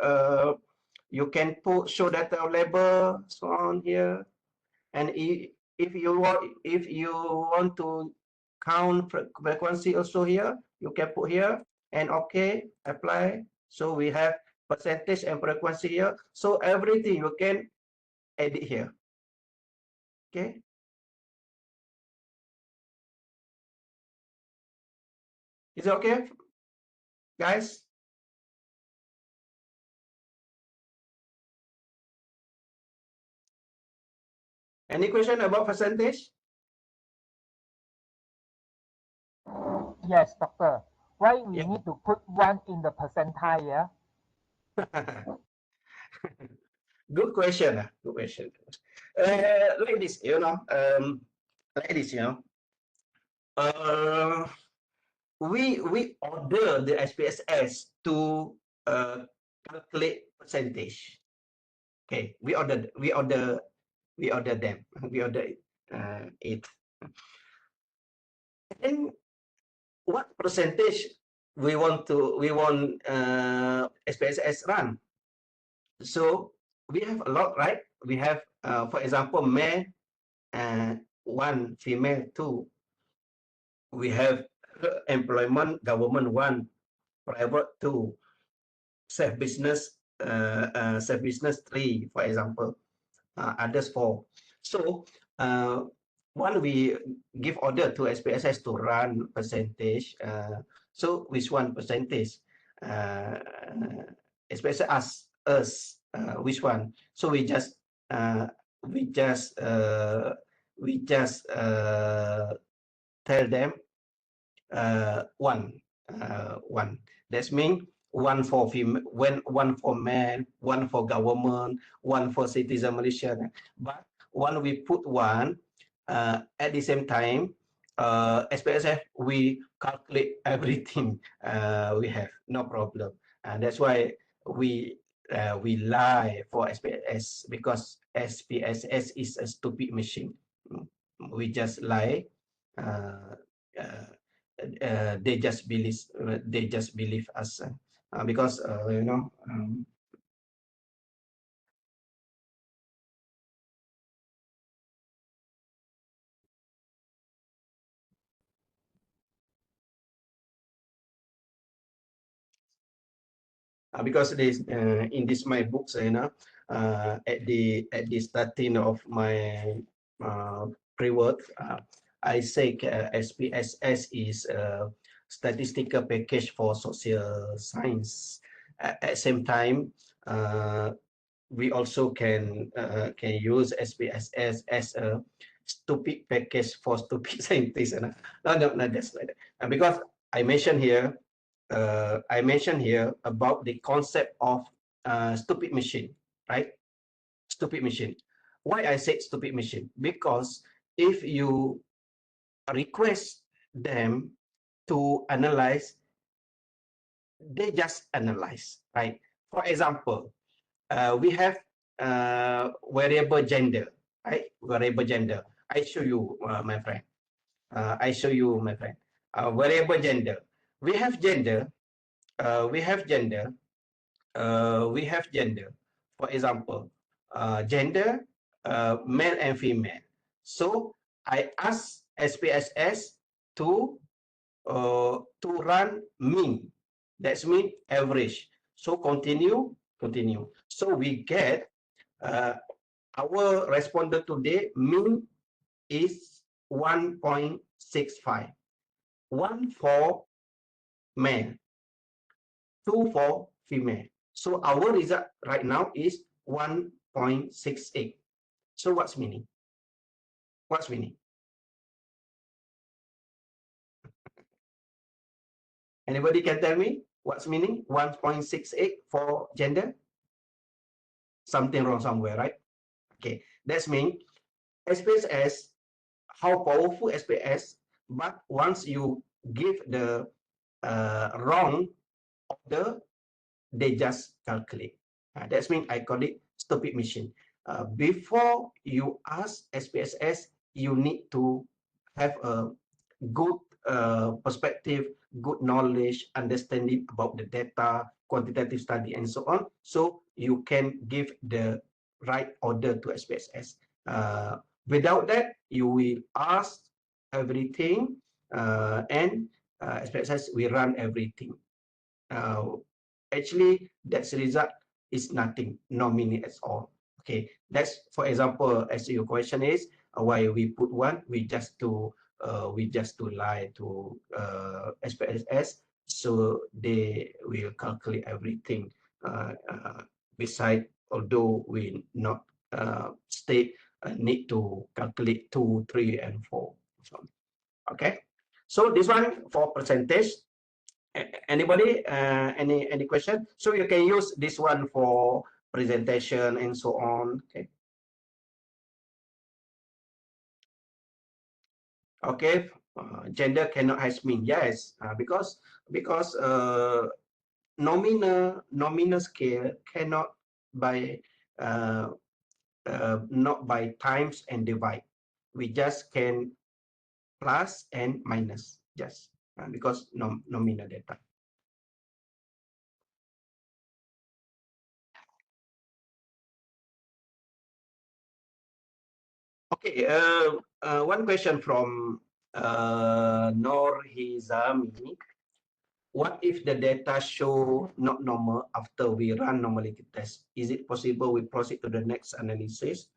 show data label so on here, and if you want to count frequency also here, you can put here, and okay, apply. So we have percentage and frequency here, so everything you can edit here. Okay, is it okay, guys? Any question about percentage? Yes, doctor. Why we need to put 1 in the percentile? Yeah. Good question. Good question. Like this, like this, we order the SPSS to calculate percentage. Okay, we order them. We order it. And what percentage we want SPSS run? So we have a lot, right? We have, for example, male 1, female 2. We have employment, government 1, private 2, self-business 3, for example, others 4. So when we give order to SPSS to run percentage, so which one percentage? SPSS asks us which one. So we just tell them 1. That means 1 for female, 1 for man, 1 for government, 1 for citizen Malaysia. But when we put 1 at the same time, SPSS, we calculate everything we have, no problem. And that's why we lie for SPSS, because SPSS is a stupid machine. We just lie. They just believe us because you know. Because this in this my books, you know, at the starting of my pre-work, I say SPSS is a statistical package for social science. At same time, we also can use SPSS as a stupid package for stupid scientists. No, that's like that. Because I mentioned here about the concept of stupid machine, right? Stupid machine. Why I said stupid machine? Because if you request them to analyze, they just analyze, right? For example, we have variable gender, right? Variable gender. I show you, my friend. Variable gender. We have gender. We have gender. We have gender. For example, gender, male and female. So I ask SPSS to run mean. That's mean average. So continue. So we get our respondent today mean is 1.65. 1 for male, 2 for female. So our result right now is 1.68. So what's meaning? What's meaning? Anybody can tell me what's meaning? 1.68 for gender? Something wrong somewhere, right? Okay, that's mean SPSS, how powerful SPSS, but once you give the wrong order, they just calculate. That's mean I call it stupid machine. Before you ask SPSS, you need to have a good perspective, good knowledge, understanding about the data, quantitative study, and so on. So you can give the right order to SPSS. Without that, you will ask everything, and SPSS will run everything. Actually, that result is nothing, no meaning at all. Okay, that's, for example, as your question is, why we put one, we just to lie to SPSS, so they will calculate everything. Beside, although we not state need to calculate 2, 3, and 4. So, okay, so this one for percentage. Anybody any question? So you can use this one for presentation and so on. Okay, gender cannot has mean. Yes, because nominal scale cannot by not by times and divide. We just can plus and minus, just because nominal data. Okay, one question from Nor Hizami. What if the data show not normal after we run normality test? Is it possible we proceed to the next analysis?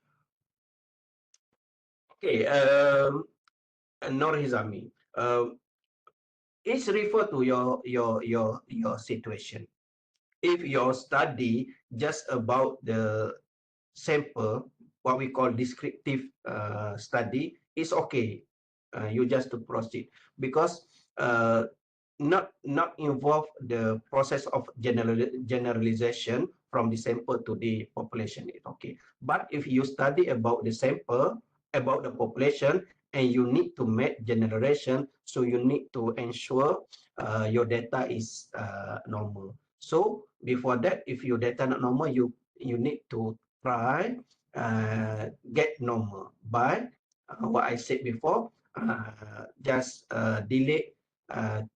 Okay, Nor Hizami, it's refer to your situation. If your study just about the sample, what we call descriptive study, is okay. You just to proceed, because not involve the process of generalization from the sample to the population, it's okay. But if you study about the sample, about the population, and you need to make generation. So you need to ensure your data is normal. So before that, if your data not normal, you need to try get normal by what I said before. Just delete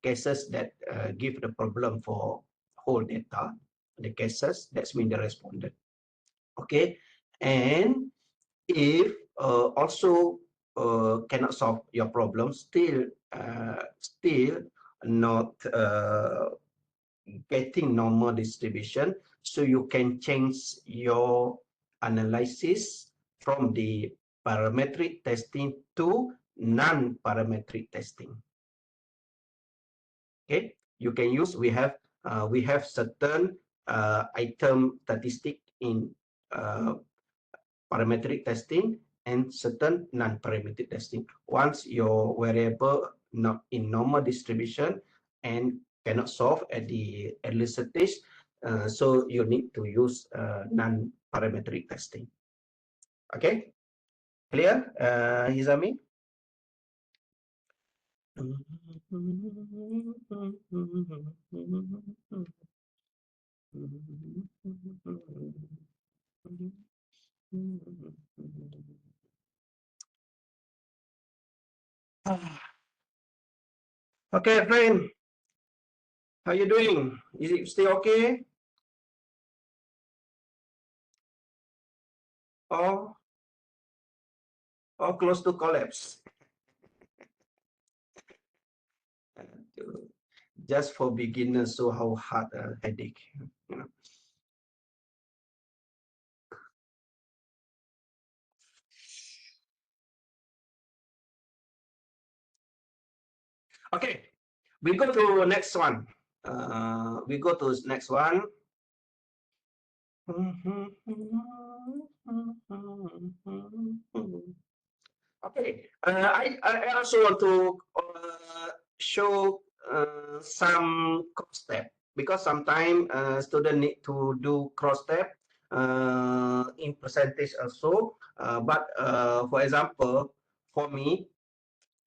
cases that give the problem for whole data. The cases, that's mean the respondent. Okay, and if also cannot solve your problem, still not getting normal distribution, so you can change your analysis from the parametric testing to non-parametric testing. Okay, you can use, we have certain item statistic in parametric testing and certain non-parametric testing. Once your variable not in normal distribution and cannot solve at the early stage, so you need to use non-parametric testing. Okay, clear, Hizami? Okay, friend, how you doing? Is it still okay? Or close to collapse? Just for beginners, so how hard a headache, you know. Okay, we go to next one. We go to next one. Okay, I also want to show some cross step, because sometimes student need to do cross step in percentage also. But for example, for me,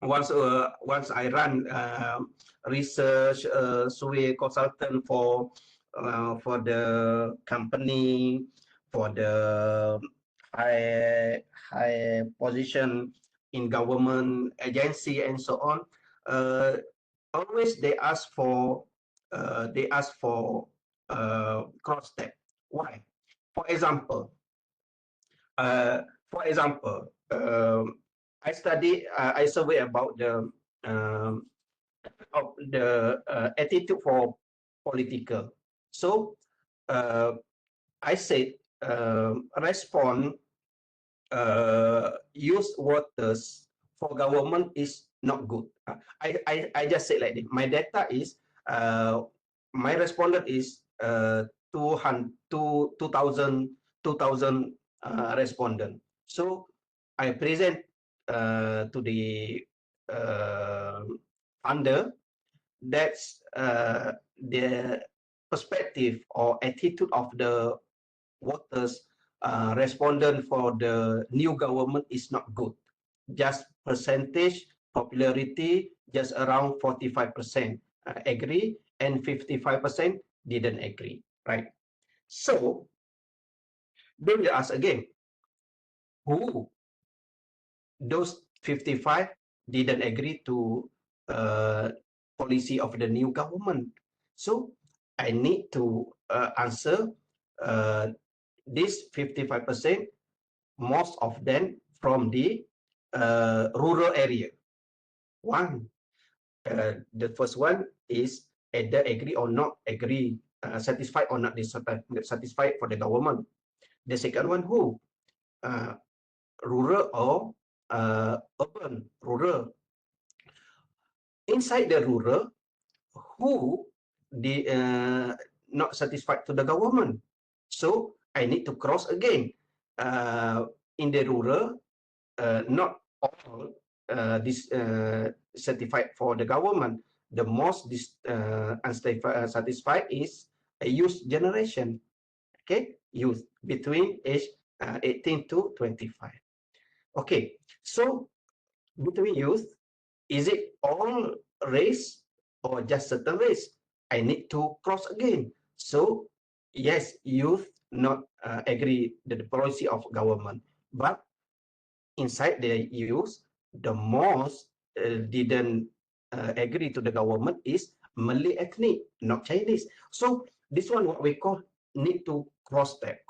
once I run research survey consultant for the company, for the high position in government agency and so on, always they ask for cross step. Why? For example, I survey about the attitude for political. So I said respond use waters for government is not good. I just said like this. My data is my respondent is 2,000 respondent. So I present to the funder, that's the perspective or attitude of the voters respondent for the new government is not good. Just percentage popularity just around 45% agree and 55% didn't agree, right? So they will ask again, who those 55 didn't agree to policy of the new government? So I need to answer this 55%, most of them from the rural area. The first one is either agree or not agree, satisfied or not satisfied for the government. The second one, who? Rural or urban? Rural. Inside the rural, who not satisfied to the government? So I need to cross again. In the rural, not all certified for the government. The most unsatisfied is a youth generation. Okay, youth between age 18 to 25. Okay, so between youth, is it all race or just certain race? I need to cross again. So yes, youth not agree the policy of government, but inside the youth, the most didn't agree to the government is Malay ethnic, not Chinese. So this one what we call need to cross that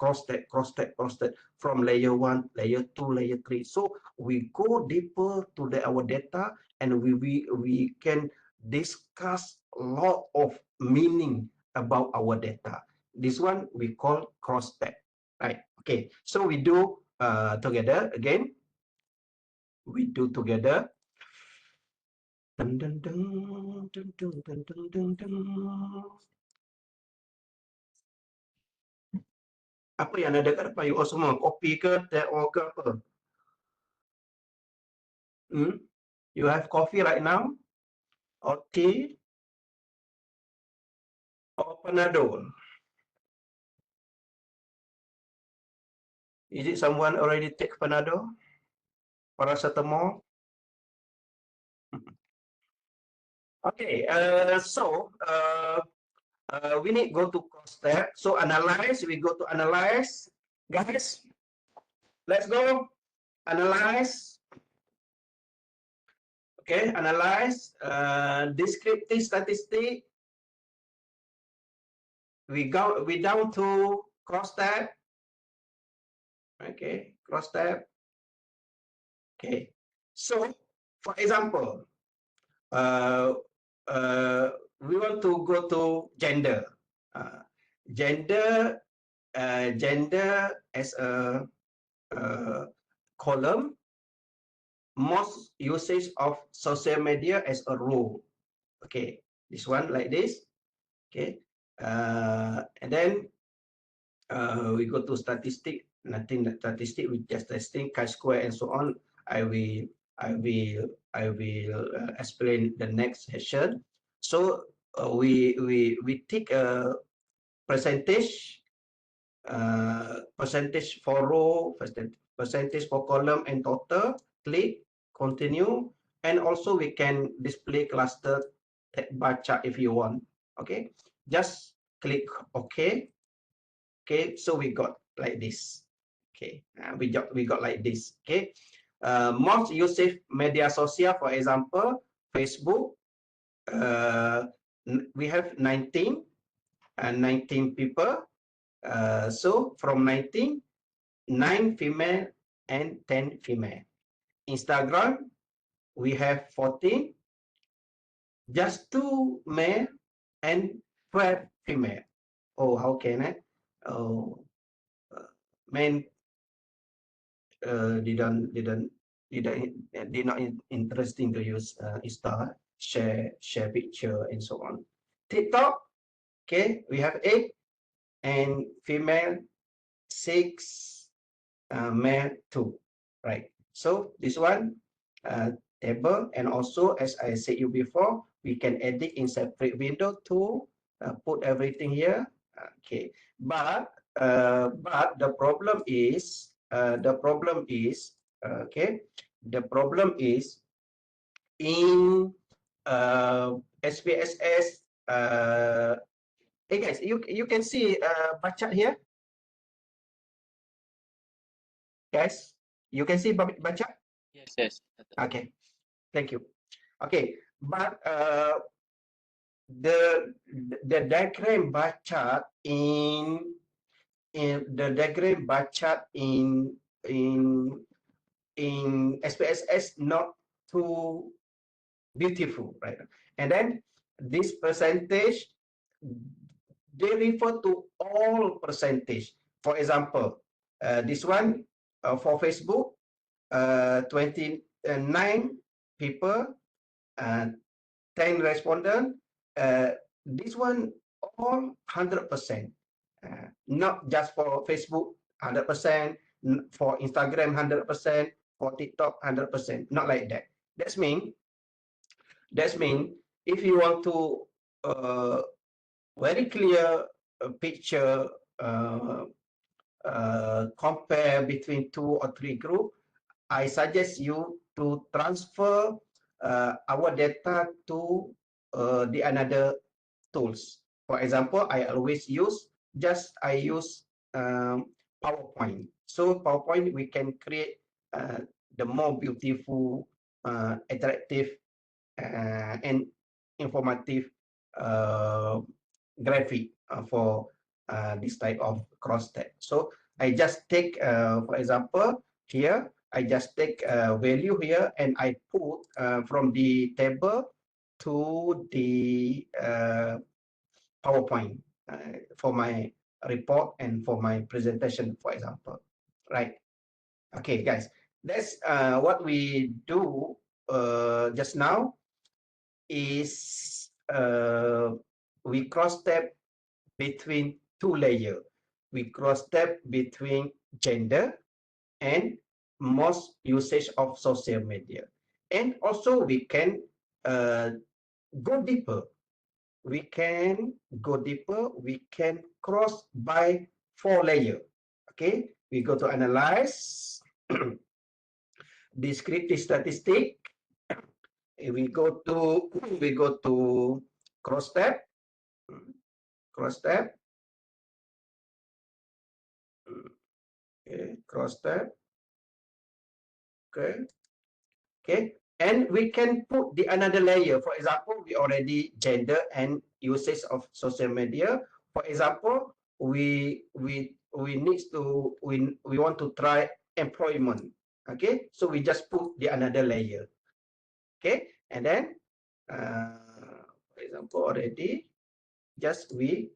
from layer 1, layer 2, layer 3. So we go deeper to our data, and we can discuss a lot of meaning about our data. This one we call cross stack, right? Okay, so we do together again. We do together. Dun, dun, dun, dun, dun, dun, dun, dun, dun. Apa yang ada kat depan you all semua? Kopi ke, teh or ke apa? You have coffee right now? Or tea? Or Panadol? Is it someone already take Panadol? Paracetamol? Okay, so we need go to cross step. So analyze, we go to analyze. Guys, let's go. Analyze. Okay, analyze. Descriptive statistic. We down to cross tab. Okay, cross tab. Okay, so for example, we want to go to gender. Gender as a column. Most usage of social media as a row. Okay, this one like this. Okay, and then we go to statistic. Nothing statistic. We just testing chi-square and so on. I will explain the next session. So we take a percentage for row, percentage for column and total. Click continue, and also we can display cluster bar chart if you want. Okay, just click OK. Okay, so we got like this. Okay, we got like this. Okay, most used media social, for example, Facebook. We have 19 people. So from 19, 9 female and 10 female. Instagram, we have 14, just 2 male and 12 female. Oh, how can I? Oh, men did not interesting to use Insta, share picture and so on. TikTok, okay, we have 8 and female 6, male 2, right? So this one table, and also as I said you before, we can edit in separate window to put everything here. Okay, but the problem is okay, the problem is in SPSS. Hey guys, you can see bar chart here. Guys, you can see bar chart? Yes. Okay, thank you. Okay, but the diagram bar chart in the diagram bar chart in SPSS not too beautiful, right? And then this percentage, they refer to all percentage. For example, this one for Facebook, 29 people, 10 respondents. This one all 100%. Not just for Facebook 100%, for Instagram 100%, for TikTok 100%. Not like that. That's mean if you want to very clear picture, compare between 2 or 3 group, I suggest you to transfer our data to the another tools. For example, I always use PowerPoint. So PowerPoint, we can create the more beautiful, attractive, and informative graphic for this type of cross tab. So I just take, for example, here, I just take value here and I put from the table to the PowerPoint for my report and for my presentation, for example, right? Okay, guys, that's what we do just now is we cross tab between two layers. We cross tab between gender and most usage of social media. And also we can go deeper. We can go deeper. We can cross by 4 layers. Okay, we go to analyze, descriptive statistic. We go to cross tab, cross tab. Okay, cross tab. Okay, okay, and we can put the another layer. For example, we already gender and usage of social media. For example, we want to try employment. Okay, so we just put the another layer. Okay, and then for example, already just we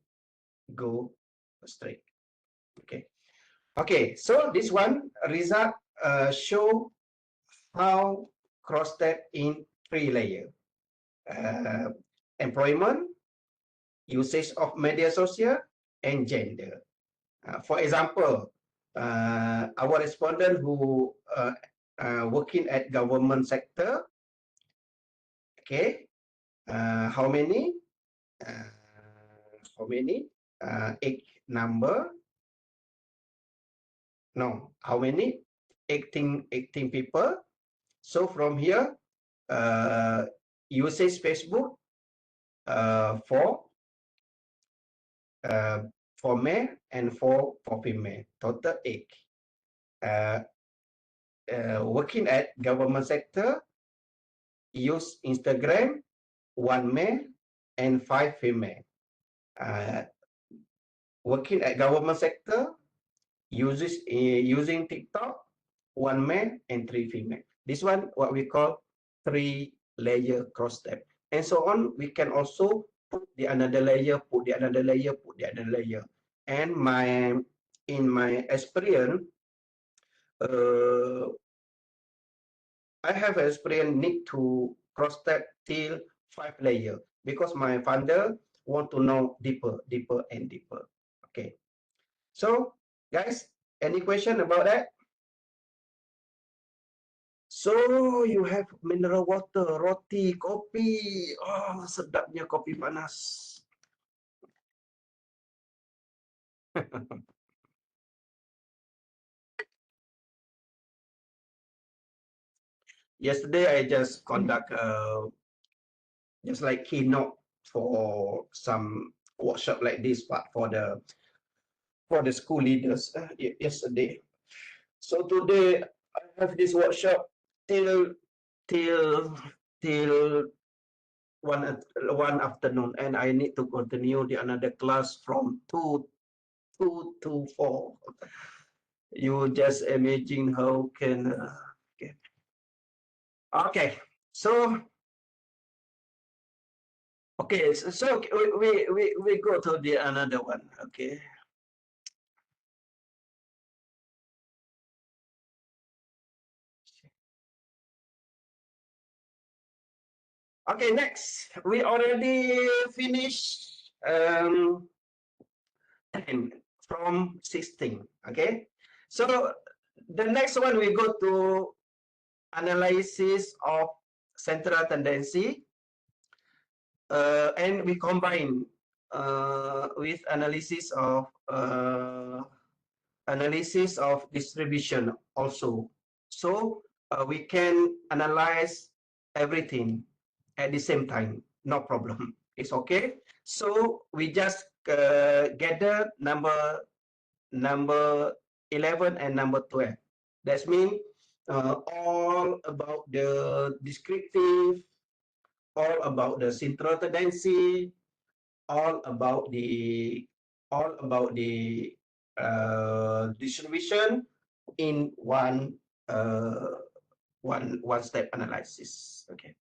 go straight. Okay, okay, so this one result show how cross tab in 3 layers. Employment, usage of media social, and gender. For example, our respondent who working at government sector, okay, how many? Eight number? No, how many? 18 people. So from here, usage Facebook for male and for female, total 8. Working at government sector, use Instagram, 1 male and 5 female. Working at government sector, using TikTok, 1 male and 3 female. This one what we call 3-layer cross tab, and so on. We can also put the another layer, put the another layer, put the another layer. And in my experience, I have experience need to cross tab till 5 layer because my funder want to know deeper and deeper. Okay, so guys, any question about that? So you have mineral water, roti, kopi. Oh, sedapnya kopi panas. Yesterday I just conduct just like keynote for some workshop like this, but for the school leaders yesterday. So today I have this workshop till 1 afternoon, and I need to continue the another class from 2 to 4. You just imagine how can okay. So okay, so we go to the another one. Okay. Okay, next we already finished 10 from 16. Okay, so the next one we go to analysis of central tendency, and we combine with analysis of distribution also. So we can analyze everything at the same time, no problem. It's okay. So we just gather number 11 and number 12. That means all about the descriptive, all about the central tendency, all about the distribution in one step analysis. Okay.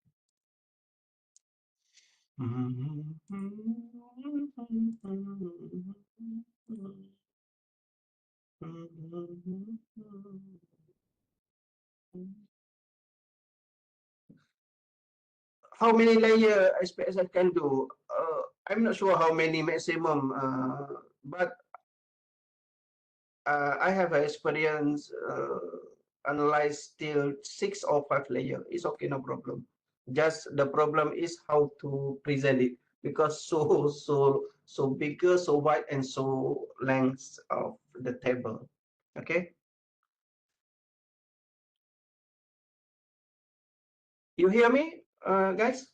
How many layer SPSS can do? I'm not sure how many maximum, but I have experience analyze till 6 or 5 layer. It's okay, no problem. Just the problem is how to present it, because so bigger, so wide, and so length of the table. Okay. You hear me, guys?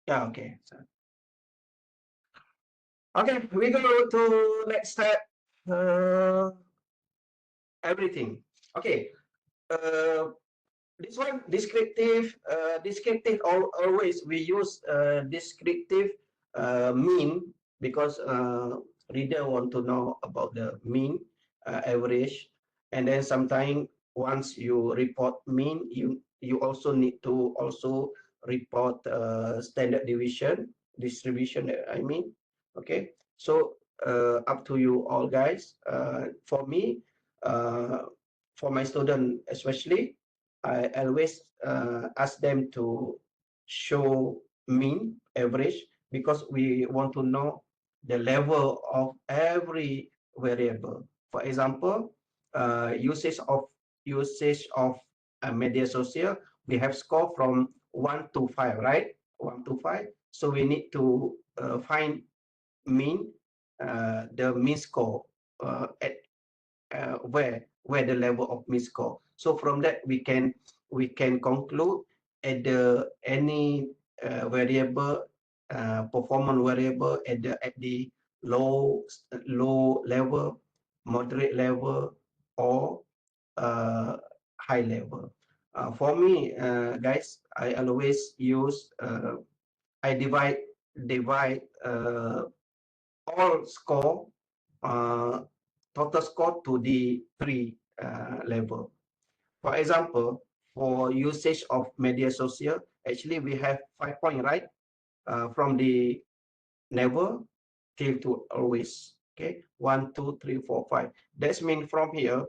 Yeah. Okay. So, okay, we go to next step. Everything. Okay. This one descriptive. Descriptive. Always we use descriptive mean, because reader want to know about the mean, average, and then sometimes once you report mean, you also need to also report standard deviation distribution. I mean, okay. So up to you all, guys. For me, for my student especially, I always ask them to show mean, average, because we want to know the level of every variable. For example, usage of media social, we have score from 1 to 5, right? 1 to 5. So we need to find mean, the mean score at where the level of mean score. So from that we can conclude at the any variable, performance variable at the low level, moderate level, or high level. For me, guys, I always use I divide all score, total score to the 3 level. For example, for usage of media social, actually we have 5 points, right? From the never till to always. Okay, 1, 2, 3, 4, 5. That means from here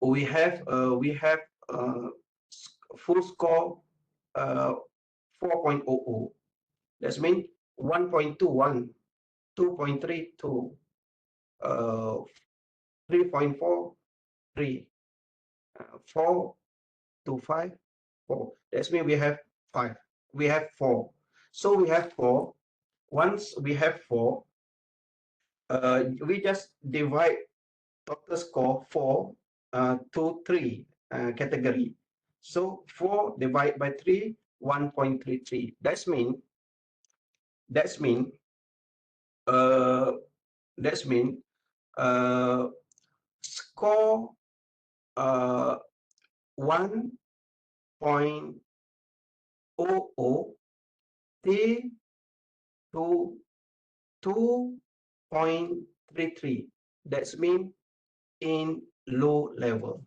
we have full score 4.00. That means 1.21, 2.32, 3.43, 4 to 5, 4. That means we have 5. We have 4. So we have 4. Once we have 4, we just divide total score 4 to 3 category. So 4 divided by 3, 1.33. That's mean uh, score 1.00 T to 2.33. That's mean in low level.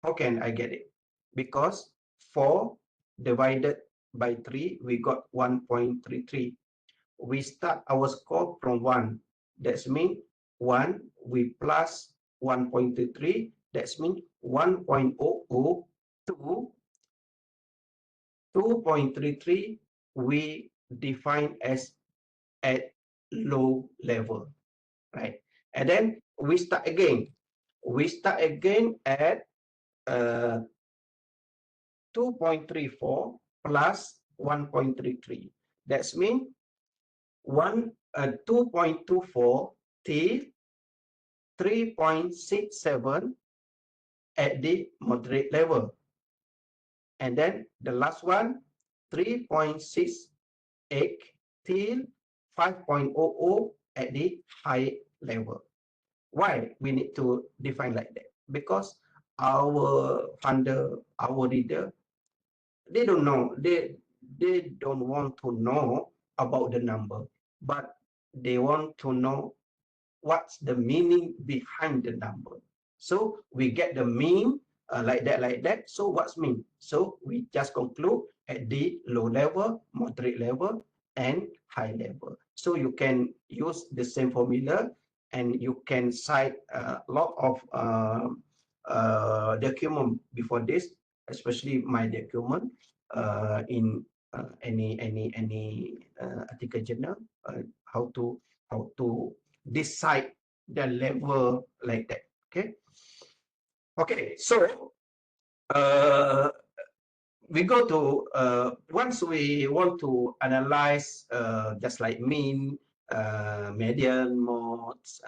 How can I get it? Because 4 divided by 3, we got 1.33. We start our score from 1. That's mean 1, we plus 1.33. That's mean 1.00 to 2.33, we define as at low level, right? And then we start again. We start again at 2.34 plus 1.33. That's mean 2.24 till 3.67 at the moderate level. And then the last one, 3.68 till 5.00 at the high level. Why we need to define like that? Because our funder, our reader, they don't know, they don't want to know about the number, but they want to know what's the meaning behind the number. So we get the mean like that. So what's mean? So we just conclude at the low level, moderate level, and high level. So you can use the same formula, and you can cite a lot of document before this, especially my document in any article journal, how to decide the level like that. Okay, so we go to once we want to analyze just like mean, median, modes,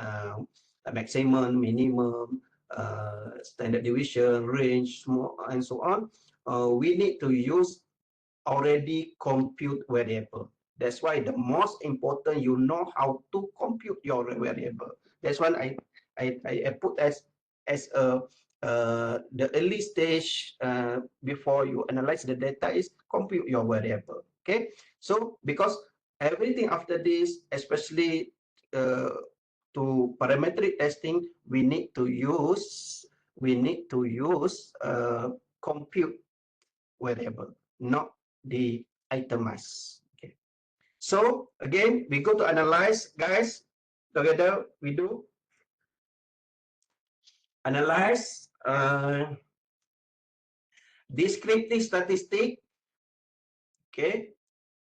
maximum, minimum, standard deviation, range, and so on, we need to use already compute variable. That's why the most important, you know how to compute your variable. That's why I put as a the early stage before you analyze the data is compute your variable. Okay, so because everything after this, especially to parametric testing, we need to use compute variable, not the itemized. Okay, so again we go to analyze, guys. Together we do analyze descriptive statistic. Okay,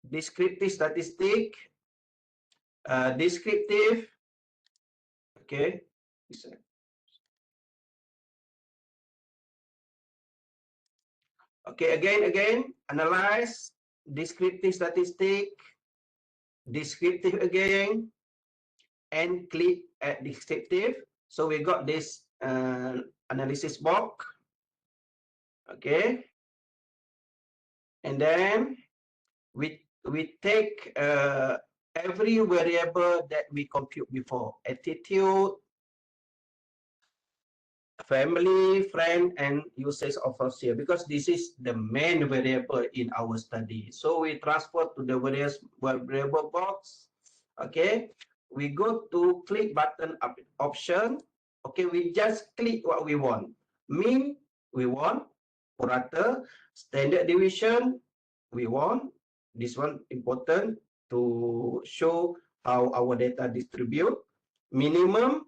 descriptive statistic, descriptive. Okay, okay, again analyze descriptive statistic, descriptive again, and click at descriptive. So we got this analysis box. Okay, and then we take every variable that we compute before: attitude, family, friend, and usage of social, because this is the main variable in our study. So we transfer to the various variable box. Okay, we go to click button option. Okay, we just click what we want. Mean we want, prorata, standard deviation we want. This one important to show how our data distribute. Minimum,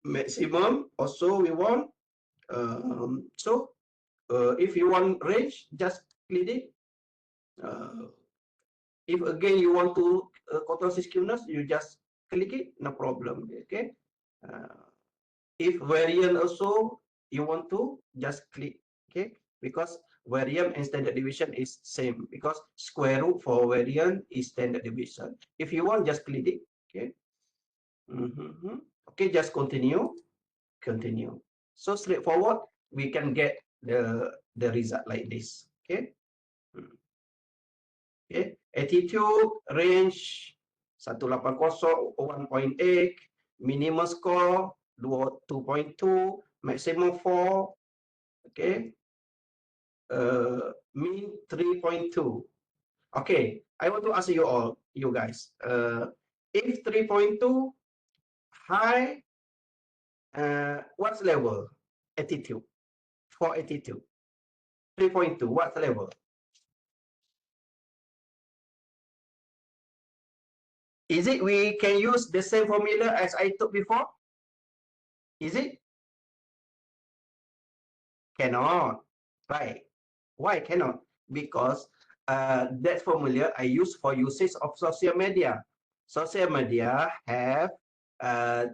maximum also we want. If you want range, just click it. If again you want to control skewness, you just click it, no problem. Okay. If variant also you want to, just click. Okay, because variant and standard deviation is same, because square root for variant is standard deviation. If you want, just click it. Okay. Okay, just continue. So straightforward, we can get the result like this. Okay. Okay, attitude range 180 1.8, minimum score 2.2, maximum 4. Okay, mean 3.2. Okay, I want to ask you all, you guys, if 3.2 high, what's level? Attitude. For attitude, 3.2, what's level? Is it we can use the same formula as I took before? Is it? Cannot. Right. Why cannot? Because that formula I use for usage of social media. Social media have 5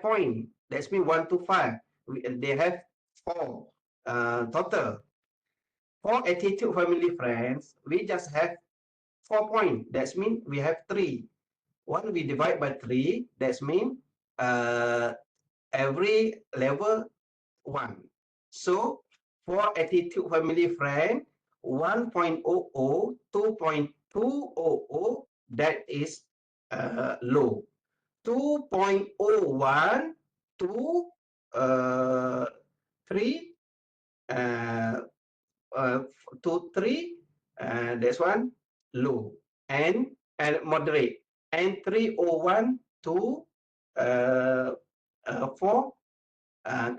points. That's mean 1 to 5. They have 4 total. For attitude, family, friends, we just have 4 points. That's mean we have 3. 1 we divide by 3. That's mean every level 1. So for attitude family friend, 1.00, 2.200, that is low. 2.01 to 3 to 3, this one low and moderate, and 301 to 4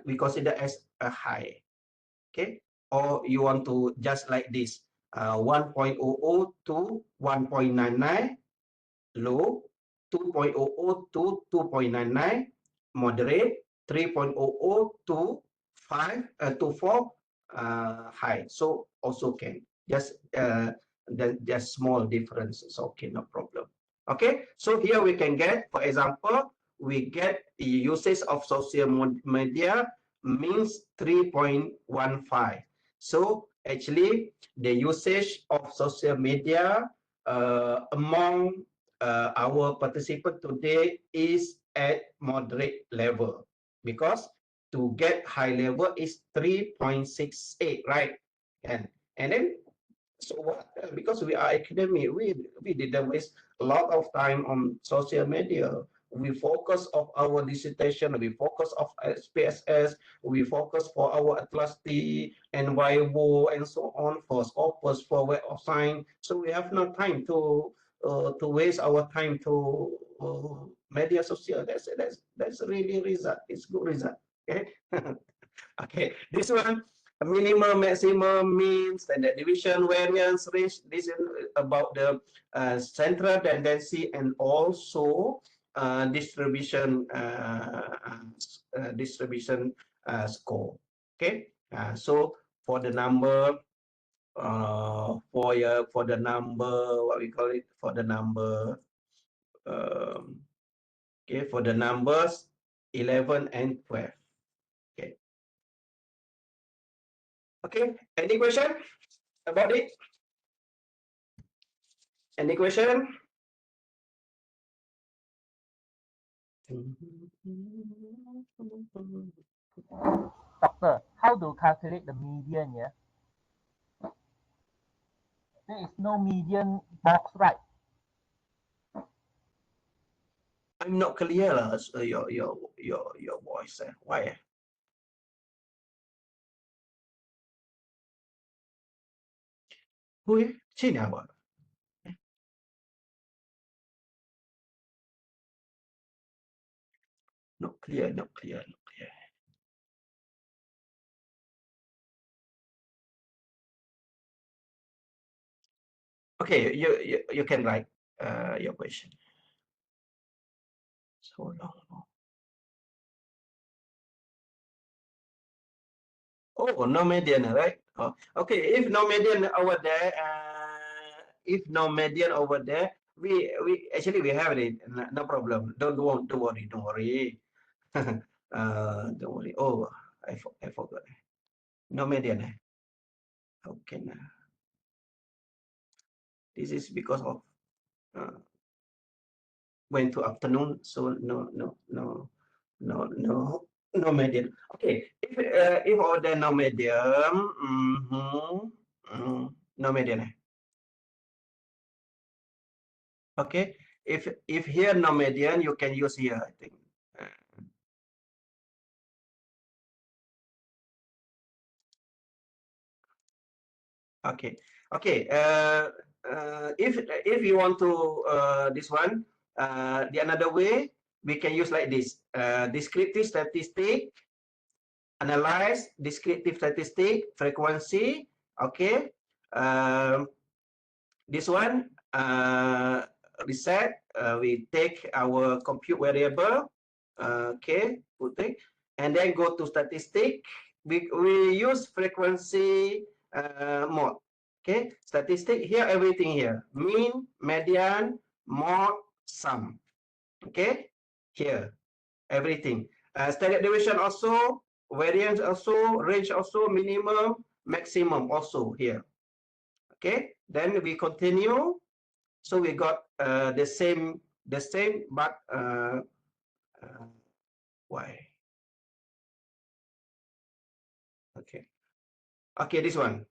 we consider as a high. Okay, or you want to just like this, 1.00 to 1.99 low, 2.00 to 2.99 moderate, 3.00 to 5 to 4 high. So also can just just small differences. Okay, no problem. Okay, so here we can get, for example, we get the usage of social media means 3.15. So actually the usage of social media among our participant today is at moderate level, because to get high level is 3.68, right? And then so what? Because we are academic, we didn't waste a lot of time on social media. We focus of our dissertation, we focus of SPSS, we focus for our Atlas T and Vivo and so on for Scopus, for Web of Science. So we have no time to waste our time to media social. That's really result. It's good result. Okay. Okay. This one. Minimum, maximum, mean, standard deviation, variance, range. This is about the central tendency and also distribution score. Okay, so for the number, for the number, what we call it, for the number, okay, for the numbers 11 and 12. Okay. Okay, any question about it? Any question? Doctor, how to calculate the median here? There is no median box, right? I'm not clear lah, your voice. Why? Who? Sini apa? Not clear, not clear, not clear. Okay, you can write your question. So long. Oh, no median, right? Oh, okay, if no median over there, we actually we have it. No problem. Don't worry. Don't worry. Don't worry. Oh, I forgot. No median. How can this is because of went to afternoon, so no median. Okay, if order no median, no median. Okay, if here no median, you can use here, I think. Okay, okay. If you want to this one, the another way we can use like this. Descriptive statistic, analyze descriptive statistic, frequency. Okay. This one reset. We take our compute variable. Okay, put it, and then go to statistic. We use frequency mode. Okay, statistic here, everything here, mean, median, mode, sum. Okay, here, everything. Standard deviation also, variance also, range also, minimum, maximum also here. Okay, then we continue. So we got the same, but Why? Okay. Okay, this one.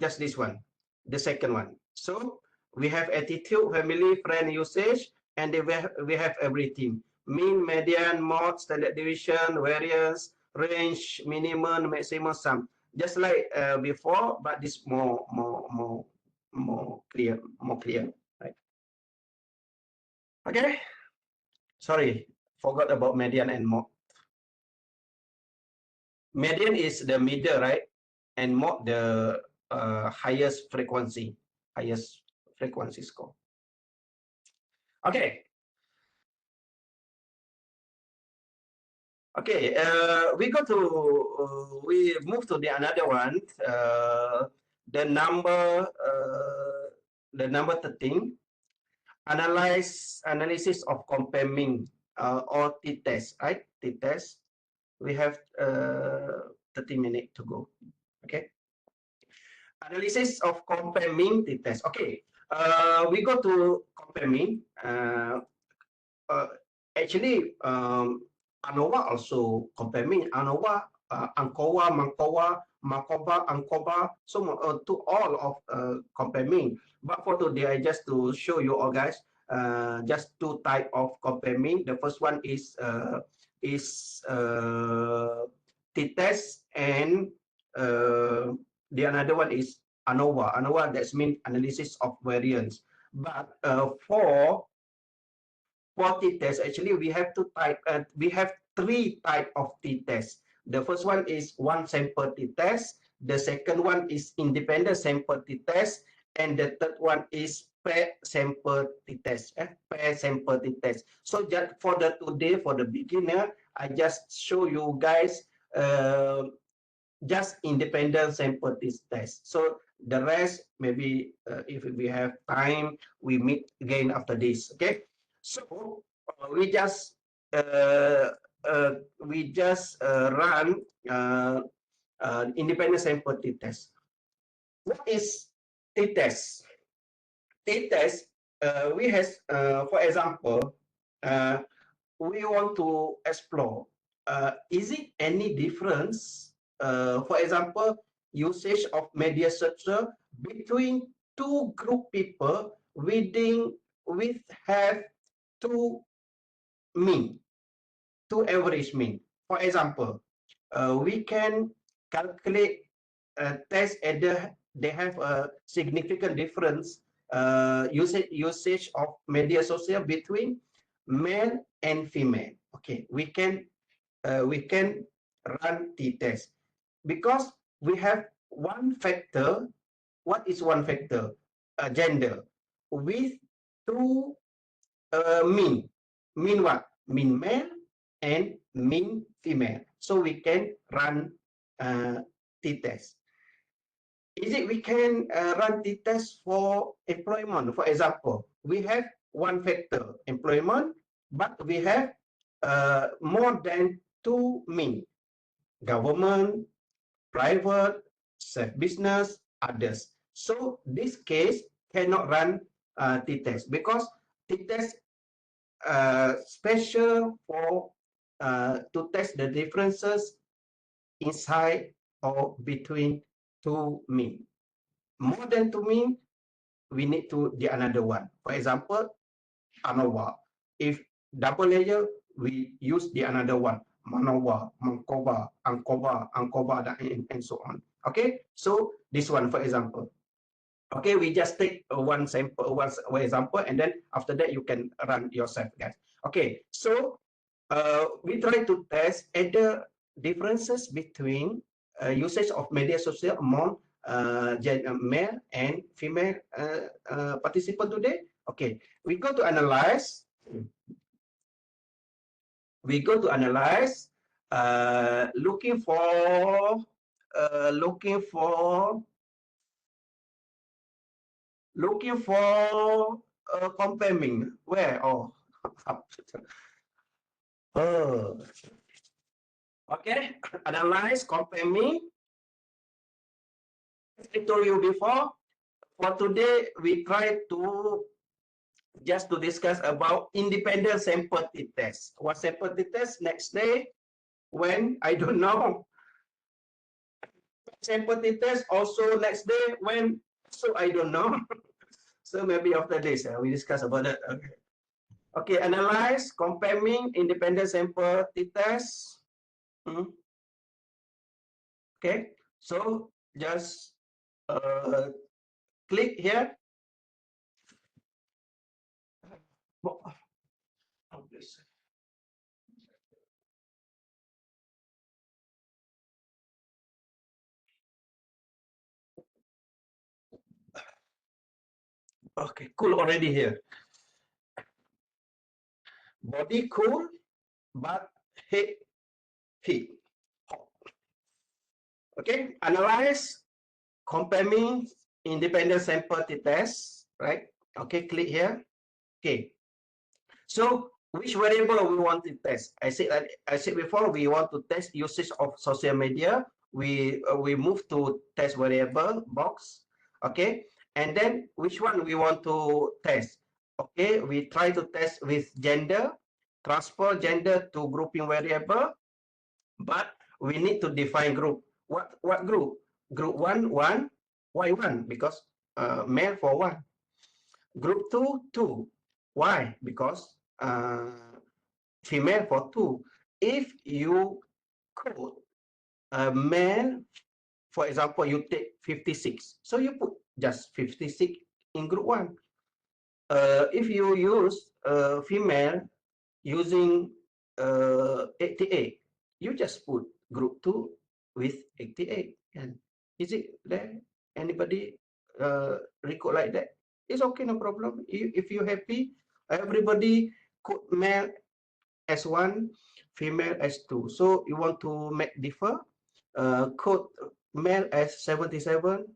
Just this one. The second one. So we have attitude, family, friend, usage, and we have everything. Mean, median, mode, standard deviation, variance, range, minimum, maximum, sum. Just like before, but this more clear, right? Okay. Sorry, forgot about median and mode. Median is the middle, right? And mode the highest frequency score. Okay. Okay, we move to the another one. The number 13. Analysis of comparing or t-test, right? T-test. We have 30 minutes to go. Okay. Analysis of comparing t-test. Okay. We go to comparing. Actually, ANOVA also comparing ANOVA, Angkova, Mangkova, Makoba, Angkoba, so to all of comparing. But for today, I just to show you all guys, just two type of comparing. The first one is t-test, and the another one is ANOVA. ANOVA, that means analysis of variance. But for t-test, actually we have we have three type of t-test. The first one is one sample t-test. The second one is independent sample t-test, and the third one is pair sample t-test. Pair sample t-test. So just for today, for the beginner, I just show you guys just independent sample test. So the rest, maybe if we have time, we meet again after this. Okay. So we just run independent sample t-test. What is t-test? T-test, we have, for example, we want to explore, is it any difference, for example, usage of media structure between two group people with have two average mean. For example, we can calculate test either they have a significant difference usage of media social between male and female. Okay, we can run t-test because we have one factor. What is one factor? Gender with two mean what? Mean male and mean female. So we can run t-test. Is it we can run t-test for employment? For example, we have one factor, employment, but we have more than two mean: government, private, self-business, others. So this case cannot run t-test because t-test special for to test the differences inside or between two mean. More than two mean, we need to the another one. For example, ANOVA. If double layer, we use the another one. MANOVA, Mangkova, Angkova, and so on. Okay, so this one, for example. Okay, we just take one sample, one example, and then after that you can run yourself, guys. Okay, so we try to test either differences between usage of media social among male and female participant today. Okay, we go to analyze. Looking for comparing. Where? Oh. Okay, analyze, comparing. I told you before, for today, we try to just to discuss about independent sample t-test. What sample t-test? Next day, when I don't know. Sample t-test also next day, when, so I don't know. So maybe after this, we discuss about that. Okay. Okay, analyze, comparing independent sample t-test. Okay, so just click here. Oh, please. Okay, cool already here. Body cool, but head heat. Okay, analyze, comparing independent sample t-test, right? Okay, click here. Okay, so which variable we want to test? I said before, we want to test usage of social media. We move to test variable box. Okay, and then which one we want to test? Okay, we try to test with gender, transfer gender to grouping variable, but we need to define group. What group? Group one, why one? Because male for one. Group two, two. Why? Because female for two. If you code a male, for example, you take 56, so you put just 56 in group one. If you use female using 88, you just put group two with 88. And is it there? Anybody record like that? It's okay, no problem. If you're happy, everybody could male as one, female as two. So you want to make differ, code male as 77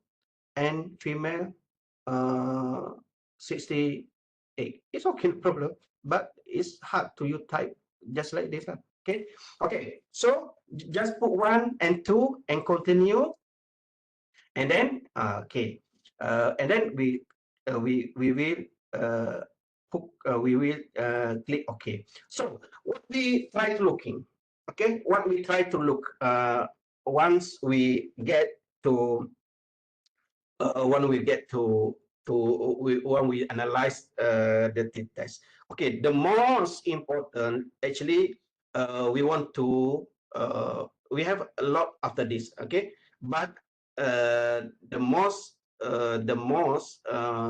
and female 68. It's okay, no problem. But it's hard to you type just like this. Okay. Okay. So just put 1 and 2 and continue. And then okay. And then we will click OK. So what we try to looking, okay, what we try to look once we get to when we analyze the t-test. Okay, the most important actually we want to we have a lot after this. Okay, but the most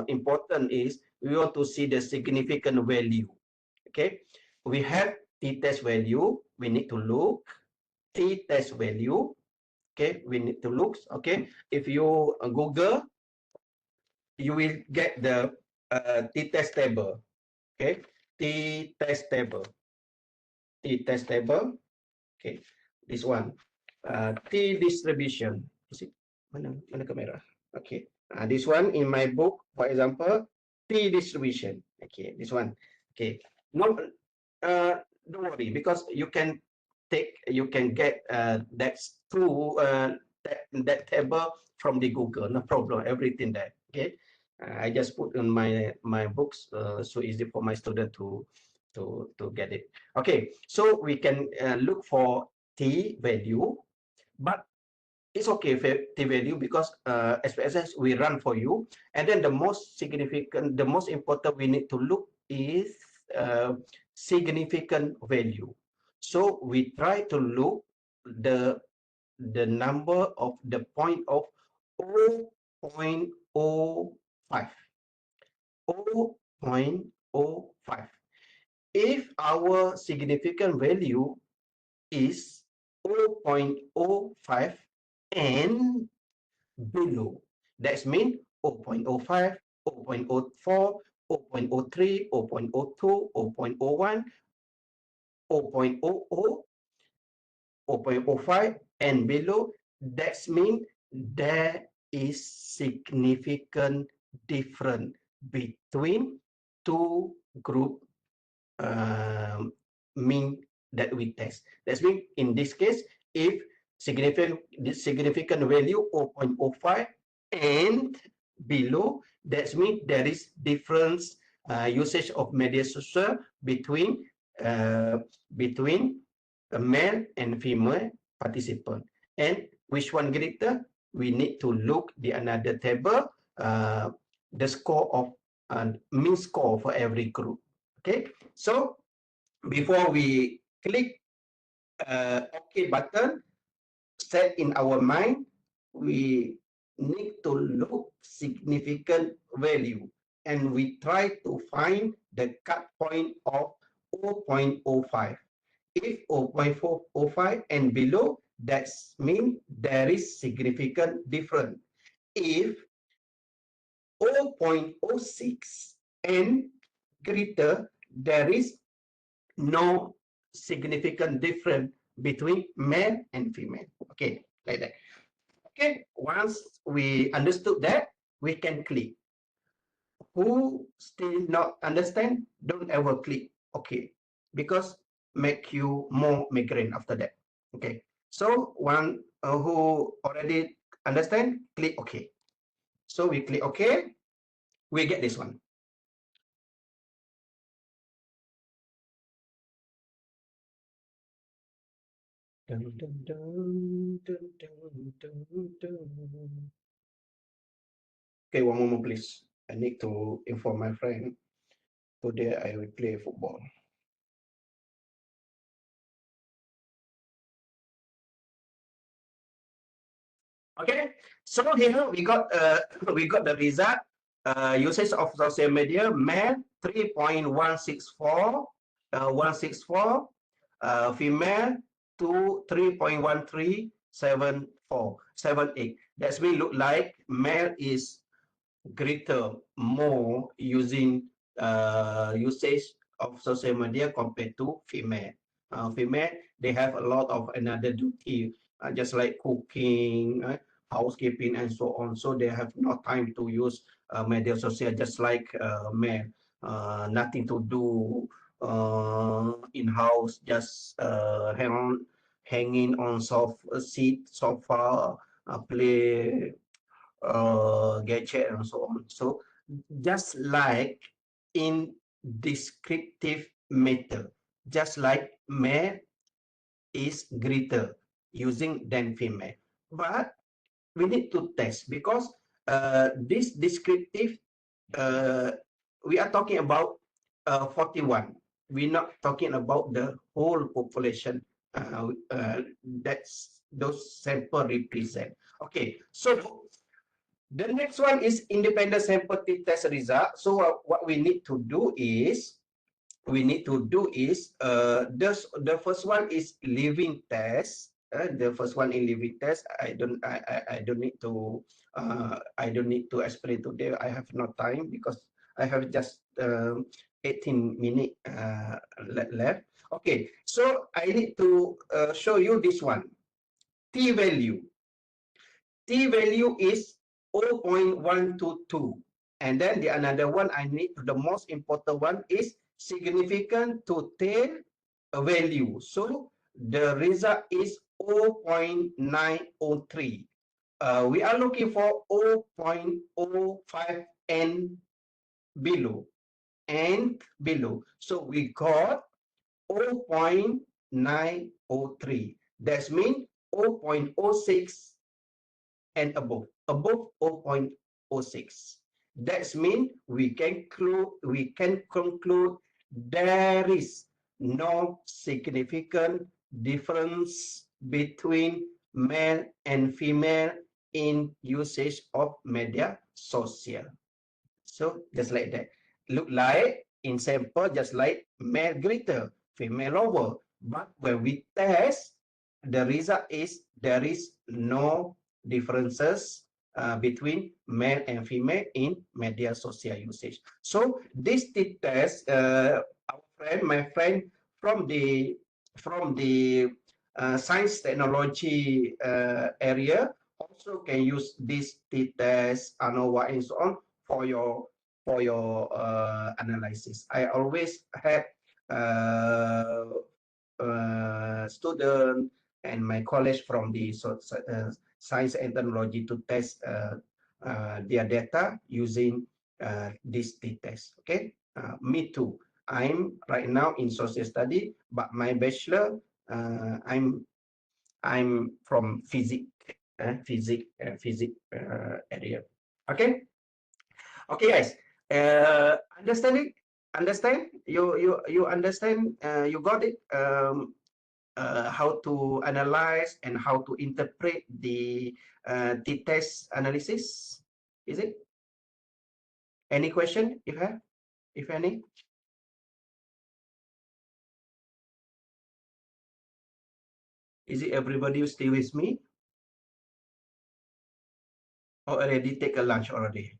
important is we want to see the significant value. Okay, we have t-test value. We need to look t-test value. Okay, we need to look. Okay, if you Google, you will get the t-test table. Okay, t-test table. T-test table. Okay, this one. T-distribution. Is it? Mana kamera? Okay. This one in my book, for example, T-distribution. Okay, this one. Okay. No, don't worry, because you can get that's true that table from the Google. No problem. Everything there. Okay. I just put in my books so easy for my student to get it. Okay, so we can look for T value, but it's okay for T value because SPSS we run for you. And then the most significant, the most important we need to look is significant value. So we try to look the number of the point of 0.05. 0.05. If our significant value is 0.05 and below, that means 0.05, 0.04, 0.03, 0.02, 0.01, 0.00, 0.05 and below, that means there is significant difference between two group mean that we test. That means in this case, if significant value 0.05 and below, that means there is difference usage of media social between a male and female participant. And which one greater? We need to look the another table, the score of mean score for every group. Okay, so before we click OK button, set in our mind, we need to look significant value, and we try to find the cut point of 0.05. If 0.405 and below, that means there is significant difference. If 0.06 and greater, there is no significant difference between male and female. Okay, like that. Okay, once we understood that, we can click. Who still not understand, don't ever click okay, because make you more migraine after that. Okay, so one who already understand, click okay. So we click okay, we get this one. Dun, dun, dun, dun, dun, dun, dun. Okay, one moment please. I need to inform my friend. Today I will play football. Okay, so here we got the result. Usage of social media: male 3.164, 164, female 3.137478. That's mean look like male is greater, more using usage of social media compared to female. Female, they have a lot of another duty, just like cooking, housekeeping, and so on. So they have no time to use media social, just like male. Nothing to do in house, just hanging on sofa, play gadget and so on. So just like in descriptive method, just like male is greater using than female, but we need to test because this descriptive we are talking about 41. We're not talking about the whole population that's those sample represent. Okay, so the next one is independent sample t-test result. So what we need to do is the first one is living test. The first one in living test. I don't need to explain today. I have no time because I have just 18 minutes left. Okay, so I need to show you this one. T value. T value is 0.122. And then the another one I need, the most important one is significant to tail value. So the result is 0.903. We are looking for 0.05 and below. So we got 0.903. That means 0.06 and above 0.06. That means we can conclude there is no significant difference between male and female in usage of media social. So just like that. Look like in sample just like male greater, female lower. But when we test, the result is there is no differences between male and female in media social usage. So this test, my friend from the science technology area also can use this test, ANOVA, and so on for your analysis. I always had student and my colleagues from the science and technology to test their data using this t-test. Okay, Me too. I'm right now in social study, but my bachelor, I'm from physics, physics area. Okay, okay, guys. Understand? You understand? You got it. How to analyze and how to interpret the t-test analysis. Is it? Any question you have, if any? Is it everybody still with me? Or already take a lunch already?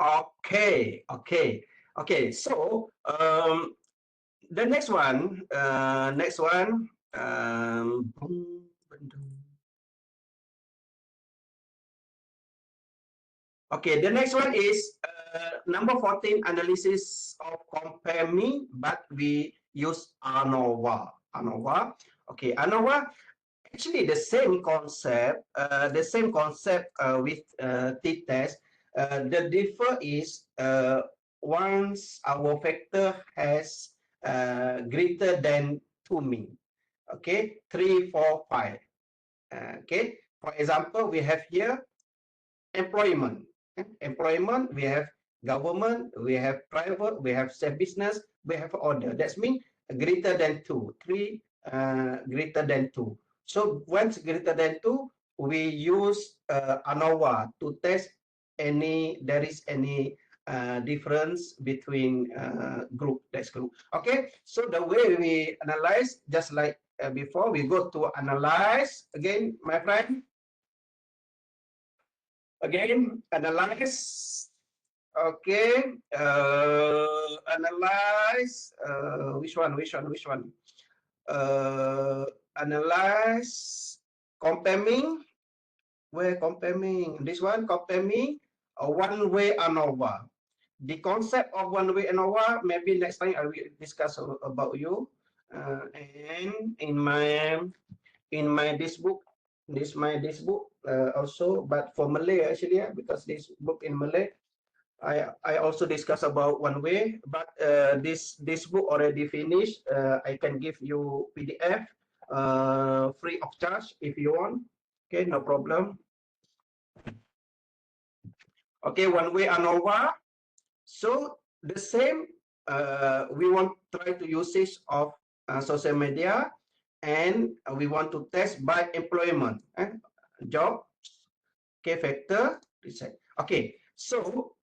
Okay, okay, okay. So the next one, okay, the next one is number 14, analysis of compare me, but we use ANOVA. ANOVA. Okay, ANOVA, actually the same concept, with t-test. The differ is once our factor has greater than 2 mean. Okay, 3, 4, 5. Okay, for example, we have here employment. Employment, we have government, we have private, we have business, we have order. That means greater than 2, 3 greater than 2. So once greater than 2, we use ANOVA to test there is any difference between group, that's group. Okay, so the way we analyze, just like before, we go to analyze again, my friend. Again, analyze. Okay, analyze. Which one? Analyze. Comparing. Where comparing? This one, comparing. One-way ANOVA. The concept of one-way ANOVA, maybe next time I will discuss about you. And in this book, this book also, but for Malay actually, because this book in Malay, I also discuss about one way, but this book already finished. I can give you PDF free of charge if you want. Okay, no problem. Okay, one way ANOVA. So the same, we want to try to usage of social media, and we want to test by employment, job, okay, factor, research. Okay, so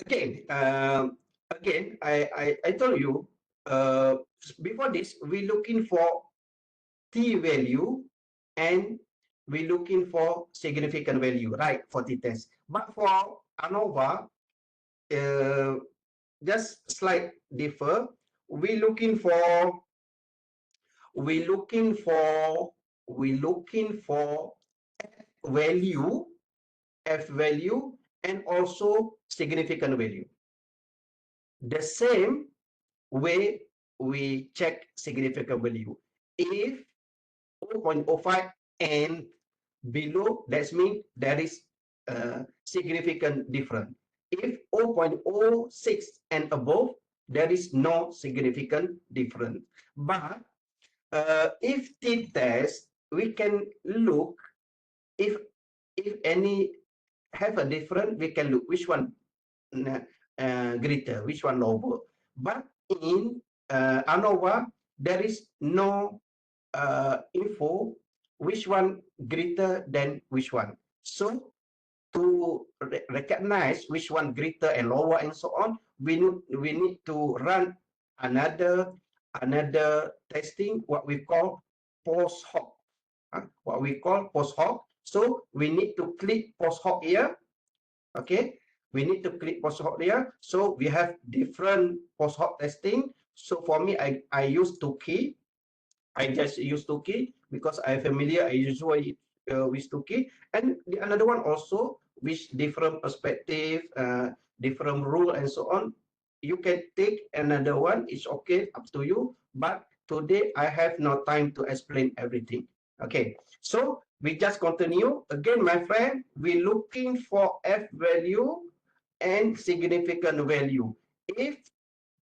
again, I told you before this, we looking for t value and we looking for significant value, right, for t test. But for ANOVA, just slight differ. We looking for value, f value, and also significant value. The same way we check significant value. If 0.05 and below, that means there is significant difference. If 0.06 and above, there is no significant difference. But if t-test, we can look if any have a different, we can look which one greater, which one lower. But in ANOVA, there is no info which one greater than which one. So to recognize which one greater and lower and so on, we need to run another testing, what we call post hoc. So we need to click post hoc here. Okay, we need to click post hoc here. So we have different post hoc testing. So for me, I use 2 key. I just use 2 key because I'm familiar. I usually with 2 key. And the another one also, which different perspective, different rule and so on. You can take another one, it's okay, up to you. But today I have no time to explain everything. Okay, so we just continue. Again, my friend, we're looking for F value and significant value. If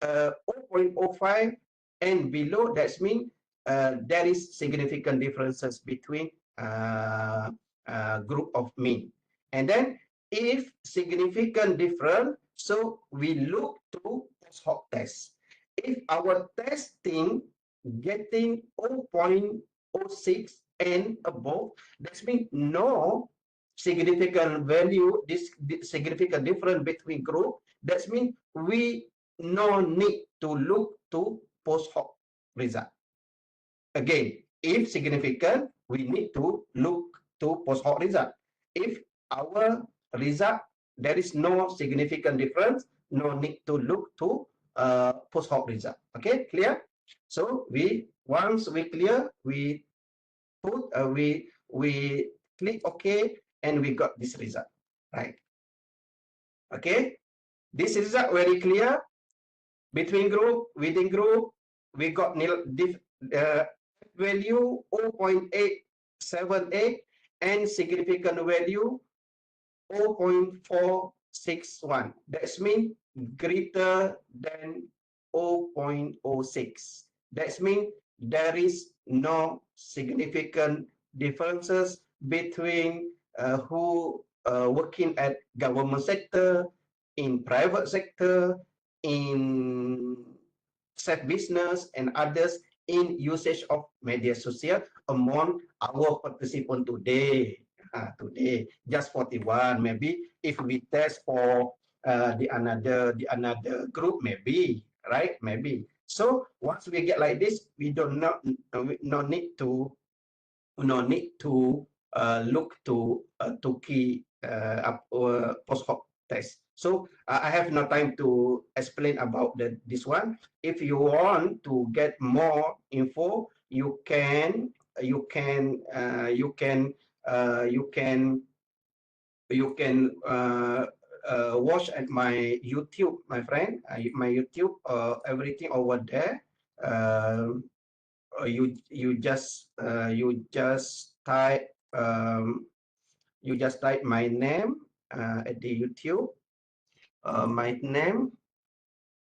0.05 and below, that means there is significant differences between group of mean. And then if significant difference, so we look to post hoc test. If our testing getting 0.06 and above, that means no significant value, this significant difference between group, that means we no need to look to post hoc result. Again, if significant, we need to look to post hoc result. If our result, there is no significant difference, no need to look to post hoc result. Okay, clear? So once we clear, we put we click OK, and we got this result, right? Okay, this result very clear. Between group, within group, we got value 0.878 and significant value 0.461. That means greater than 0.06. That means there is no significant differences between who working at government sector, in private sector, in self business and others in usage of media social among our participant today. Today just 41. Maybe if we test for the another group, maybe, right? Maybe. So once we get like this, we do not need to look to key post hoc test. So I have no time to explain about this one. If you want to get more info, you can watch at my YouTube, my friend. My YouTube, everything over there. You just type my name at the YouTube. My name,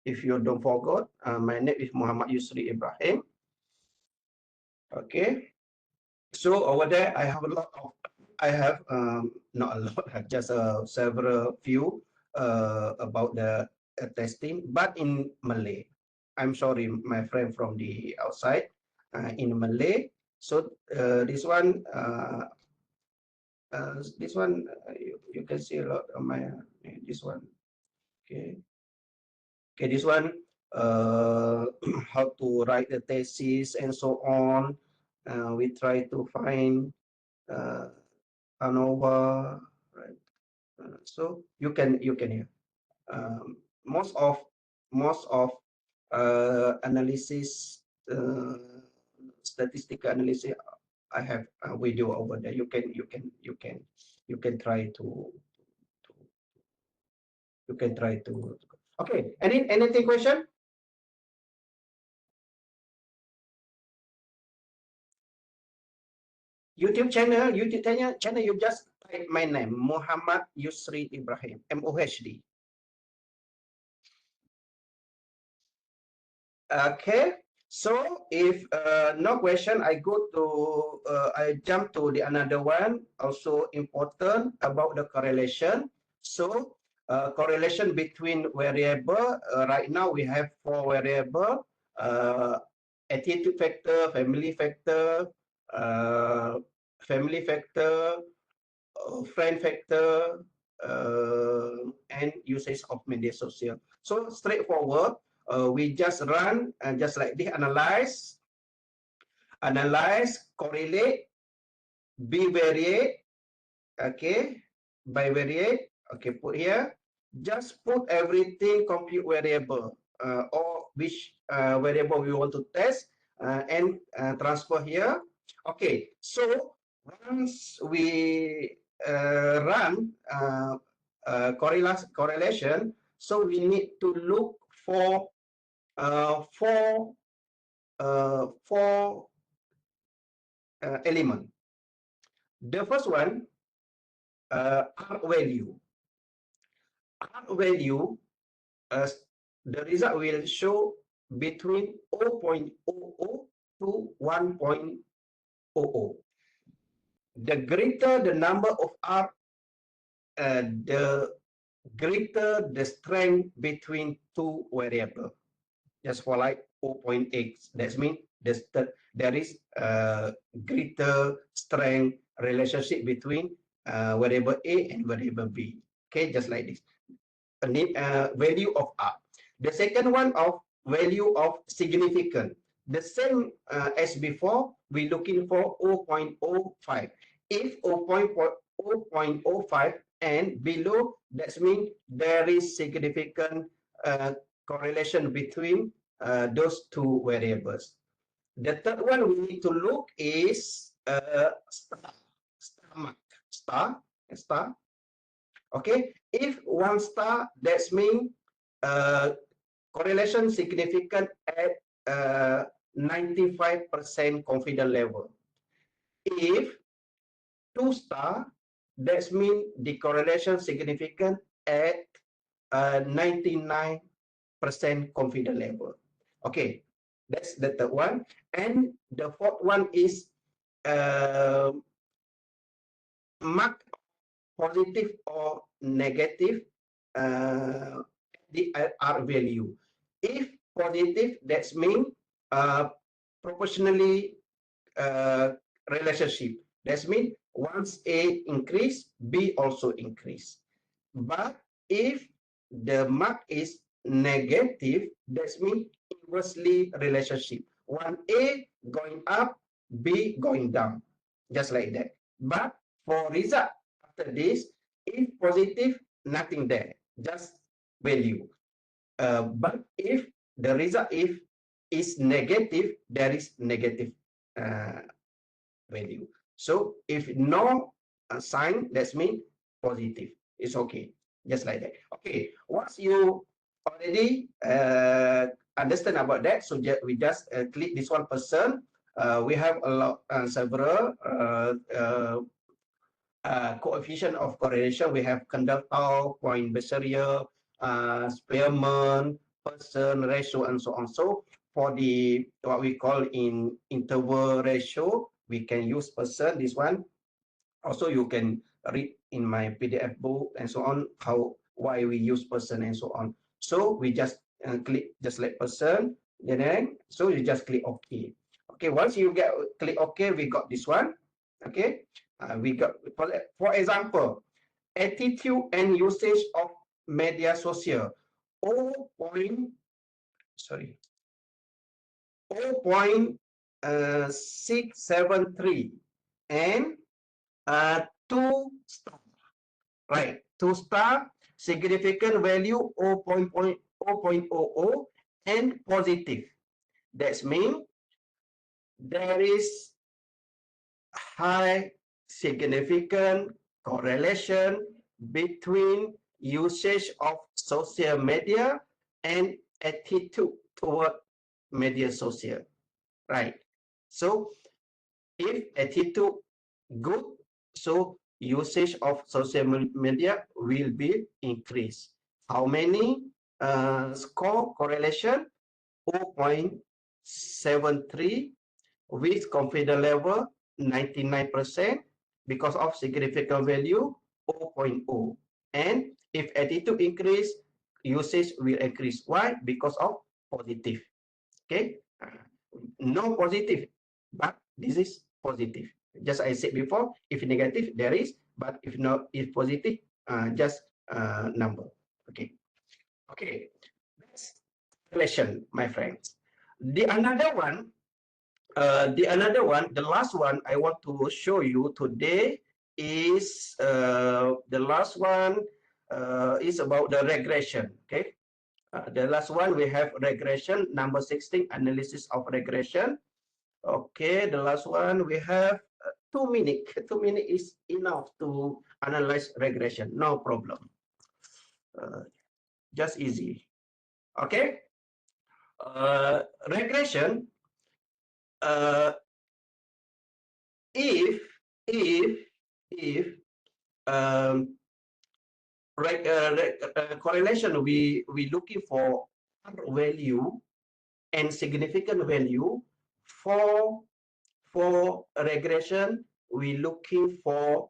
if you don't forget, my name is Muhammad Yusri Ibrahim. Okay, so over there I have not a lot, just several few about the testing, but in Malay. I'm sorry, my friend from the outside, in Malay. So this one you can see a lot of my this one. Okay, this one how to write the thesis and so on. We try to find ANOVA, right? So you can hear most of analysis, statistical analysis. I have a video over there. You can try to Okay. Anything question? YouTube channel, you just type my name, Muhammad Yusri Ibrahim, MOHD. Okay, so if no question, I jump to the another one, also important about the correlation. So correlation between variable, right now we have 4 variable, attitude factor, family factor, friend factor, and usage of media social. So straightforward. We just run and just like this, analyze, correlate, bivariate, okay, bivariate, okay, put here, just put everything, compute variable, or which variable we want to test, and transfer here. Okay, so once we run correlation, so we need to look for four element. The first one, R value. R value, the result will show between 0.00 to 1.00. The greater the number of R, the greater the strength between two variables. Just for like 0.8, that means there is greater strength relationship between variable A and variable B. Okay, just like this. Value of R. The second one of value of significant. The same as before, we're looking for 0.05. If 0.05 and below, that means there is significant correlation between those two variables. The third one we need to look is star. Okay, if one star, that means correlation significant at 95% confidence level. If two star, that means the correlation significant at 99% confidence level. Okay, that's the third one. And the fourth one is mark positive or negative the R value. If positive, that means proportionally relationship. That means once A increase, B also increase. But if the mark is negative, that means inversely relationship. One A going up, B going down, just like that. But for result after this, if positive, nothing there, just value. But if the result is negative, there is negative value. So if no sign, that means positive. It's okay, just like that. Okay, once you already understand about that, so we just click this one person. We have a lot, several coefficient of correlation. We have conductor, point Besserier, Spearman, person ratio, and so on. So for the what we call in interval ratio, we can use person, this one. Also, you can read in my PDF book and so on why we use person and so on. So we just click just like person, and then so you just click OK. Okay, once you click OK, we got this one. Okay, we got, for example, attitude and usage of media social 0.673 and 2 star, right? 2 star, significant value 0.00 and positive. That means there is high significant correlation between usage of social media and attitude toward media social, right? So if attitude good, so usage of social media will be increased. How many? Score correlation 0.73 with confidence level 99% because of significant value 0.0. And if attitude increase, usage will increase. Why? Because of positive. Okay, no positive, but this is positive. Just I said before, if negative there is, but if not, if positive, just number. Okay, okay, that's relation, my friends. The another one, the last one I want to show you today is the last one is about the regression. Okay, the last one we have regression, number 16, analysis of regression. Okay, the last one we have 2 minutes. 2 minutes is enough to analyze regression. No problem. Just easy. Okay. Regression. If um, correlation, we looking for value and significant value. For regression, we looking for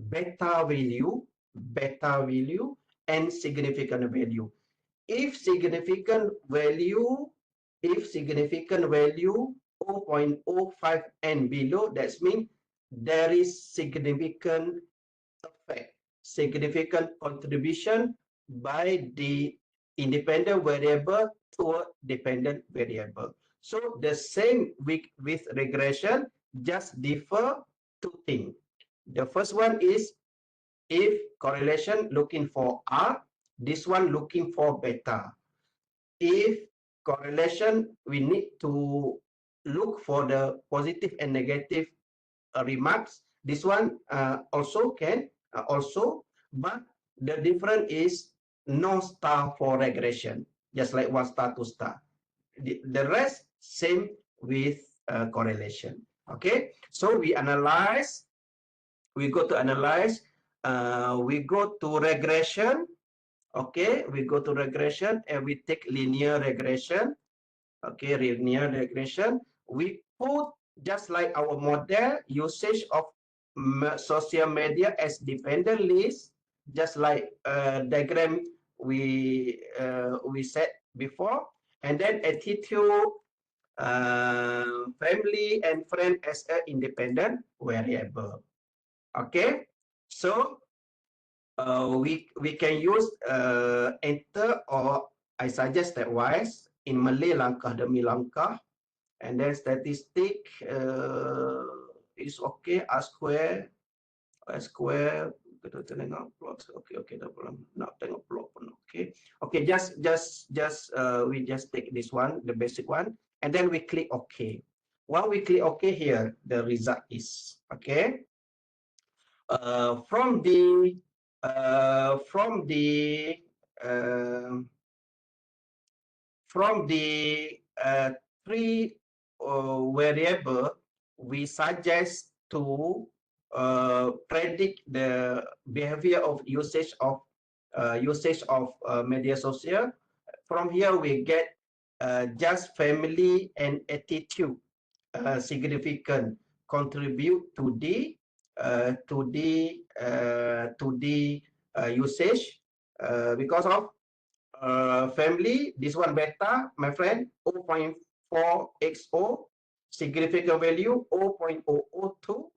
beta value and significant value. If significant value 0.05 and below, that means there is significant effect, significant contribution by the independent variable toward dependent variable. So the same with regression, just differ two things. The first one is if correlation looking for R, this one looking for beta. If correlation, we need to look for the positive and negative remarks. This one also can but the difference is no star for regression, just like 1 star, 2 star. The rest same with correlation. Okay, so we analyze. We go to analyze. We go to regression. Okay, we go to regression and we take linear regression. Okay, linear regression. We put just like our model usage of social media as dependent list, just like diagram we said before, and then attitude, family and friend as an independent variable. Okay, so we can use enter, or I suggest stepwise. In Malay, langkah demi langkah, and then statistic is okay. R square, kita tengok plot. Okay, dah belum nak tengok plot pun. Okay, just we just take this one, the basic one, and then we click OK. When we click OK here, the result is okay. From the three variable, we suggest to predict the behavior of usage of media social. From here we get just family and attitude significant contribute to the usage because of family. This one beta, my friend, 0.4 XO, significant value 0.002,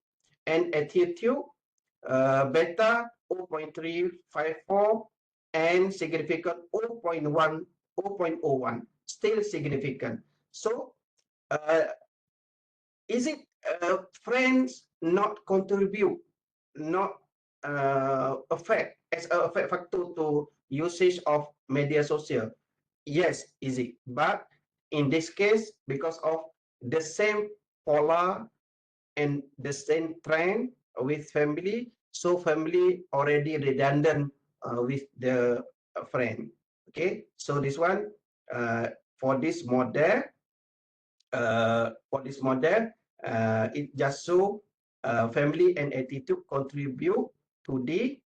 and attitude beta 0.354, and significant 0.01, still significant. So is it friends not contribute, not affect as a affect factor to usage of media social? Yes, is it? But in this case, because of the same polar and the same trend with family, so family already redundant with the friend. Okay, so this one for this model, it just show family and attitude contribute to the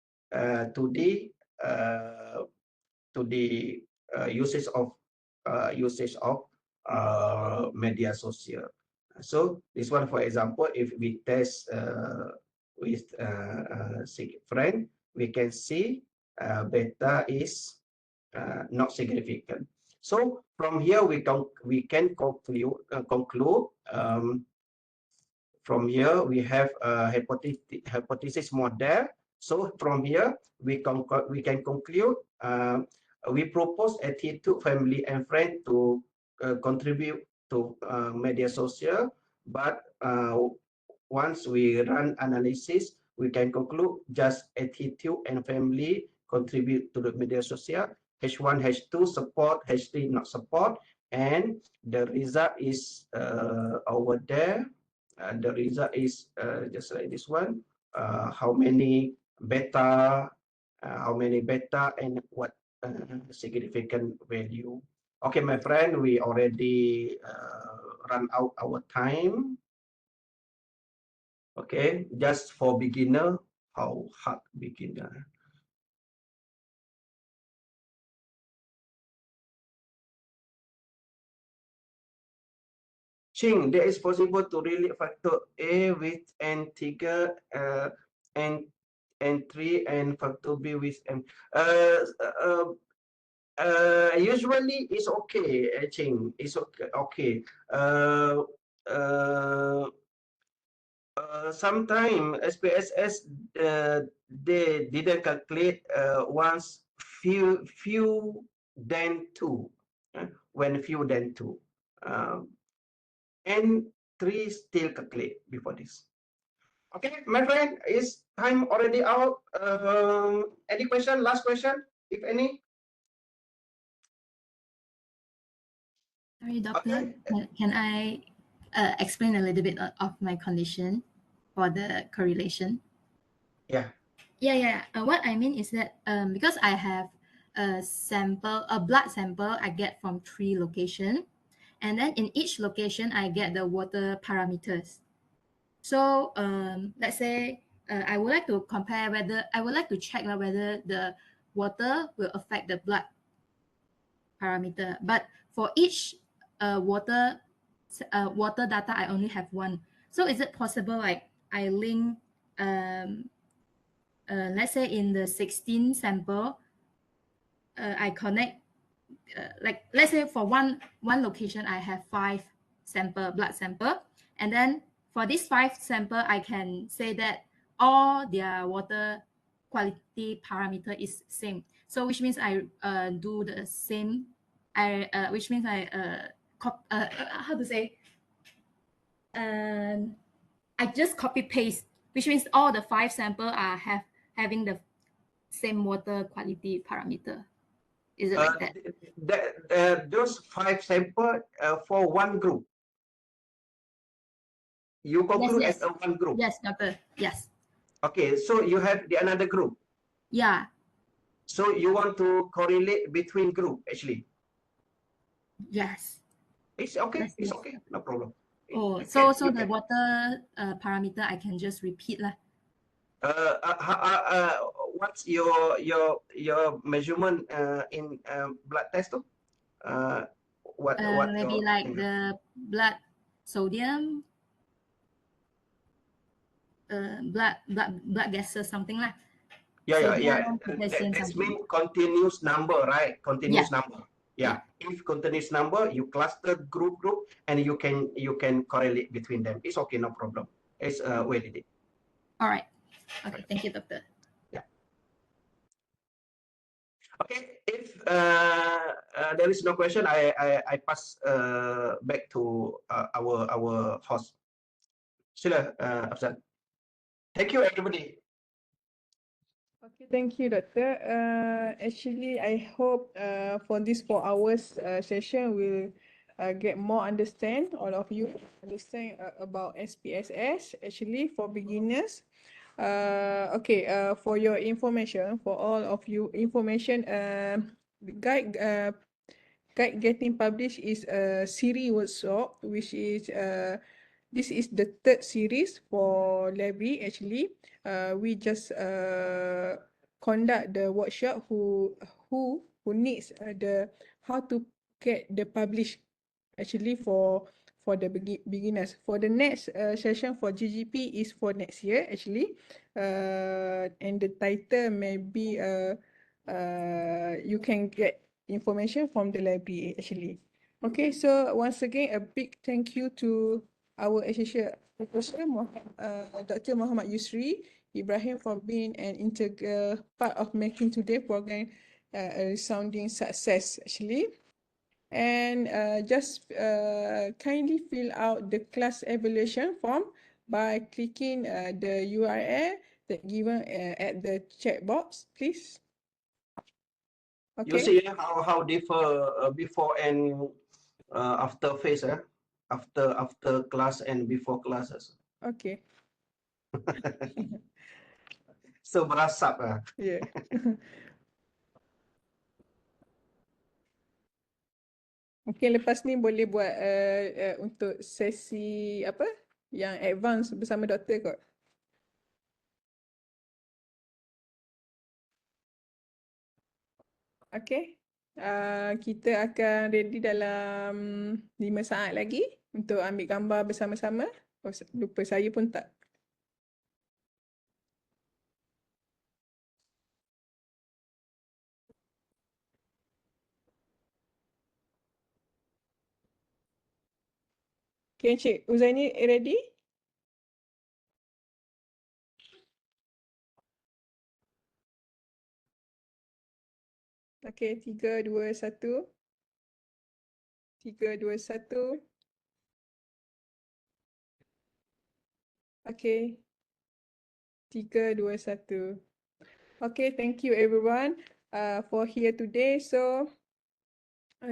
usage of media social. So this one, for example, if we test with friend, we can see beta is not significant. So from here we can conclude. From here we have a hypothesis model. So from here we can conclude. We propose attitude, family and friend to contribute to media social, but once we run analysis, we can conclude just attitude and family contribute to the media social. H1, H2 support, H3 not support, and the result is over there. the result is just like this one. How many beta, and what significant value. Okay, my friend, we already run out our time. Okay, just for beginner, how hard beginner? Ching, there is possible to relate factor A with integer and 3 and factor B with M. Usually it's okay, Ching. It's okay. Okay. Sometime SPSS they didn't calculate once few then two, when few then two. And 3 still calculate before this. Okay, my friend, is time already out? Any question? Last question, if any? Sorry, doctor. Okay. Can I explain a little bit of my condition for the correlation? Yeah. Yeah. What I mean is that because I have a blood sample I get from 3 locations, and then in each location I get the water parameters. So let's say I would like to check whether the water will affect the blood parameter. But for each water data, I only have one. So is it possible like I link let's say in the 16 sample, I connect like let's say for one location I have 5 blood sample, and then for this 5 sample I can say that all their water quality parameter is same. So which means I do the same. Which means I how to say I just copy paste, which means all the 5 sample are having the same water quality parameter. Is it like that? Those 5 sample for one group. You conclude Yes. as a one group. Yes, doctor. Yes. Okay, so you have the another group. Yeah. So you want to correlate between group actually. Yes. It's okay. Yes, It's yes. okay. No problem. Oh, You so can- you the can. water parameter I can just repeat lah. What's your measurement in blood test? What Maybe like the blood sodium, blood gases, something like. Yeah. Sodium, potassium, That something. means continuous number, right? Continuous Yeah. number. Yeah. If continuous number, you cluster group, and you can correlate between them. It's okay, no problem. It's valid. All right. Okay. Thank you, doctor. Yeah. Okay. If there is no question, I pass back to our host. Sila, Afzal. Thank you, everybody. Okay, thank you, Doctor. Actually, I hope for this 4 hours session will get more understand, all of you understand about SPSS, actually for beginners. Okay, for your information, for all of you information, the guide getting published is a series workshop, which is this is the 3rd series for library actually. We just conduct the workshop who needs the how to get the publish actually for the beginners. For the next session for GGP is for next year actually. And the title may be you can get information from the library actually. Okay, so once again a big thank you to our associate professor Dr. Muhammad Yusri Ibrahim for being an integral part of making today program a resounding success actually. And just kindly fill out the class evaluation form by clicking the URL that given at the chat box, please. You Okay. see how differ before and after phase, after class and before classes. Okay. So berasap lah. Yeah. Mungkin lepas ni boleh buat untuk sesi apa yang advance bersama doktor kot. Okay. Kita akan ready dalam 5 saat lagi untuk ambil gambar bersama-sama. Oh, lupa saya pun tak. Okay, Encik Uzaini ready? Okay, 3, 2, 1. 3, 2, 1. Okay. 3, 2, 1. Okay, thank you everyone for here today. So,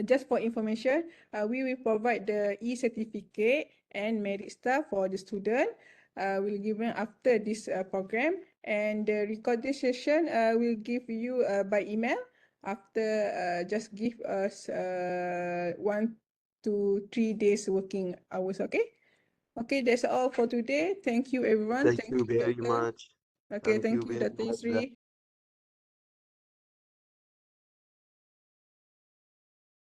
just for information, we will provide the e-certificate and merit stuff for the student. We'll give them after this program, and the recording session will give you by email after just give us 1 to 3 days working hours. Okay. Okay, that's all for today. Thank you everyone. Thank you very Doctor. much. Okay, Thank you thank you, very Dr. much, Yusri.